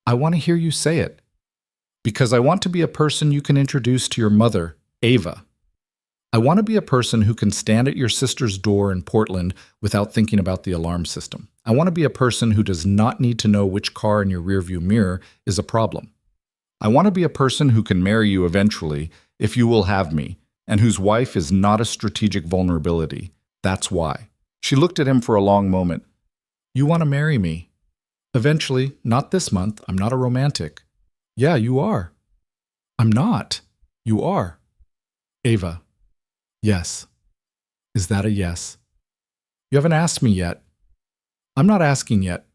"I want to hear you say it. Because I want to be a person you can introduce to your mother, Ava. I want to be a person who can stand at your sister's door in Portland without thinking about the alarm system. I want to be a person who does not need to know which car in your rearview mirror is a problem. I want to be a person who can marry you eventually, if you will have me, and whose wife is not a strategic vulnerability. That's why." She looked at him for a long moment. "You want to marry me? Eventually, not this month. I'm not a romantic." "Yeah, you are." "I'm not." "You are." "Ava." "Yes." "Is that a yes?" "You haven't asked me yet." "I'm not asking yet.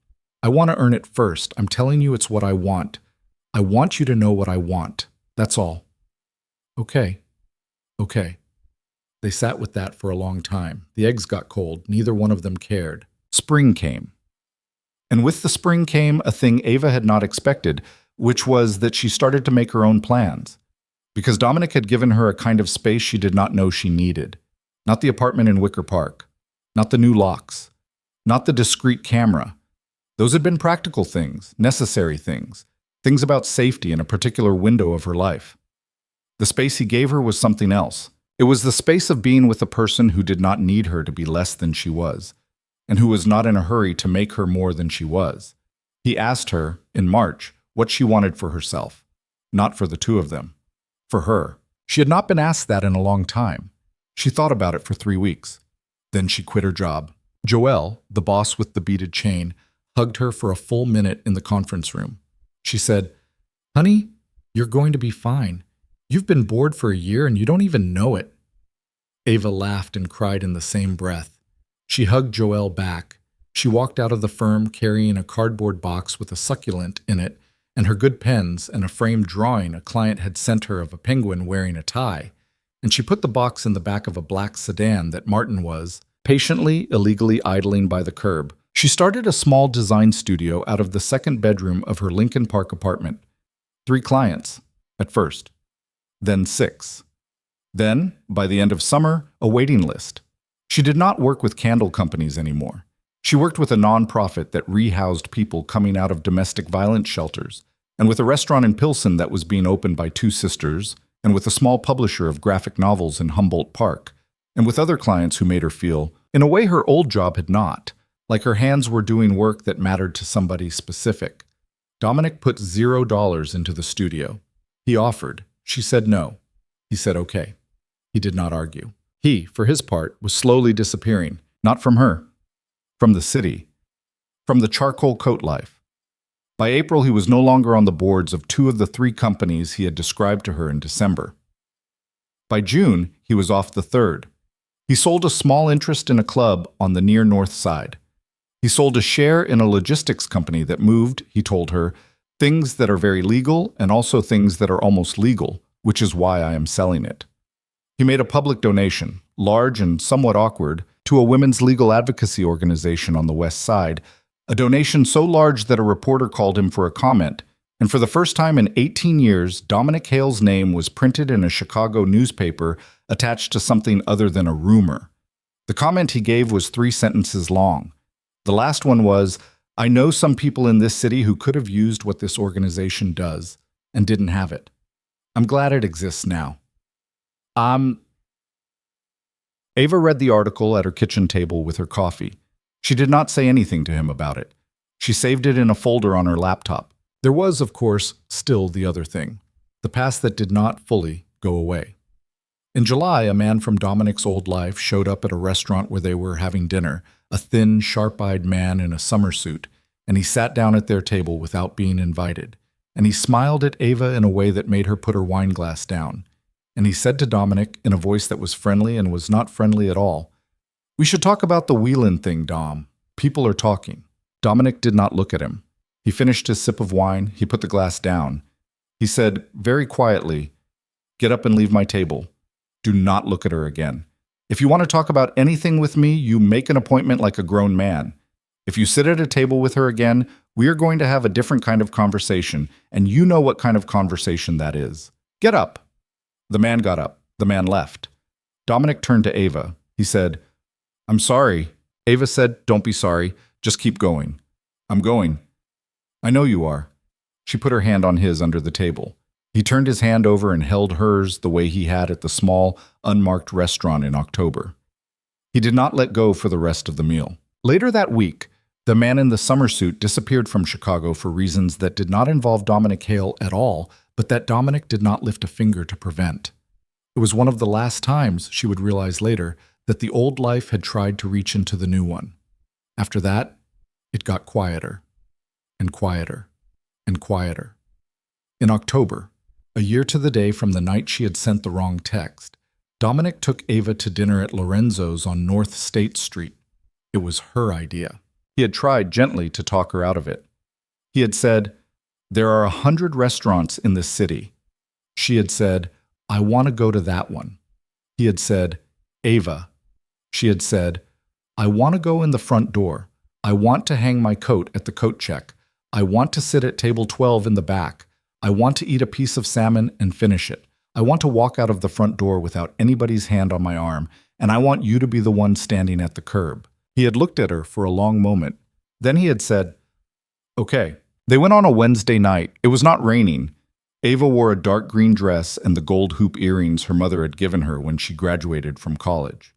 I want to earn it first. I'm telling you it's what I want. I want you to know what I want. That's all." "Okay. Okay." They sat with that for a long time. The eggs got cold. Neither one of them cared. Spring came. And with the spring came a thing Ava had not expected, which was that she started to make her own plans. Because Dominic had given her a kind of space she did not know she needed. Not the apartment in Wicker Park. Not the new locks. Not the discreet camera. Those had been practical things, necessary things, things about safety in a particular window of her life. The space he gave her was something else. It was the space of being with a person who did not need her to be less than she was, and who was not in a hurry to make her more than she was. He asked her, in March, what she wanted for herself. Not for the two of them. For her. She had not been asked that in a long time. She thought about it for 3 weeks. Then she quit her job. Joelle, the boss with the beaded chain, hugged her for a full minute in the conference room. She said, "Honey, you're going to be fine. You've been bored for a year and you don't even know it." Ava laughed and cried in the same breath. She hugged Joelle back. She walked out of the firm carrying a cardboard box with a succulent in it and her good pens and a framed drawing a client had sent her of a penguin wearing a tie, and she put the box in the back of a black sedan that Martin was, patiently, illegally idling by the curb. She started a small design studio out of the second bedroom of her Lincoln Park apartment. 3 clients, at first. Then 6. Then, by the end of summer, a waiting list. She did not work with candle companies anymore. She worked with a nonprofit that rehoused people coming out of domestic violence shelters, and with a restaurant in Pilsen that was being opened by 2 sisters, and with a small publisher of graphic novels in Humboldt Park, and with other clients who made her feel, in a way her old job had not, like her hands were doing work that mattered to somebody specific. Dominic put $0 into the studio. He offered. She said no. He said okay. He did not argue. He, for his part, was slowly disappearing, not from her, from the city, from the charcoal coat life. By April, he was no longer on the boards of 2 of the 3 companies he had described to her in December. By June, he was off the 3rd. He sold a small interest in a club on the near north side. He sold a share in a logistics company that moved, he told her, things that are very legal and also things that are almost legal, which is why I am selling it. He made a public donation, large and somewhat awkward, to a women's legal advocacy organization on the west side, a donation so large that a reporter called him for a comment, and for the first time in 18 years, Dominic Hale's name was printed in a Chicago newspaper attached to something other than a rumor. The comment he gave was 3 sentences long. The last one was, "I know some people in this city who could have used what this organization does and didn't have it. I'm glad it exists now." Ava read the article at her kitchen table with her coffee. She did not say anything to him about it. She saved it in a folder on her laptop. There was, of course, still the other thing, the past that did not fully go away. In July, a man from Dominic's old life showed up at a restaurant where they were having dinner, a thin, sharp-eyed man in a summer suit, and he sat down at their table without being invited, and he smiled at Ava in a way that made her put her wine glass down. And he said to Dominic, in a voice that was friendly and was not friendly at all, "We should talk about the Whelan thing, Dom. People are talking." Dominic did not look at him. He finished his sip of wine. He put the glass down. He said, very quietly, "Get up and leave my table. Do not look at her again. If you want to talk about anything with me, you make an appointment like a grown man. If you sit at a table with her again, we are going to have a different kind of conversation, and you know what kind of conversation that is. Get up." The man got up. The man left. Dominic turned to Ava. He said, "I'm sorry." Ava said, "Don't be sorry. Just keep going." "I'm going." "I know you are." She put her hand on his under the table. He turned his hand over and held hers the way he had at the small, unmarked restaurant in October. He did not let go for the rest of the meal. Later that week, the man in the summer suit disappeared from Chicago for reasons that did not involve Dominic Hale at all, but that Dominic did not lift a finger to prevent. It was one of the last times, she would realize later, that the old life had tried to reach into the new one. After that, it got quieter, and quieter, and quieter. In October, a year to the day from the night she had sent the wrong text, Dominic took Ava to dinner at Lorenzo's on North State Street. It was her idea. He had tried gently to talk her out of it. He had said, "There are 100 restaurants in this city." She had said, "I want to go to that one." He had said, "Ava." She had said, "I want to go in the front door. I want to hang my coat at the coat check. I want to sit at table 12 in the back. I want to eat a piece of salmon and finish it. I want to walk out of the front door without anybody's hand on my arm, and I want you to be the one standing at the curb." He had looked at her for a long moment. Then he had said, Okay. They went on a Wednesday night. It was not raining. Ava wore a dark green dress and the gold hoop earrings her mother had given her when she graduated from college.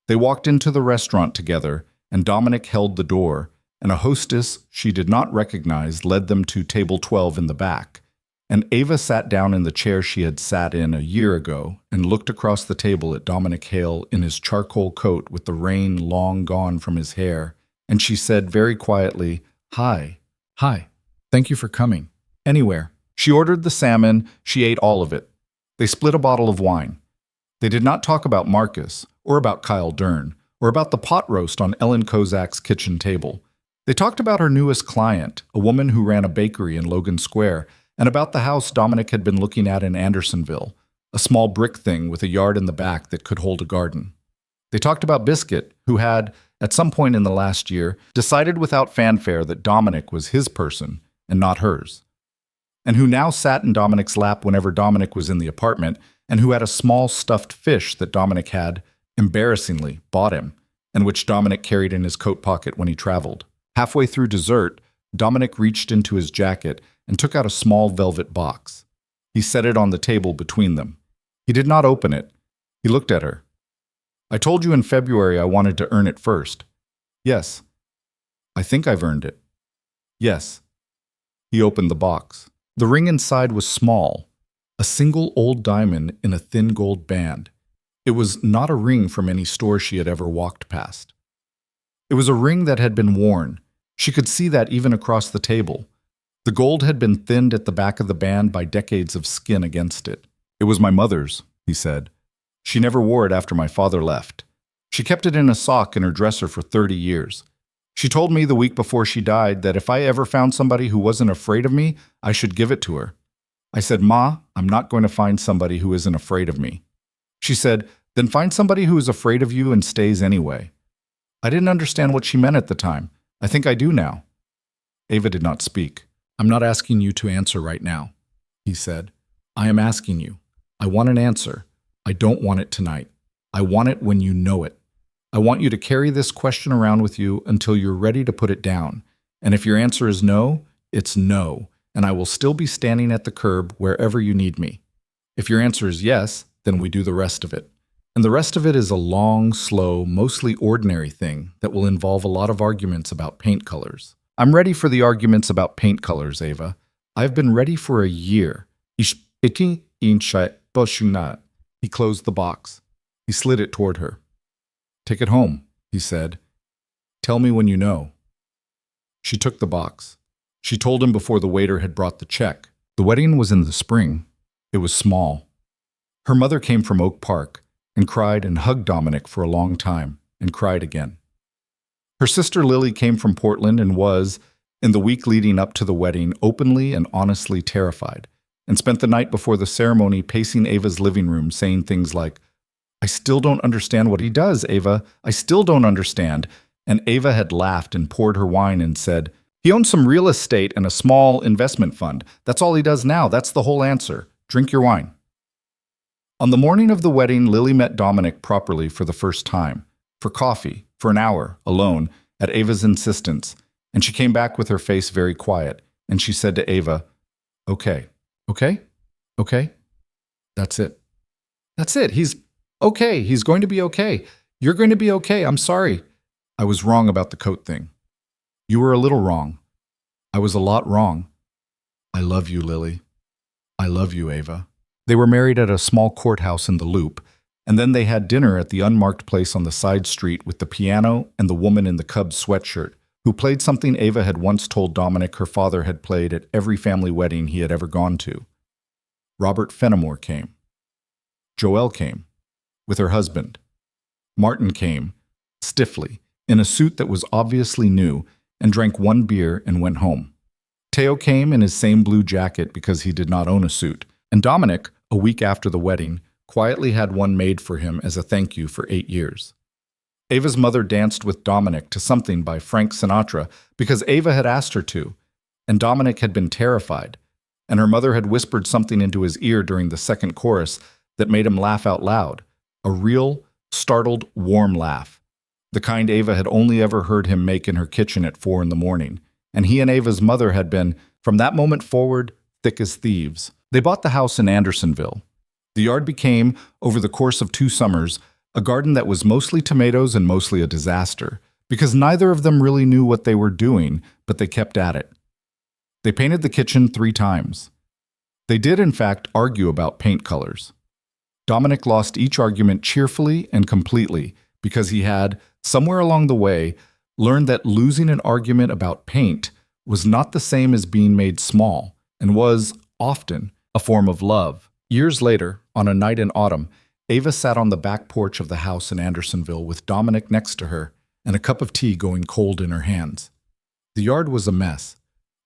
They walked into the restaurant together, and Dominic held the door, and a hostess she did not recognize led them to table 12 in the back. And Ava sat down in the chair she had sat in a year ago and looked across the table at Dominic Hale in his charcoal coat with the rain long gone from his hair, and she said very quietly, "Hi. Hi. Thank you for coming. Anywhere." She ordered the salmon. She ate all of it. They split a bottle of wine. They did not talk about Marcus, or about Kyle Dern, or about the pot roast on Ellen Kozak's kitchen table. They talked about her newest client, a woman who ran a bakery in Logan Square, and about the house Dominic had been looking at in Andersonville, a small brick thing with a yard in the back that could hold a garden. They talked about Biscuit, who had, at some point in the last year, decided without fanfare that Dominic was his person and not hers, and who now sat in Dominic's lap whenever Dominic was in the apartment, and who had a small stuffed fish that Dominic had, embarrassingly, bought him, and which Dominic carried in his coat pocket when he traveled. Halfway through dessert, Dominic reached into his jacket and took out a small velvet box. He set it on the table between them. He did not open it. He looked at her. "I told you in February I wanted to earn it first." "Yes." "I think I've earned it." "Yes." He opened the box. The ring inside was small, a single old diamond in a thin gold band. It was not a ring from any store she had ever walked past. It was a ring that had been worn. She could see that even across the table. The gold had been thinned at the back of the band by decades of skin against it. "It was my mother's," he said. "She never wore it after my father left. She kept it in a sock in her dresser for 30 years. She told me the week before she died that if I ever found somebody who wasn't afraid of me, I should give it to her. I said, 'Ma, I'm not going to find somebody who isn't afraid of me.' She said, 'Then find somebody who is afraid of you and stays anyway.' I didn't understand what she meant at the time. I think I do now." Ava did not speak. "I'm not asking you to answer right now," he said. "I am asking you. I want an answer. I don't want it tonight. I want it when you know it. I want you to carry this question around with you until you're ready to put it down. And if your answer is no, it's no, and I will still be standing at the curb wherever you need me. If your answer is yes, then we do the rest of it. And the rest of it is a long, slow, mostly ordinary thing that will involve a lot of arguments about paint colors. I'm ready for the arguments about paint colors, Ava. I've been ready for a year." He closed the box. He slid it toward her. "Take it home," he said. "Tell me when you know." She took the box. She told him before the waiter had brought the check. The wedding was in the spring. It was small. Her mother came from Oak Park and cried and hugged Dominic for a long time and cried again. Her sister Lily came from Portland and was, in the week leading up to the wedding, openly and honestly terrified, and spent the night before the ceremony pacing Ava's living room saying things like, "I still don't understand what he does, Ava. I still don't understand." And Ava had laughed and poured her wine and said, "He owns some real estate and a small investment fund. That's all he does now. That's the whole answer. Drink your wine." On the morning of the wedding, Lily met Dominic properly for the first time, for coffee, for an hour, alone, at Ava's insistence, and she came back with her face very quiet, and she said to Ava, "Okay, okay, okay, that's it. That's it. He's okay. He's going to be okay. You're going to be okay. I'm sorry. I was wrong about the coat thing. You were a little wrong. I was a lot wrong. I love you, Lily. I love you, Ava." They were married at a small courthouse in the Loop, and then they had dinner at the unmarked place on the side street with the piano and the woman in the Cubs sweatshirt, who played something Ava had once told Dominic her father had played at every family wedding he had ever gone to. Robert Fenimore came. Joelle came, with her husband. Martin came, stiffly, in a suit that was obviously new, and drank one beer and went home. Teo came in his same blue jacket because he did not own a suit, and Dominic, a week after the wedding, quietly had one made for him as a thank you for 8 years. Ava's mother danced with Dominic to something by Frank Sinatra because Ava had asked her to, and Dominic had been terrified, and her mother had whispered something into his ear during the second chorus that made him laugh out loud, a real, startled, warm laugh, the kind Ava had only ever heard him make in her kitchen at 4 in the morning, and he and Ava's mother had been, from that moment forward, thick as thieves. They bought the house in Andersonville. The yard became, over the course of 2 summers, a garden that was mostly tomatoes and mostly a disaster, because neither of them really knew what they were doing, but they kept at it. They painted the kitchen 3 times. They did, in fact, argue about paint colors. Dominic lost each argument cheerfully and completely because he had, somewhere along the way, learned that losing an argument about paint was not the same as being made small and was, often, a form of love. Years later, on a night in autumn, Ava sat on the back porch of the house in Andersonville with Dominic next to her and a cup of tea going cold in her hands. The yard was a mess.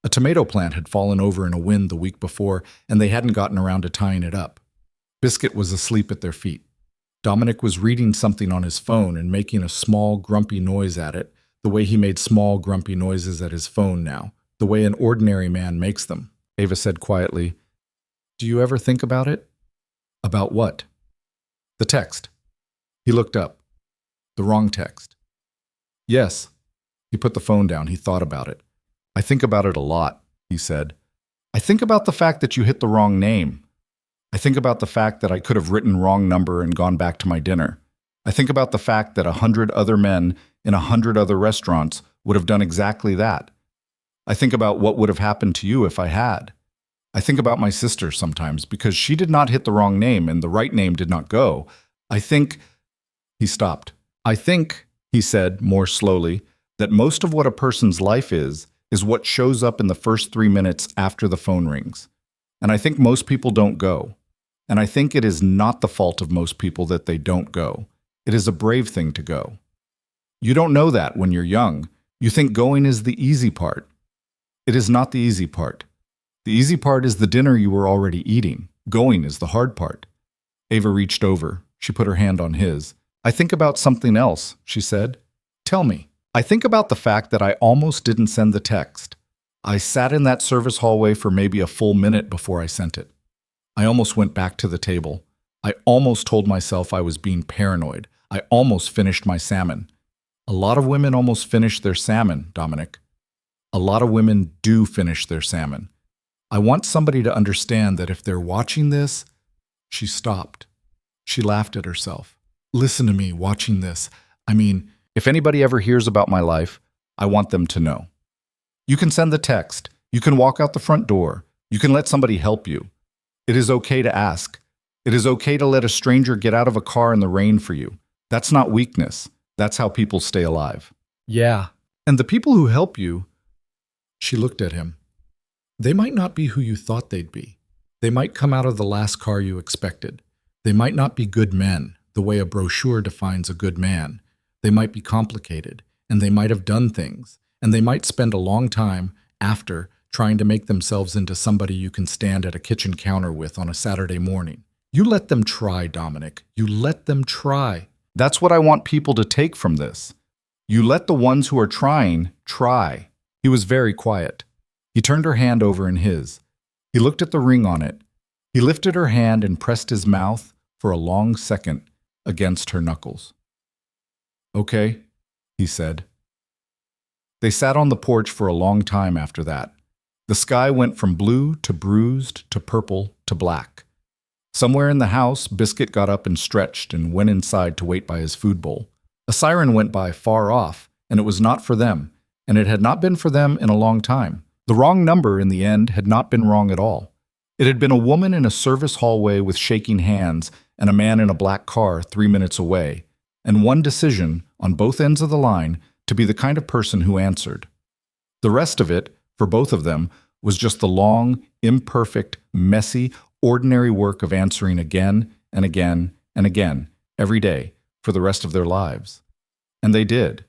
A tomato plant had fallen over in a wind the week before, and they hadn't gotten around to tying it up. Biscuit was asleep at their feet. Dominic was reading something on his phone and making a small, grumpy noise at it, the way he made small, grumpy noises at his phone now, the way an ordinary man makes them. Ava said quietly, "Do you ever think about it?" "About what?" "The text." He looked up. "The wrong text." "Yes." He put the phone down. He thought about it. "I think about it a lot," he said. "I think about the fact that you hit the wrong name. I think about the fact that I could have written wrong number and gone back to my dinner. I think about the fact that 100 other men in 100 other restaurants would have done exactly that. I think about what would have happened to you if I had. I think about my sister sometimes because she did not hit the wrong name and the right name did not go. I think—" He stopped. "I think," he said more slowly, "that most of what a person's life is what shows up in the first 3 minutes after the phone rings. And I think most people don't go. And I think it is not the fault of most people that they don't go. It is a brave thing to go. You don't know that when you're young. You think going is the easy part. It is not the easy part. The easy part is the dinner you were already eating. Going is the hard part." Ava reached over. She put her hand on his. "I think about something else," she said. "Tell me." "I think about the fact that I almost didn't send the text. I sat in that service hallway for maybe a full minute before I sent it. I almost went back to the table. I almost told myself I was being paranoid. I almost finished my salmon. A lot of women almost finish their salmon, Dominic. A lot of women do finish their salmon. I want somebody to understand that if they're watching this—" She stopped. She laughed at herself. "Listen to me watching this. I mean, if anybody ever hears about my life, I want them to know. You can send the text. You can walk out the front door. You can let somebody help you. It is okay to ask. It is okay to let a stranger get out of a car in the rain for you. That's not weakness. That's how people stay alive." "Yeah. And the people who help you—" She looked at him. "They might not be who you thought they'd be. They might come out of the last car you expected. They might not be good men, the way a brochure defines a good man. They might be complicated, and they might have done things, and they might spend a long time after trying to make themselves into somebody you can stand at a kitchen counter with on a Saturday morning. You let them try, Dominic. You let them try. That's what I want people to take from this. You let the ones who are trying try." He was very quiet. He turned her hand over in his. He looked at the ring on it. He lifted her hand and pressed his mouth for a long second against her knuckles. "Okay," he said. They sat on the porch for a long time after that. The sky went from blue to bruised to purple to black. Somewhere in the house, Biscuit got up and stretched and went inside to wait by his food bowl. A siren went by far off, and it was not for them, and it had not been for them in a long time. The wrong number in the end had not been wrong at all. It had been a woman in a service hallway with shaking hands and a man in a black car 3 minutes away, and one decision, on both ends of the line, to be the kind of person who answered. The rest of it, for both of them, was just the long, imperfect, messy, ordinary work of answering again and again and again, every day, for the rest of their lives. And they did.